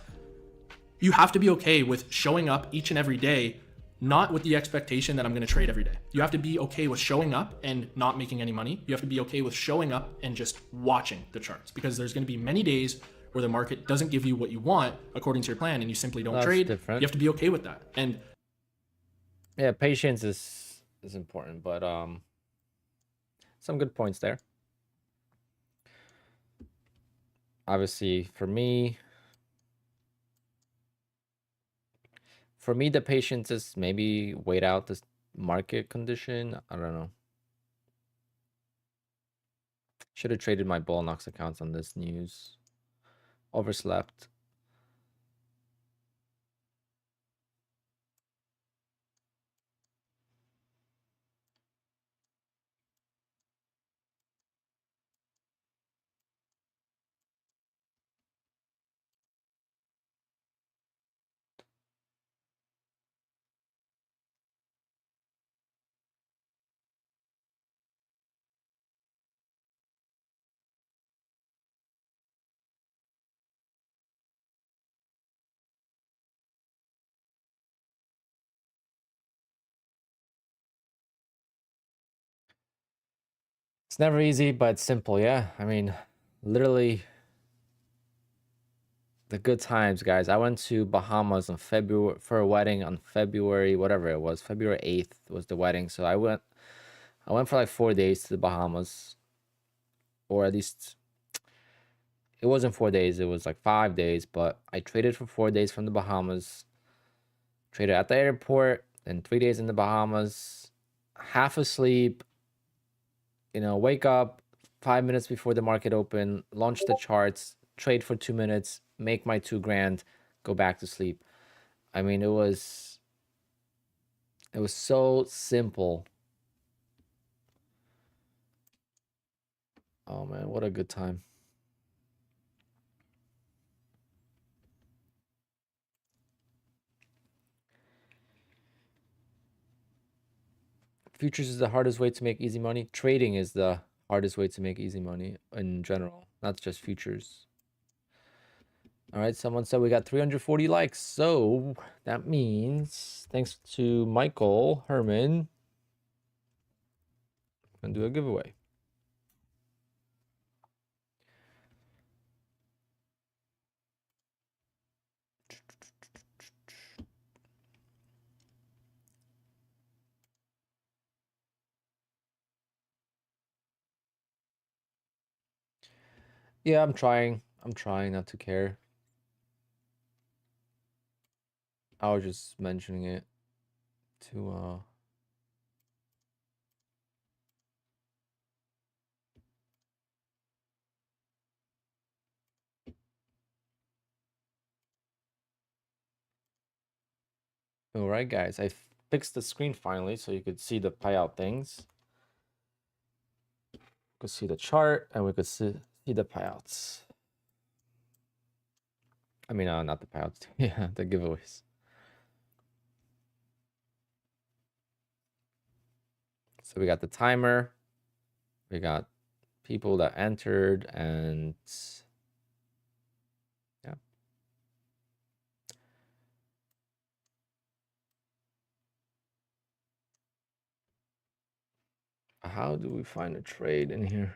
[SPEAKER 8] you have to be okay with showing up each and every day, not with the expectation that I'm going to trade every day. You have to be okay with showing up and not making any money. You have to be okay with showing up and just watching the charts, because there's going to be many days where the market doesn't give you what you want according to your plan and you simply don't trade.
[SPEAKER 1] Different.
[SPEAKER 8] You have to be okay with that. And
[SPEAKER 1] Yeah, patience is important, but some good points there. Obviously, for me, the patience is maybe wait out this market condition. I don't know. Should have traded my Bullnox accounts on this news. Overslept. It's never easy, but it's simple. Yeah, I mean, literally the good times, guys. I went to Bahamas on February for a wedding on February, whatever it was. February 8th was the wedding. So I went for like 4 days to the Bahamas, or at least it wasn't 4 days, it was like 5 days, but I traded for 4 days from the Bahamas. Traded at the airport, then 3 days in the Bahamas, half asleep, wake up 5 minutes before the market open, launch the charts, trade for 2 minutes, make my 2 grand, go back to sleep. I mean, it was so simple. Oh man, what a good time. Futures is the hardest way to make easy money. Trading is the hardest way to make easy money in general, not just futures. All right, someone said we got 340 likes. So that means thanks to Michael Herman, I'm gonna do a giveaway. Yeah, I'm trying. I'm trying not to care. I was just mentioning it to all right, guys. I fixed the screen finally so you could see the payout things. You could see the chart and we could see the payouts. I mean, not the payouts. Yeah, the giveaways. So we got the timer. We got people that entered, and yeah. How do we find a trade in here?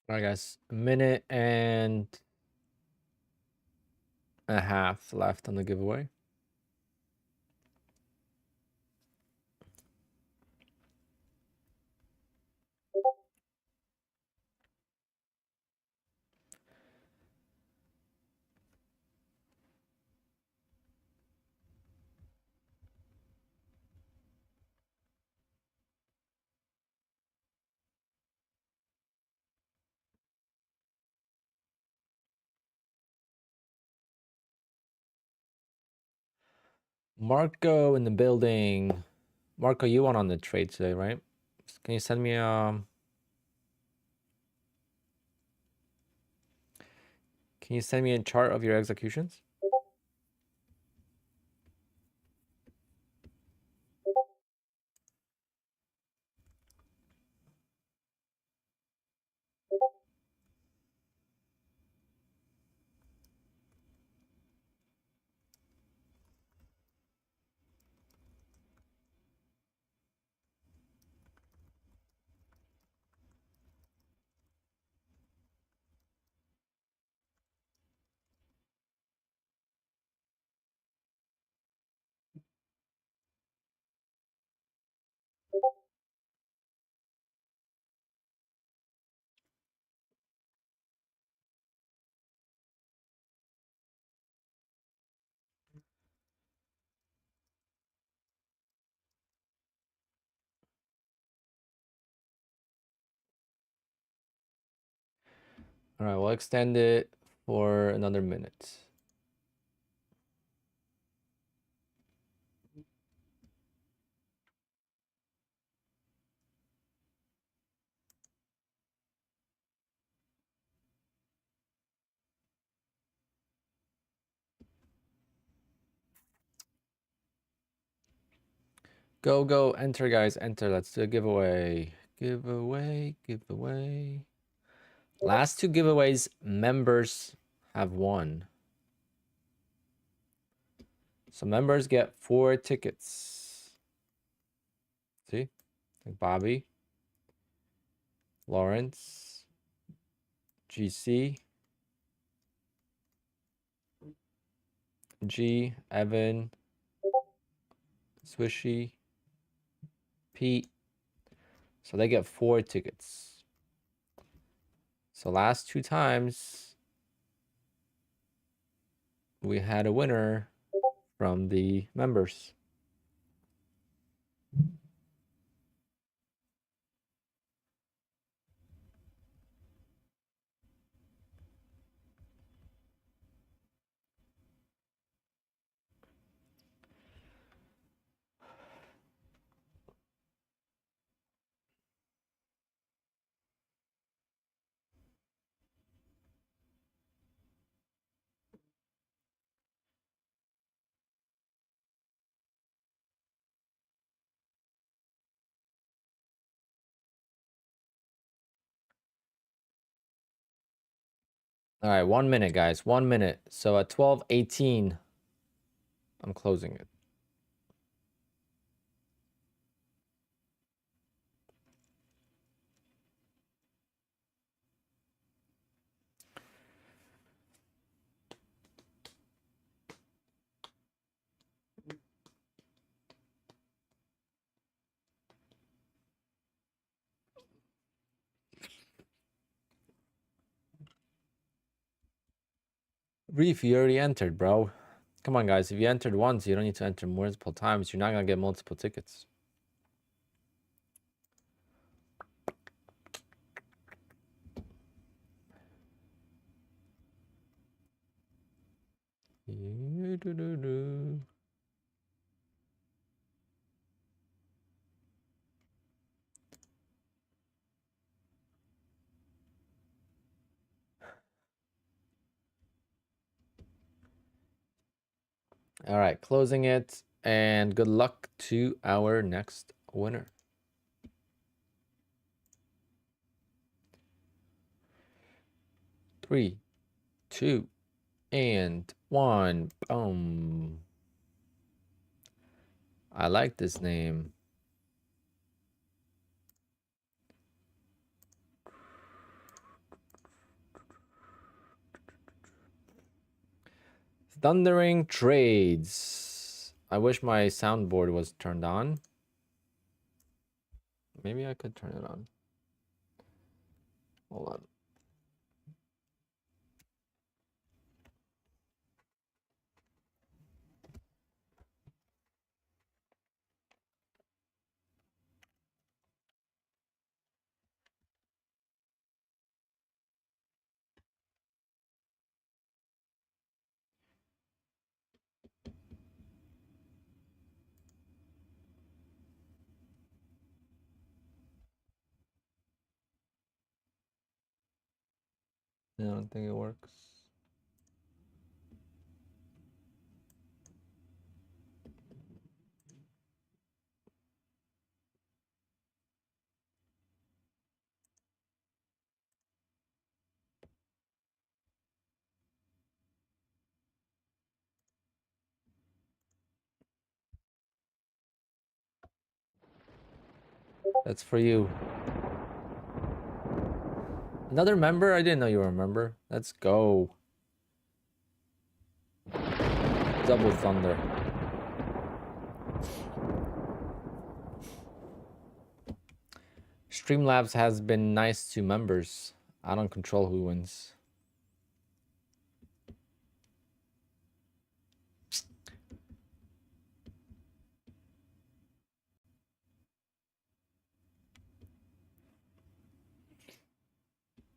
[SPEAKER 1] All right, guys, a minute and a half left on the giveaway. Marco in the building. Marco, you won on the trade today, right? Can you send me can you send me a chart of your executions? All right, we'll extend it for another minute. Go, go, enter, guys, enter. Let's do a giveaway. Giveaway, giveaway. Last two giveaways, members have won. So members get 4 tickets. See? Like Bobby, Lawrence, GC, G, Evan, Swishy, Pete. So they get 4 tickets. So last 2 times we had a winner from the members. All right, 1 minute, guys. 1 minute. So at 12:18, I'm closing it. Reef, you already entered, bro. Come on, guys. If you entered once, you don't need to enter multiple times. You're not going to get multiple tickets. All right, closing it. And good luck to our next winner. 3, 2, and 1. Boom. I like this name. Thundering trades. I wish my soundboard was turned on. Maybe I could turn it on. Hold on. I don't think it works. That's for you. Another member? I didn't know you were a member. Let's go. Double thunder. Streamlabs has been nice to members. I don't control who wins.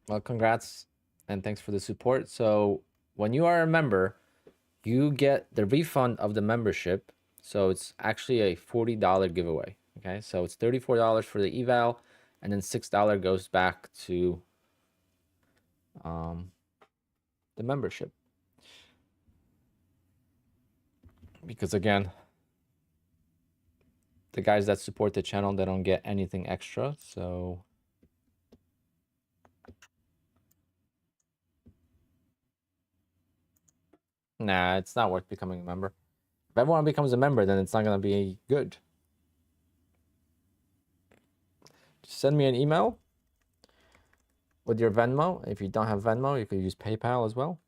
[SPEAKER 1] Well, congrats and thanks for the support. So when you are a member, you get the refund of the membership. So it's actually a $40 giveaway. Okay, so it's $34 for the eval, and then $6 goes back to the membership. Because again, the guys that support the channel, they don't get anything extra. So nah, it's not worth becoming a member. If everyone becomes a member, then it's not going to be good. Just send me an email with your Venmo. If you don't have Venmo, you could use PayPal as well.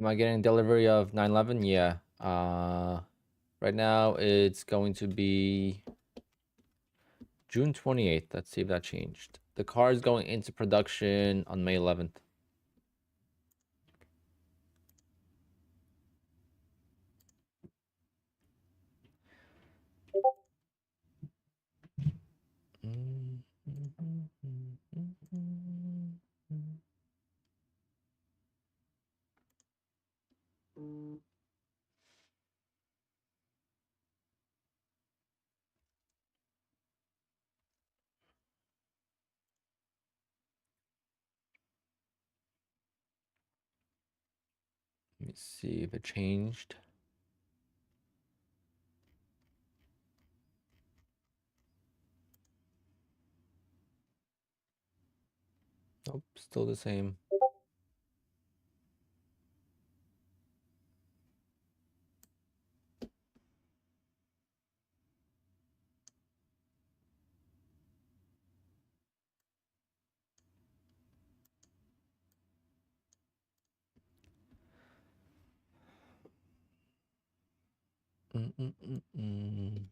[SPEAKER 1] Am I getting delivery of 911? Yeah. Right now it's going to be June 28th. Let's see if that changed. The car is going into production on May 11th.
[SPEAKER 2] me see if it changed. Nope, still the same. Mm-mm-mm-mm.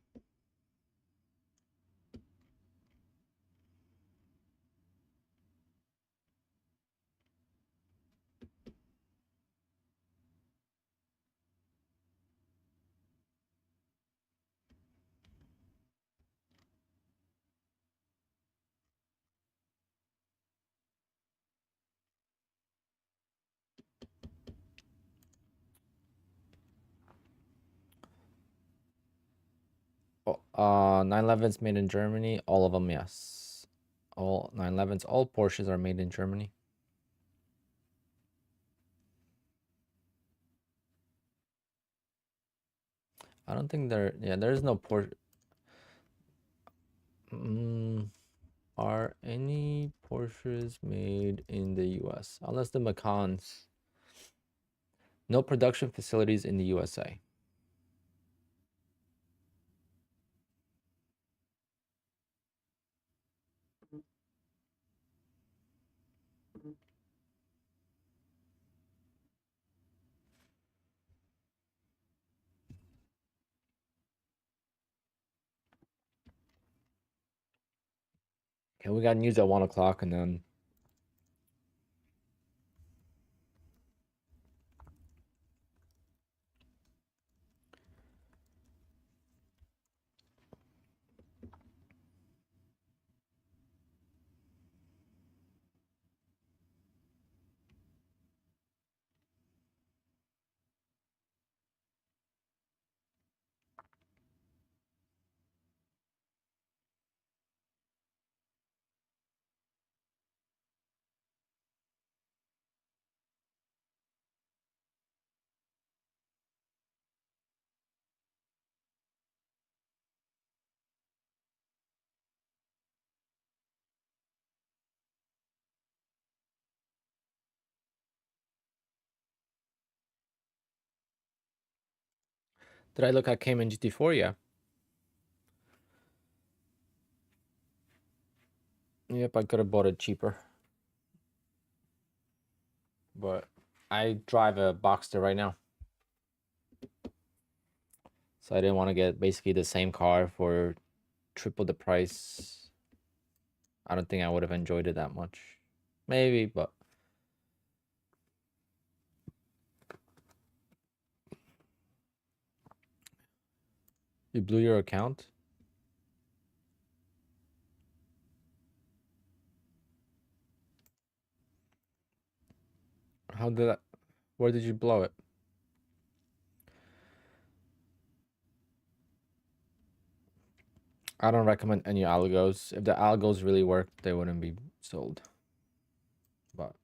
[SPEAKER 2] Oh, 911's made in Germany. All of them, yes. All 911s, all Porsches are made in Germany. I don't think there. Yeah, there is no Porsche. Are any Porsches made in the U.S. unless the Macans? No production facilities in the USA. Okay, we got news at 1 o'clock, and then did I look at Cayman GT4? Yeah. Yep, I could have bought it cheaper. But I drive a Boxster right now. So I didn't want to get basically the same car for triple the price. I don't think I would have enjoyed it that much. Maybe, but you blew your account? How did that? Where did you blow it? I don't recommend any algos. If the algos really worked, they wouldn't be sold. But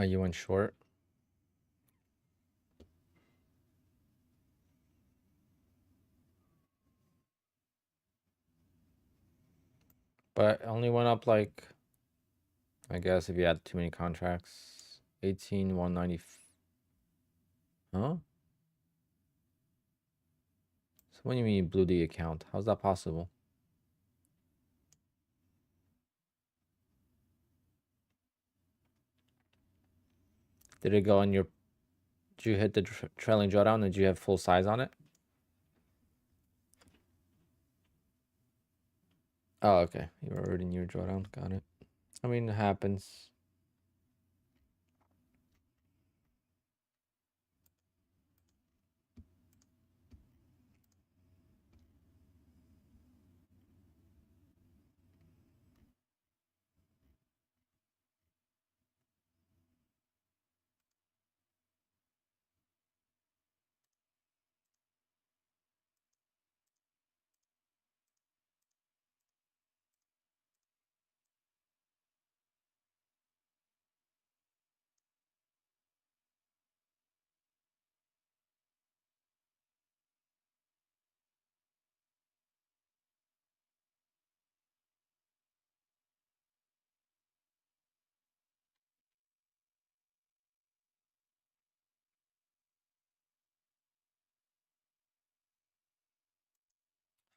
[SPEAKER 2] you went short. But it only went up like, I guess if you had too many contracts, 18,190. Huh? So what do you mean you blew the account? How's that possible? Did it go on your? Did you hit the trailing drawdown? Did you have full size on it? Oh, okay. You were already in your drawdown. Got it. I mean, it happens.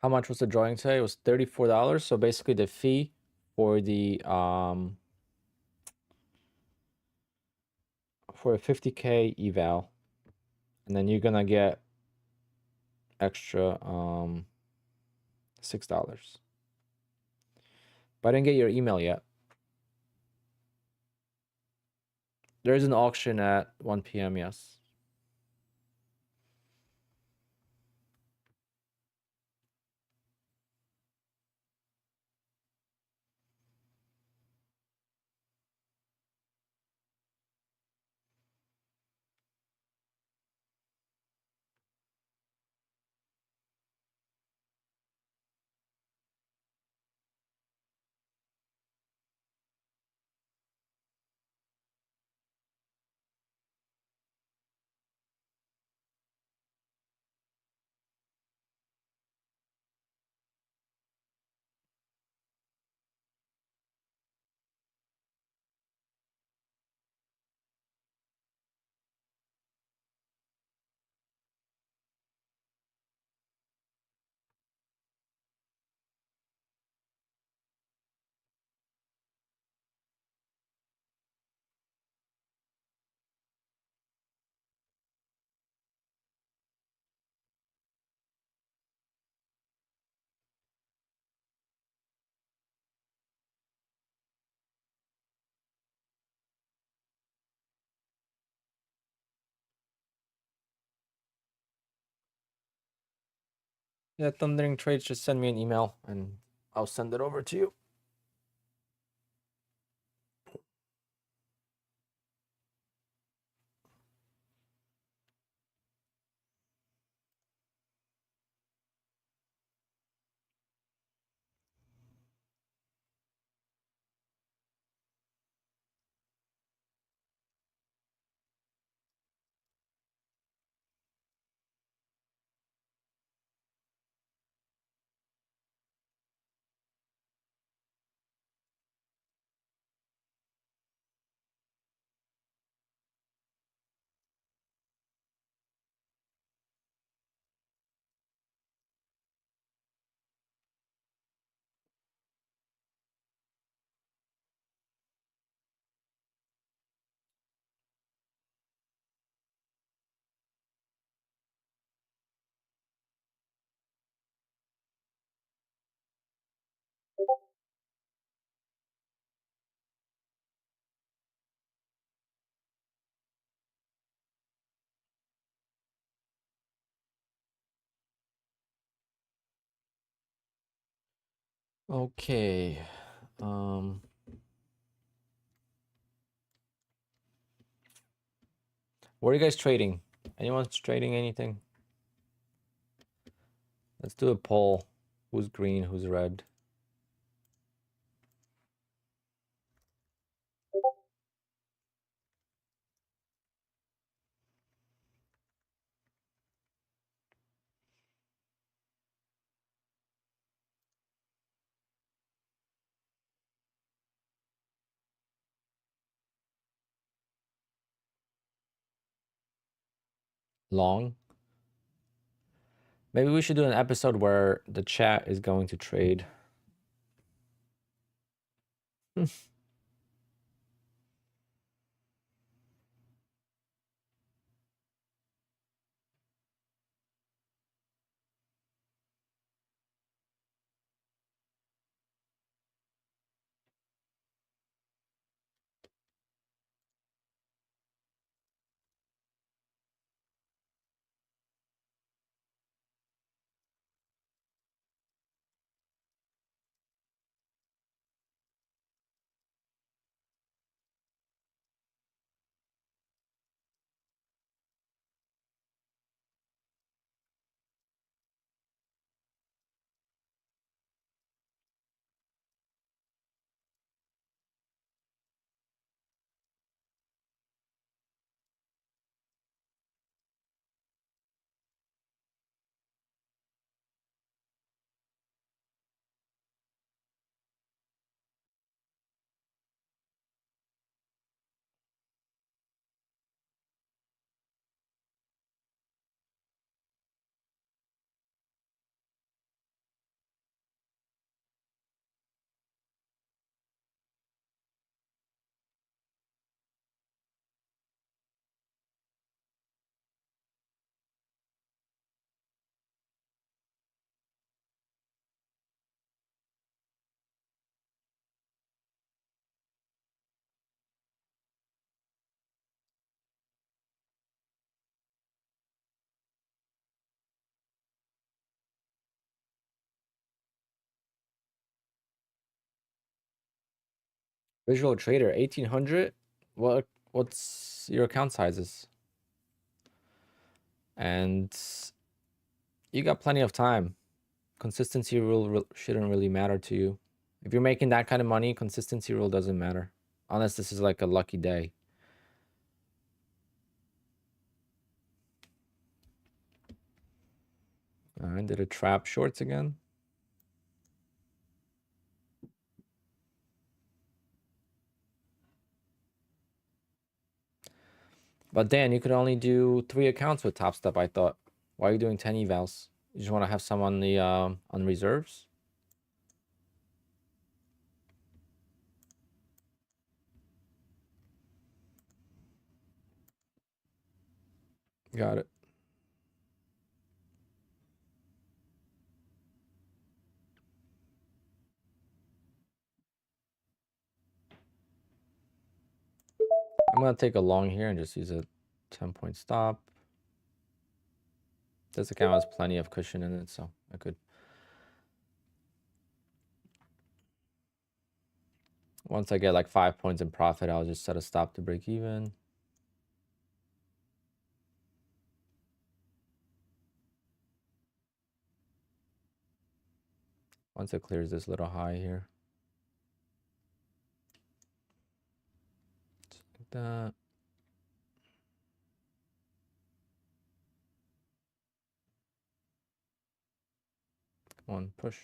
[SPEAKER 1] How much was the drawing today? It was $34. So basically the fee for the for a 50K eval, and then you're gonna get extra $6. But I didn't get your email yet. There is an auction at 1 p.m. Yes. Yeah, Thundering Trades, just send me an email and I'll send it over to you. Okay. What are you guys trading? Anyone's trading anything? Let's do a poll. Who's green? Who's red? Long? Maybe we should do an episode where the chat is going to trade.
[SPEAKER 2] Visual trader 1800. What's your account sizes? And you got plenty of time. Consistency rule shouldn't really matter to you. If you're making that kind of money, consistency rule doesn't matter. Unless this is like a lucky day. All right, did it trap shorts again? But Dan, you could only do 3 accounts with Top Step, I thought. Why are you doing 10 evals? You just want to have some on the on reserves? Got it. I'm gonna take a long here and just use a 10-point stop. This account has plenty of cushion in it, so I could. Once I get like 5 points in profit, I'll just set a stop to break even. Once it clears this little high here. Just like that. Come on, push.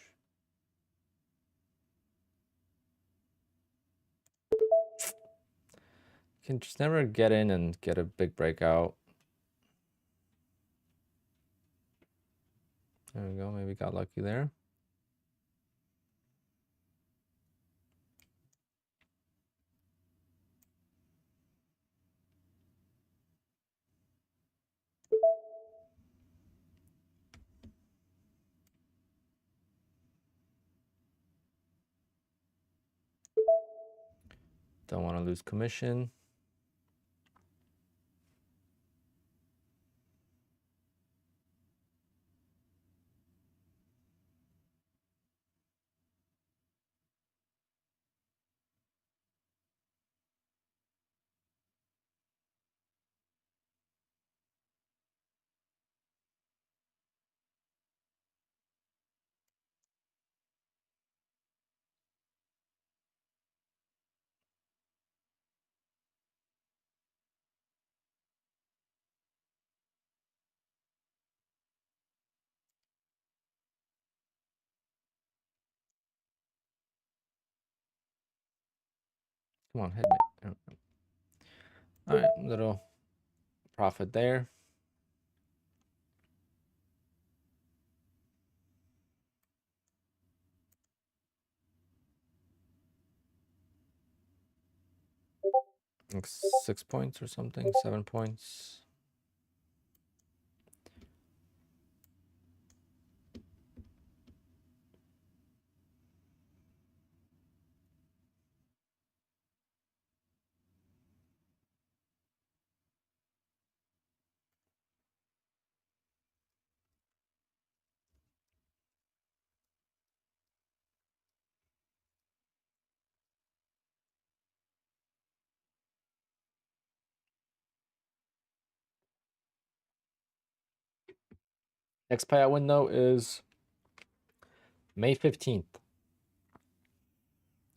[SPEAKER 2] You can just never get in and get a big breakout. There we go, maybe got lucky there. Don't want to lose commission. Come on, hit me. All right, little profit there. Like 6 points or something, 7 points. Next payout window is May 15th.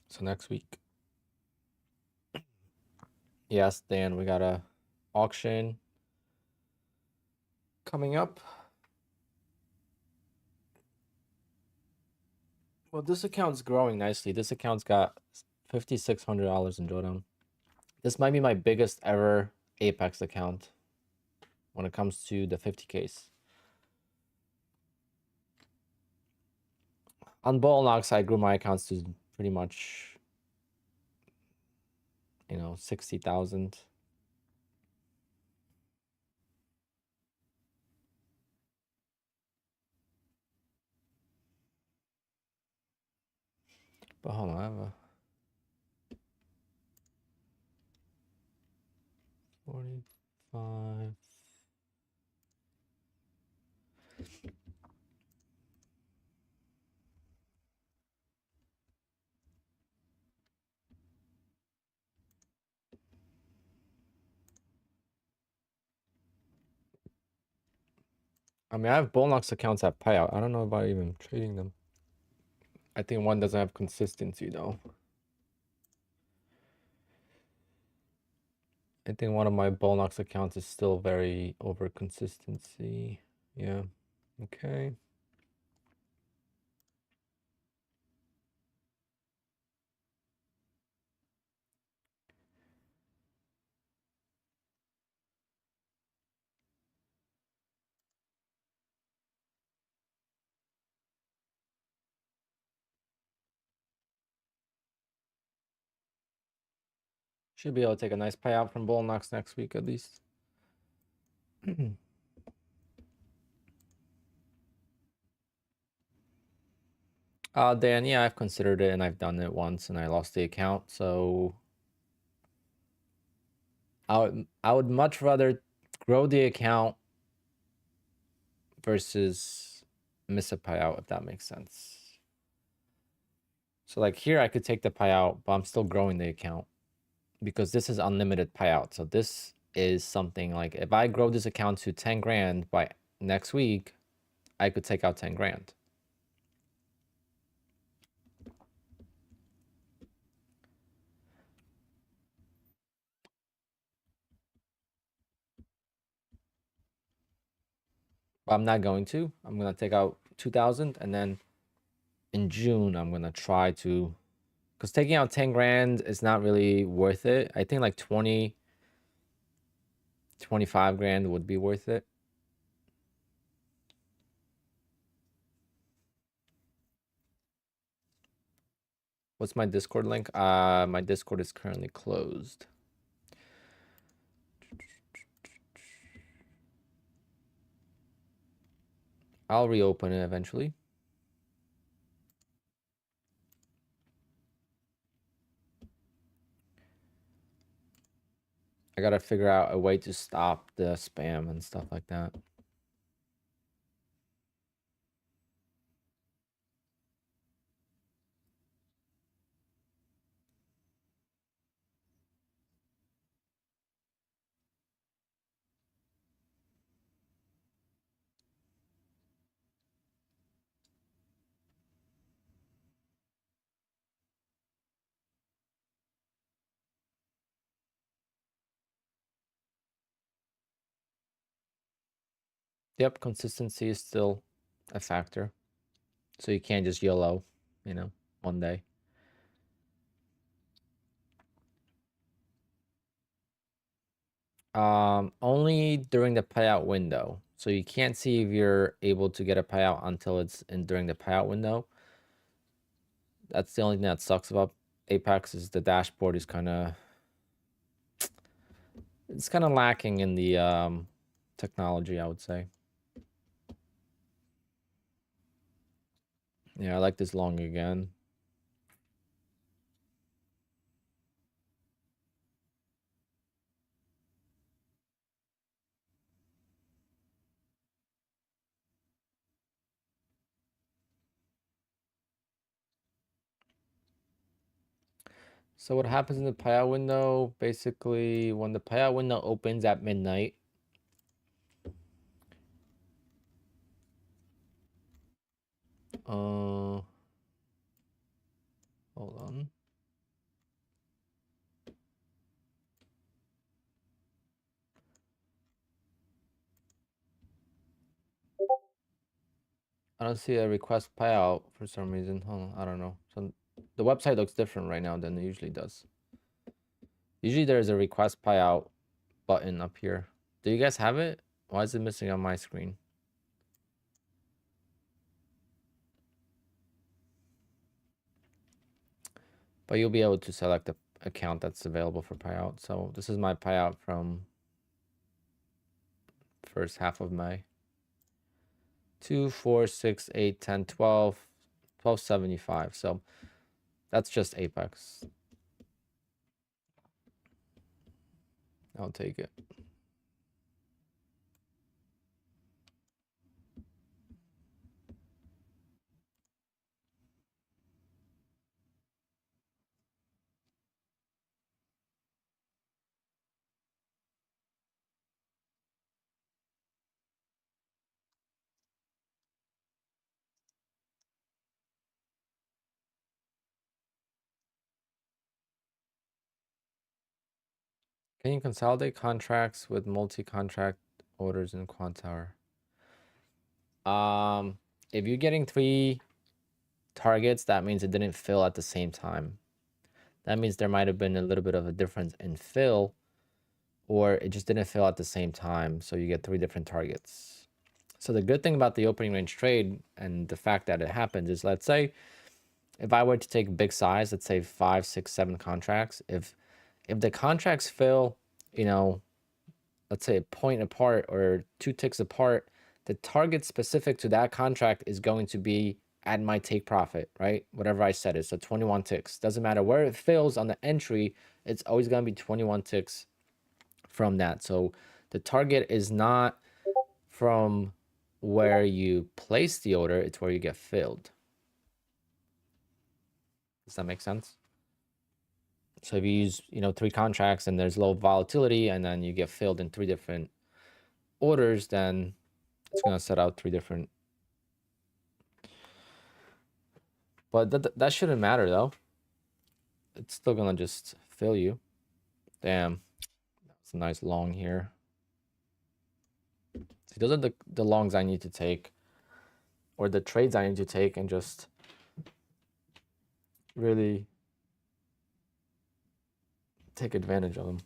[SPEAKER 2] So next week. Yes, Dan, we got a auction coming up. Well, this account's growing nicely. This account's got $5,600 in drawdown. This might be my biggest ever Apex account when it comes to the 50Ks. On Ball Knocks, I grew my accounts to pretty much, 60,000. But hold on, I have a 45. I mean, I have Bullnox accounts at Payout. I don't know about even trading them. I think one doesn't have consistency though. I think one of my Bullnox accounts is still very over consistency. Yeah. Okay. Should be able to take a nice payout from Bullnox next week at least. Dan, yeah, I've considered it and I've done it once and I lost the account. So I would much rather grow the account versus miss a payout, if that makes sense. So like here, I could take the payout, but I'm still growing the account because this is unlimited payout. So this is something like if I grow this account to 10 grand by next week, I could take out 10 grand. But I'm not going to. I'm going to take out 2,000 and then in June, I'm going to try to, because taking out 10 grand is not really worth it. I think like 20, 25 grand would be worth it. What's my Discord link? My Discord is currently closed. I'll reopen it eventually. I gotta figure out a way to stop the spam and stuff like that. Yep, consistency is still a factor. So you can't just YOLO, you know, one day. Only during the payout window. So you can't see if you're able to get a payout until it's in during the payout window. That's the only thing that sucks about Apex is the dashboard is kind of lacking in the technology, I would say. Yeah, I like this long again. So what happens in the payout window? Basically, when the payout window opens at midnight, hold on. I don't see a request payout for some reason. Hold on, I don't know. So the website looks different right now than it usually does. Usually there's a request payout button up here. Do you guys have it? Why is it missing on my screen? But you'll be able to select the account that's available for payout. So this is my payout from first half of May. 2, 4, 6, 8, 10, 12, 1275. So that's just Apex. I'll take it. Can you consolidate contracts with multi-contract orders in QUANTOWER? If you're getting 3 targets, that means it didn't fill at the same time. That means there might have been a little bit of a difference in fill, or it just didn't fill at the same time. So you get 3 different targets. So the good thing about the opening range trade and the fact that it happens is, let's say if I were to take big size, let's say 5, 6, 7 contracts, if the contracts fill, you know, let's say a point apart or 2 ticks apart, the target specific to that contract is going to be at my take profit, right? Whatever I set it. So 21 ticks. Doesn't matter where it fills on the entry, it's always going to be 21 ticks from that. So the target is not from where you place the order, it's where you get filled. Does that make sense? So if you use, 3 contracts and there's low volatility and then you get filled in 3 different orders, then it's going to set out 3 different. But that shouldn't matter though. It's still going to just fill you. Damn. That's a nice long here. See, those are the longs I need to take, or the trades I need to take, and just really take advantage of them.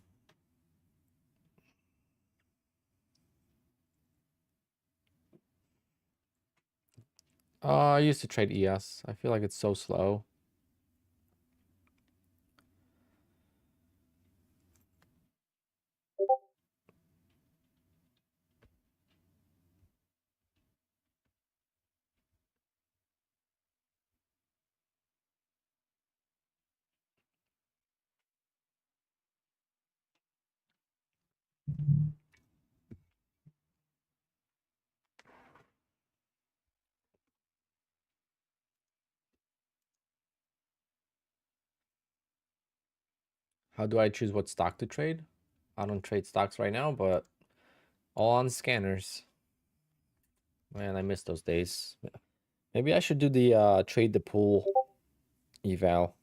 [SPEAKER 2] I used to trade ES. I feel like it's so slow. How do I choose what stock to trade? I don't trade stocks right now, but all on scanners. Man, I miss those days. Maybe I should do the trade the pool eval.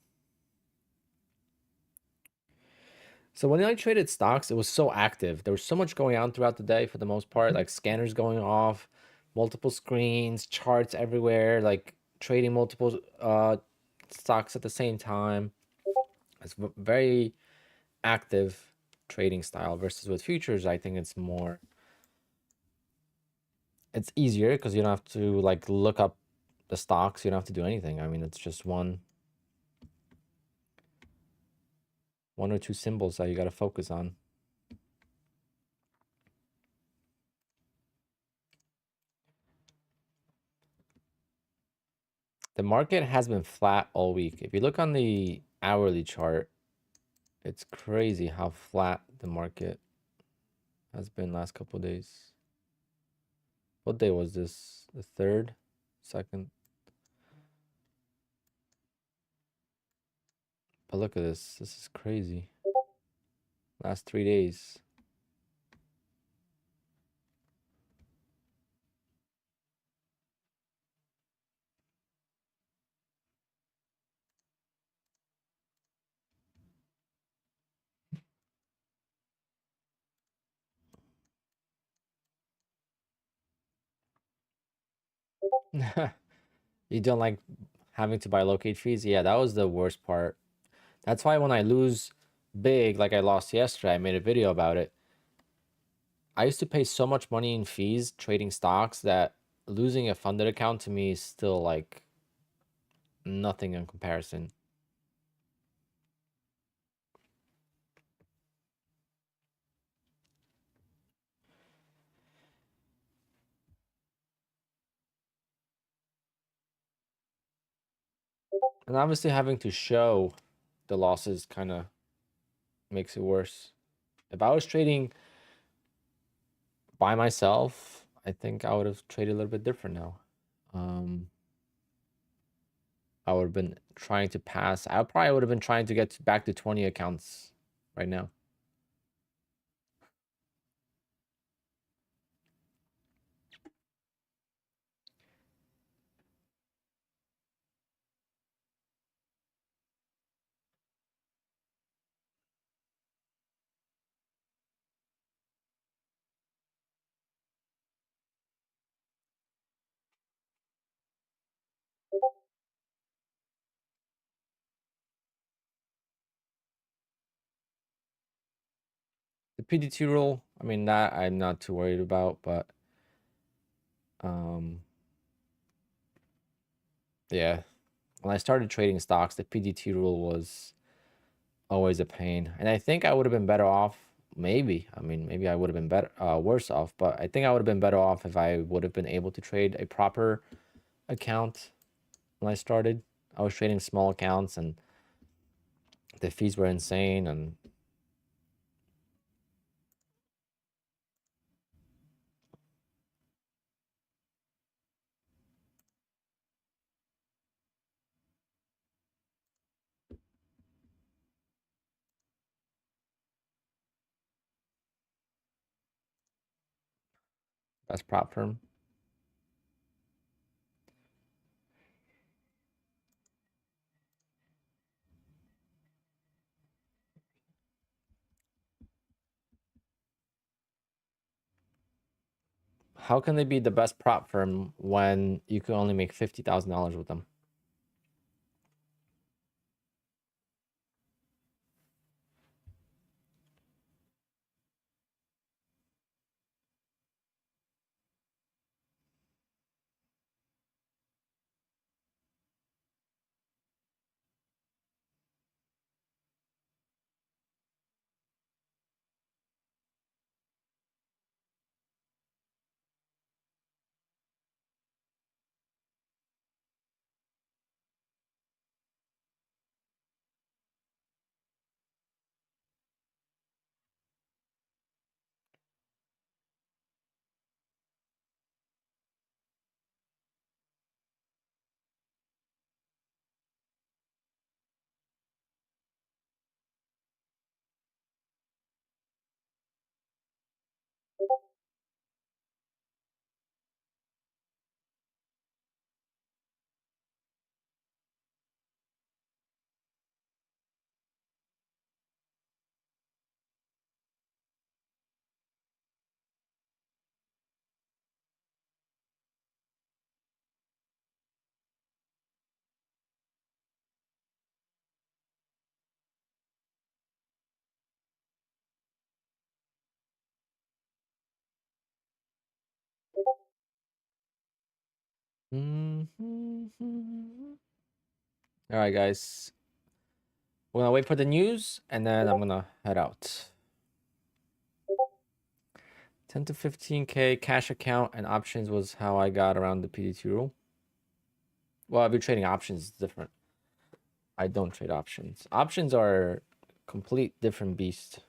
[SPEAKER 2] So when I traded stocks, it was so active. There was so much going on throughout the day for the most part, like scanners going off, multiple screens, charts everywhere, like trading multiple stocks at the same time. It's very active trading style versus with futures. I think it's easier because you don't have to like look up the stocks. You don't have to do anything. I mean, it's just one or two symbols that you got to focus on. The market has been flat all week. If you look on the hourly chart, it's crazy how flat the market has been last couple of days. What day was this? The 3rd? 2nd? But look at this. This is crazy. Last 3 days. You don't like having to buy locate fees? Yeah, that was the worst part. That's why when I lose big, like I lost yesterday, I made a video about it. I used to pay so much money in fees trading stocks that losing a funded account to me is still like nothing in comparison. And obviously having to show the losses kind of makes it worse. If I was trading by myself, I think I would have traded a little bit different now. I would have been trying to pass. I probably would have been trying to get back to 20 accounts right now. The PDT rule, I mean, that I'm not too worried about, but yeah, when I started trading stocks, the PDT rule was always a pain, and I think I would have been better off. Maybe, I mean, maybe I would have been better, worse off, but I think I would have been better off if I would have been able to trade a proper account when I started. I was trading small accounts, and the fees were insane, and best prop firm. How can they be the best prop firm when you can only make $50,000 with them? All right, guys. We're gonna wait for the news, and then I'm gonna head out. 10 to 15K cash account and options was how I got around the PDT rule. Well, if you're trading options, it's different. I don't trade options. Options are complete different beast.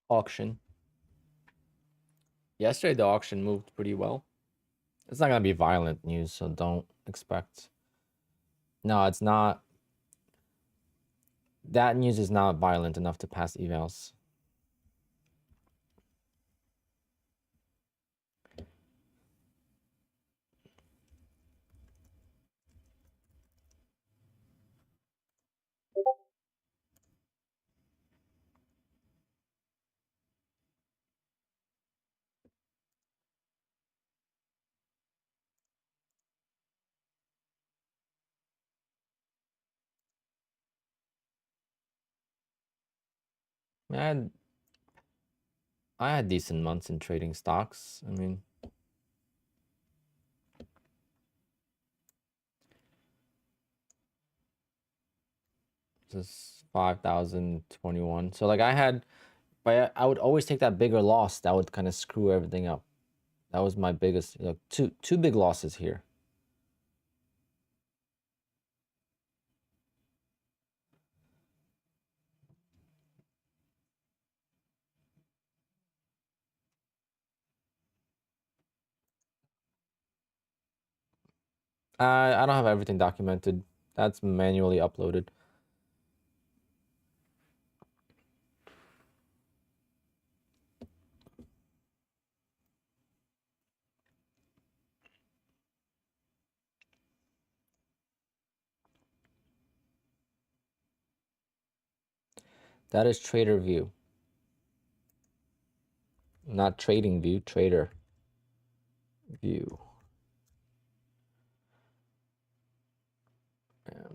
[SPEAKER 2] Auction. Yesterday, the auction moved pretty well. It's not gonna be violent news, so don't expect. No, it's not. That news is not violent enough to pass evals. I had I had decent months in trading stocks. I mean, just 5,021. So like I had, but I would always take that bigger loss. That would kind of screw everything up. That was my biggest, like two big losses here.
[SPEAKER 1] I don't have everything documented. That's manually uploaded. That is Trader View. Not Trading View, Trader View. Yeah.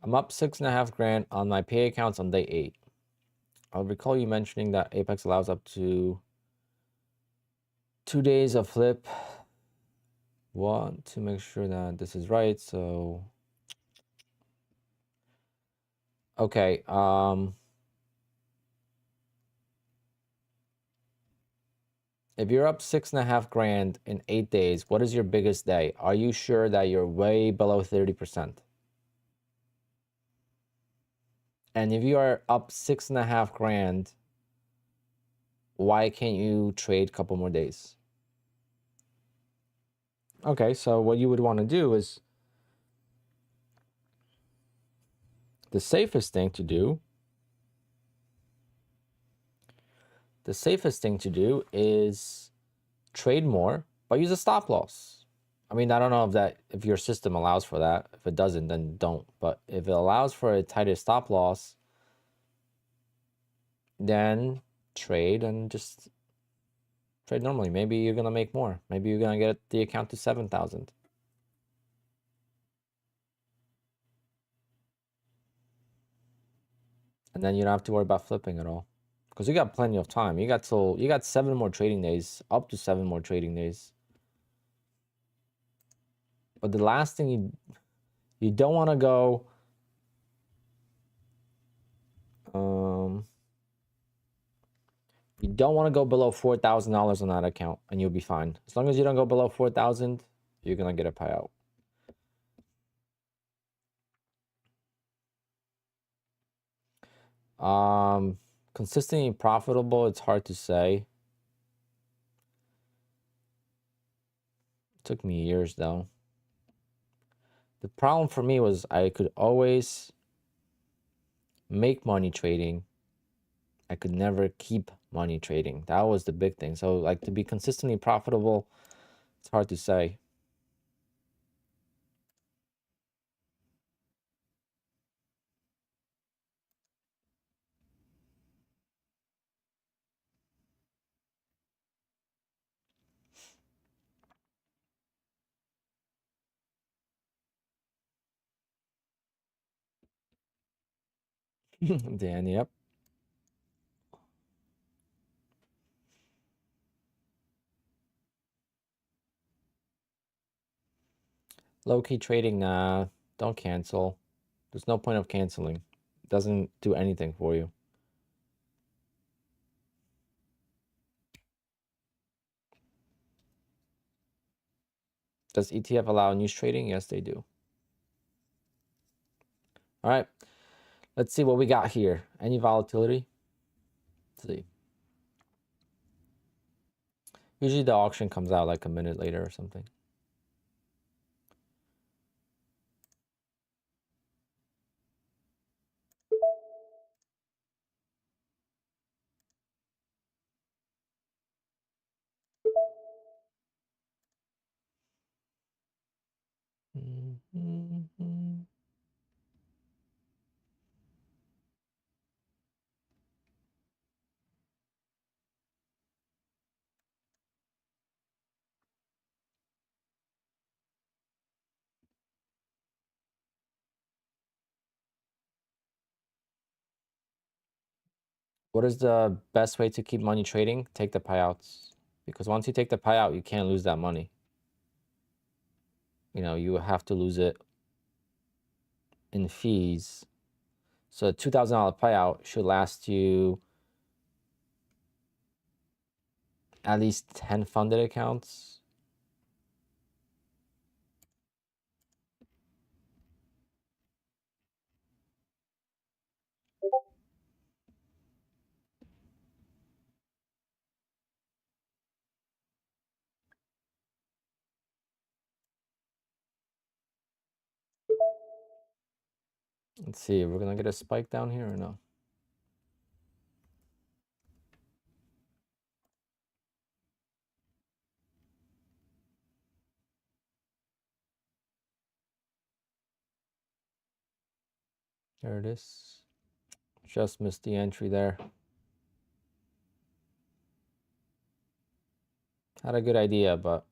[SPEAKER 1] I'm up 6.5 grand on my pay accounts on day 8. I'll recall you mentioning that Apex allows up to 2 days of flip. Want to make sure that this is right, so okay. If you're up 6.5 grand in 8 days, what is your biggest day? Are you sure that you're way below 30%? And if you are up 6.5 grand, why can't you trade a couple more days? Okay, so what you would want to do is the safest thing to do. The safest thing to do is trade more, but use a stop loss. I mean, I don't know if your system allows for that. If it doesn't, then don't. But if it allows for a tighter stop loss, then trade and just trade normally. Maybe you're gonna make more. Maybe you're gonna get the account to 7,000. And then you don't have to worry about flipping at all. Because you got plenty of time. You got 7 more trading days, up to 7 more trading days. But the last thing you don't want to go you don't want to go below $4,000 on that account, and you'll be fine. As long as you don't go below 4,000, you're gonna get a payout. Consistently profitable, it's hard to say. It took me years though. The problem for me was I could always make money trading. I could never keep money trading. That was the big thing. So like to be consistently profitable, it's hard to say. Dan, yep. Low-key trading, nah, don't cancel. There's no point of canceling. It doesn't do anything for you. Does ETF allow news trading? Yes, they do. All right, let's see what we got here. Any volatility? Let's see. Usually the auction comes out like a minute later or something. What is the best way to keep money trading? Take the payouts. Because once you take the payout, you can't lose that money. You know, you have to lose it in fees. So a $2,000 payout should last you at least 10 funded accounts. Let's see, we're gonna get a spike down here or no? There it is. Just missed the entry there. Had a good idea, but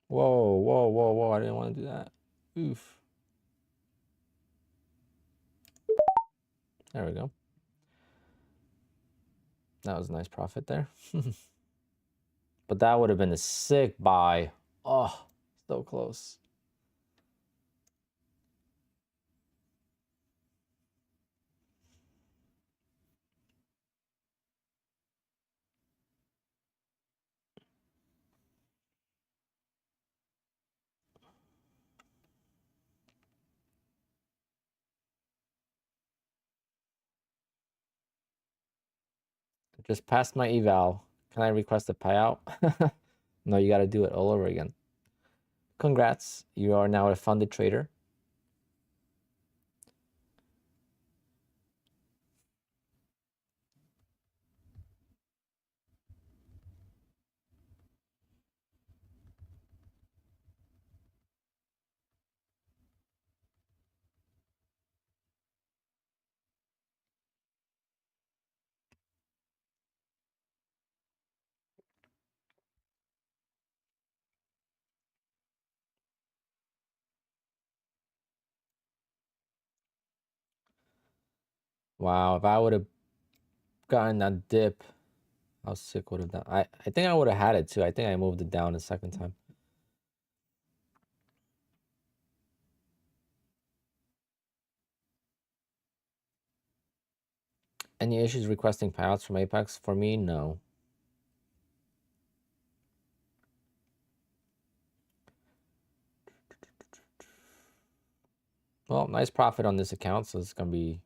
[SPEAKER 1] whoa, whoa, whoa, whoa, I didn't want to do that. Oof. There we go. That was a nice profit there. But that would have been a sick buy. Oh, so close. Just passed my eval. Can I request a payout? No, you got to do it all over again. Congrats. You are now a funded trader. Wow, if I would have gotten that dip, how sick would have done. I think I would have had it too. I think I moved it down a second time. Any issues requesting payouts from Apex? For me, no. Well, nice profit on this account, so it's gonna be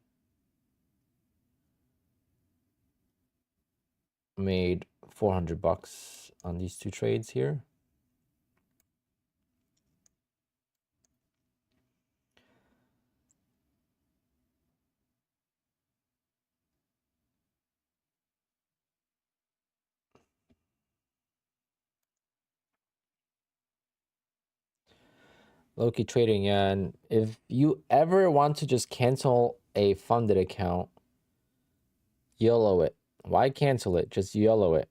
[SPEAKER 1] made 400 bucks on these two trades here. Low-key trading, yeah. And if you ever want to just cancel a funded account, YOLO it. Why cancel it? Just YOLO it.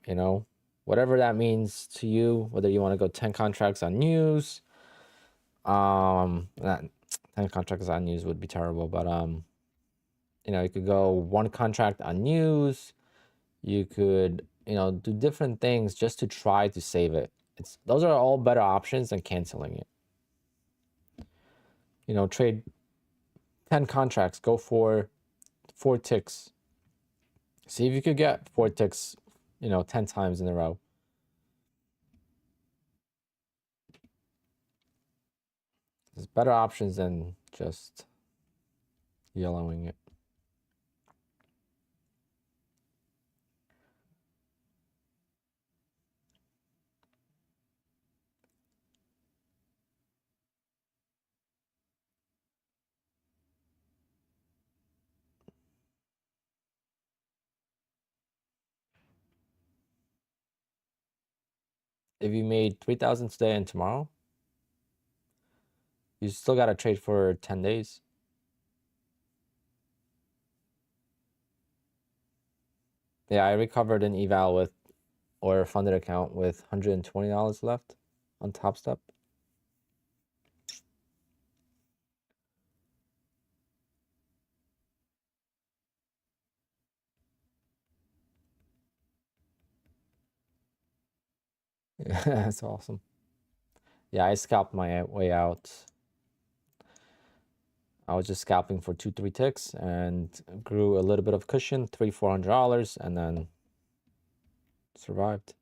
[SPEAKER 1] You know, whatever that means to you, whether you want to go 10 contracts on news, not 10 contracts on news would be terrible, but you know, you could go one contract on news. You could, you know, do different things just to try to save it. Those are all better options than canceling it. You know, trade 10 contracts, go for 4 ticks. See if you could get 4 ticks, you know, 10 times in a row. There's better options than just yellowing it. If you made 3,000 today and tomorrow, you still got to trade for 10 days. Yeah, I recovered an eval with, or a funded account with $120 left on Top Step. Yeah, that's awesome. Yeah, I scalped my way out. I was just scalping for 2-3 ticks and grew a little bit of cushion, $300-400, and then survived.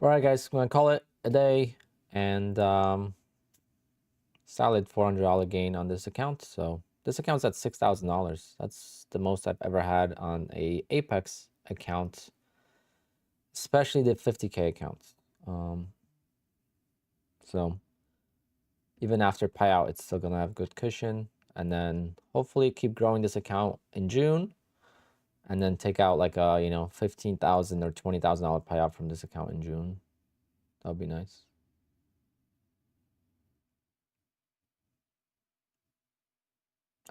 [SPEAKER 1] All right, guys, I'm gonna call it a day, and solid $400 gain on this account. So this account's at $6,000. That's the most I've ever had on a Apex account, especially the 50K accounts. So even after payout, it's still gonna have good cushion, and then hopefully keep growing this account in June, and then take out like a $15,000 or $20,000 payout from this account in June. That would be nice.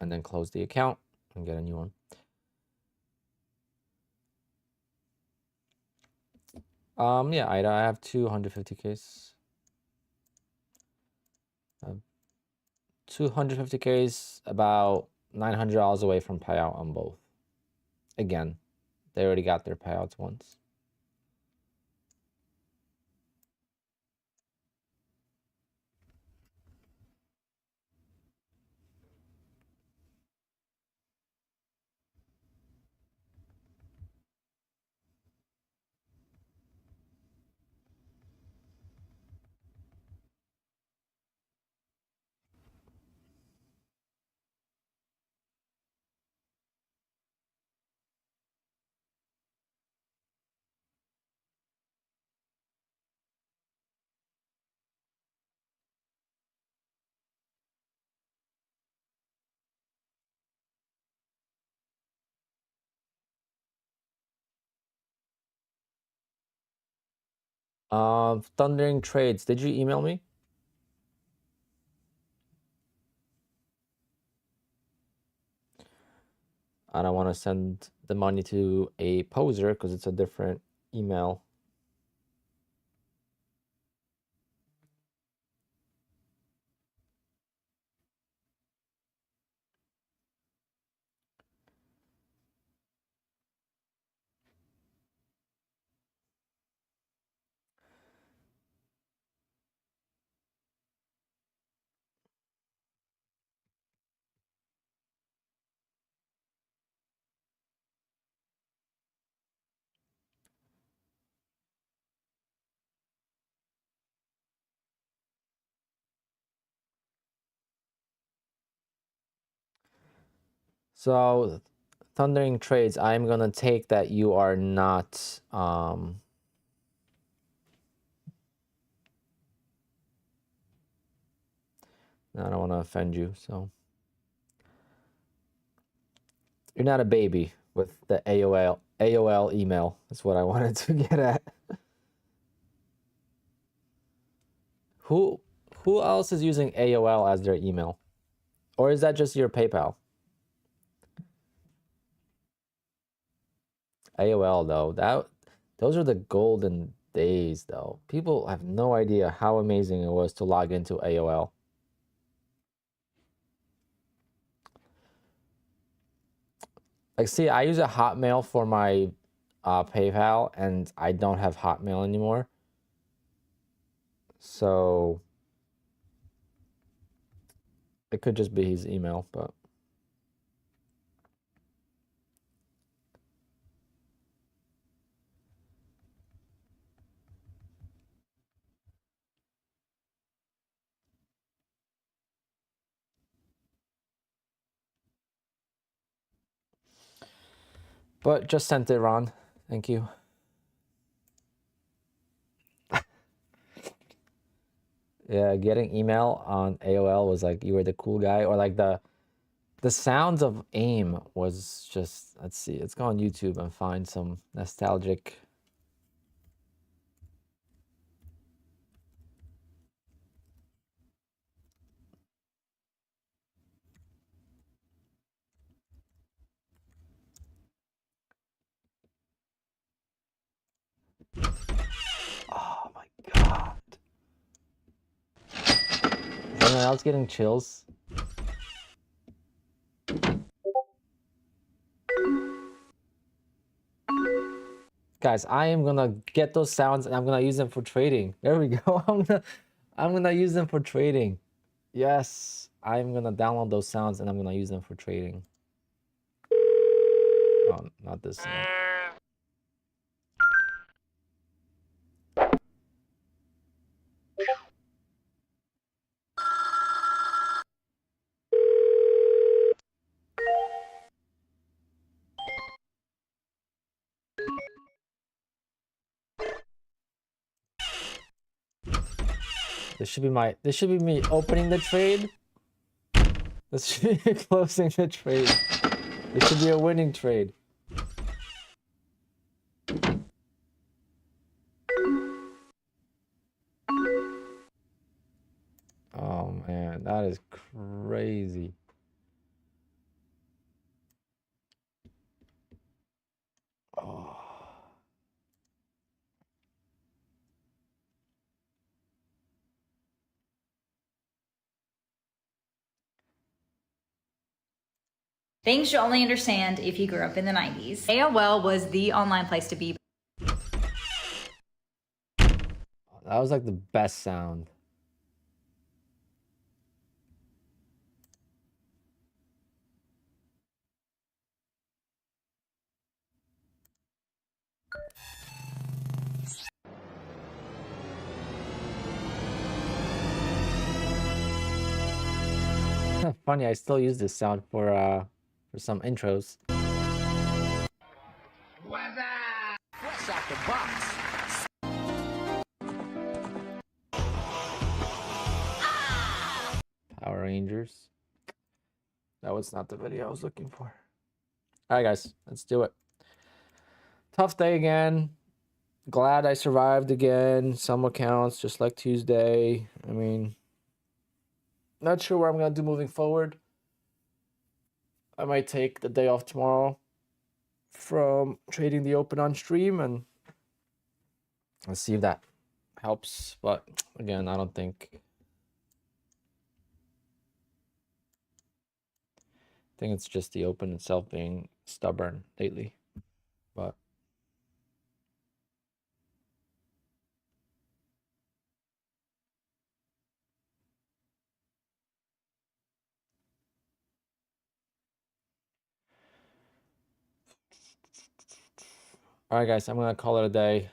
[SPEAKER 1] And then close the account and get a new one. Yeah, I have 250Ks. 250Ks, about $900 away from payout on both. Again, they already got their payouts once. Thundering Trades, did you email me? I don't want to send the money to a poser because it's a different email. So, Thundering Trades, I'm gonna take that you are not I don't want to offend you, so you're not a baby with the AOL email. That's what I wanted to get at. Who else is using AOL as their email? Or is that just your PayPal? AOL though, those are the golden days though. People have no idea how amazing it was to log into AOL. Like, see, I use a Hotmail for my PayPal, and I don't have Hotmail anymore. So it could just be his email, but just sent it, Ron. Thank you. Yeah, getting email on AOL was like you were the cool guy, or like the sounds of AIM was just, let's see, let's go on YouTube and find some nostalgic. Oh my God. Is anyone else getting chills? Guys, I am gonna get those sounds and I'm gonna use them for trading. There we go. I'm gonna use them for trading. Yes, I'm gonna download those sounds and I'm gonna use them for trading. Oh, not this sound. This should be me opening the trade. This should be closing the trade. This should be a winning trade. Oh man, that is crazy. Oh.
[SPEAKER 9] Things you only understand if you grew up in the 90s. AOL was the online place to be.
[SPEAKER 1] That was like the best sound. Funny, I still use this sound for some intros. Power Rangers. That was not the video I was looking for. All right, guys, let's do it. Tough day again. Glad I survived again. Some accounts, just like Tuesday. I mean, not sure what I'm going to do moving forward. I might take the day off tomorrow from trading the open on stream and let's see if that helps. But again, I don't think... I think it's just the open itself being stubborn lately. But all right, guys, I'm going to call it a day.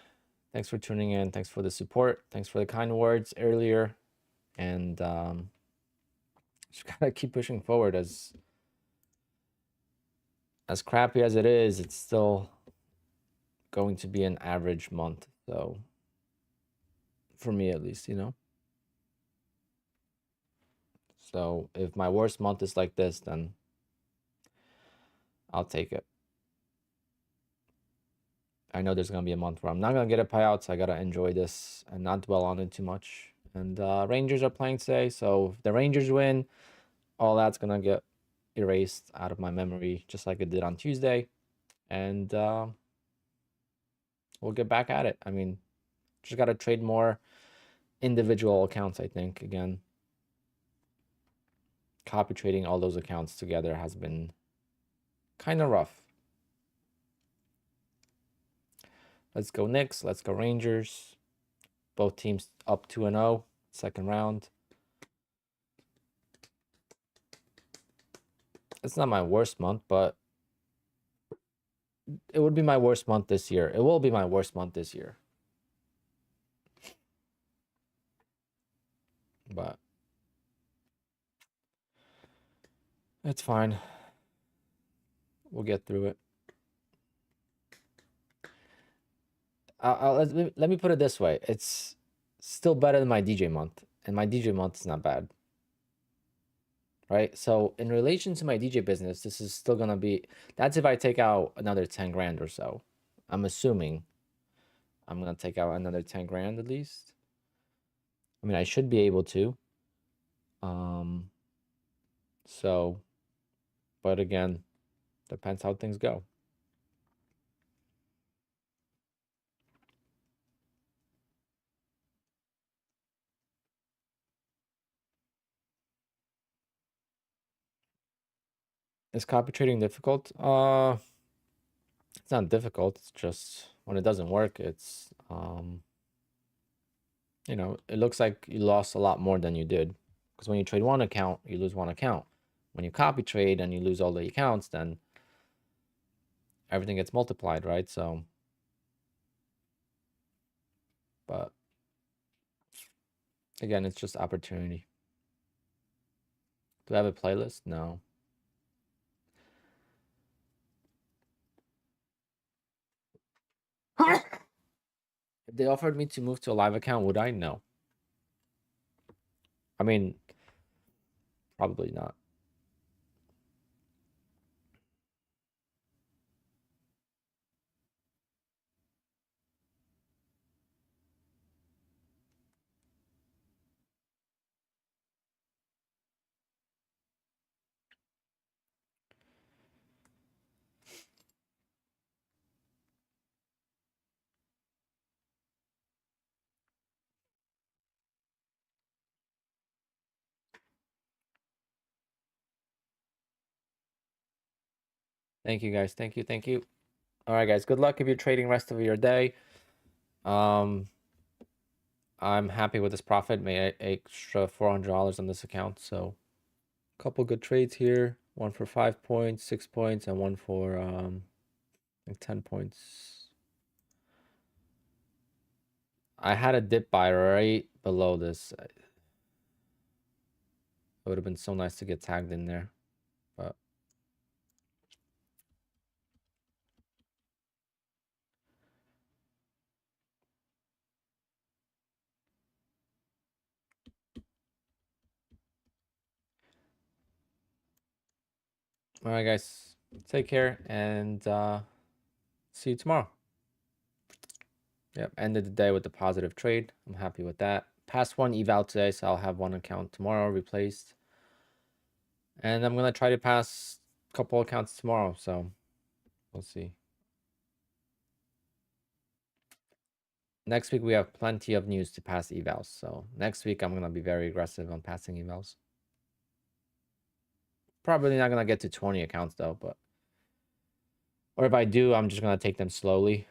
[SPEAKER 1] Thanks for tuning in. Thanks for the support. Thanks for the kind words earlier. And just got to keep pushing forward. As crappy as it is, it's still going to be an average month. So for me, at least, you know. So if my worst month is like this, then I'll take it. I know there's going to be a month where I'm not going to get a payout, so I got to enjoy this and not dwell on it too much. And Rangers are playing today, so if the Rangers win, all that's going to get erased out of my memory, just like it did on Tuesday. And we'll get back at it. I mean, just got to trade more individual accounts, I think. Again, copy trading all those accounts together has been kind of rough. Let's go Knicks. Let's go Rangers. Both teams up 2-0, second round. It's not my worst month, but it would be my worst month this year. It will be my worst month this year. But it's fine. We'll get through it. Let me put it this way. It's still better than my DJ month. And my DJ month is not bad. Right? So in relation to my DJ business, this is still going to be... That's if I take out another 10 grand or so. I'm assuming I'm going to take out another 10 grand at least. I mean, I should be able to. So, but again, depends how things go. Is copy trading difficult? It's not difficult. It's just, when it doesn't work, it's you know, it looks like you lost a lot more than you did, because when you trade one account, you lose one account. When you copy trade and you lose all the accounts, then everything gets multiplied, right? So, but again, it's just opportunity. Do I have a playlist? No. If they offered me to move to a live account, would I? No. I mean, probably not. Thank you, guys. Thank you. Thank you. All right, guys. Good luck if you're trading rest of your day. I'm happy with this profit. Made extra $400 on this account. So, a couple good trades here. One for 5 points, 6 points, and one for like 10 points. I had a dip buy right below this. It would have been so nice to get tagged in there, but all right, guys. Take care and see you tomorrow. Yep, ended the day with a positive trade. I'm happy with that. Passed one eval today, so I'll have one account tomorrow replaced. And I'm gonna try to pass a couple accounts tomorrow, so we'll see. Next week we have plenty of news to pass evals, so next week I'm gonna be very aggressive on passing evals. Probably not gonna get to 20 accounts though, but or if I do, I'm just gonna take them slowly.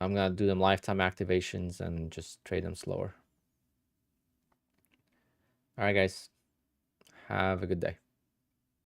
[SPEAKER 1] I'm gonna do them lifetime activations and just trade them slower. All right, guys. Have a good day.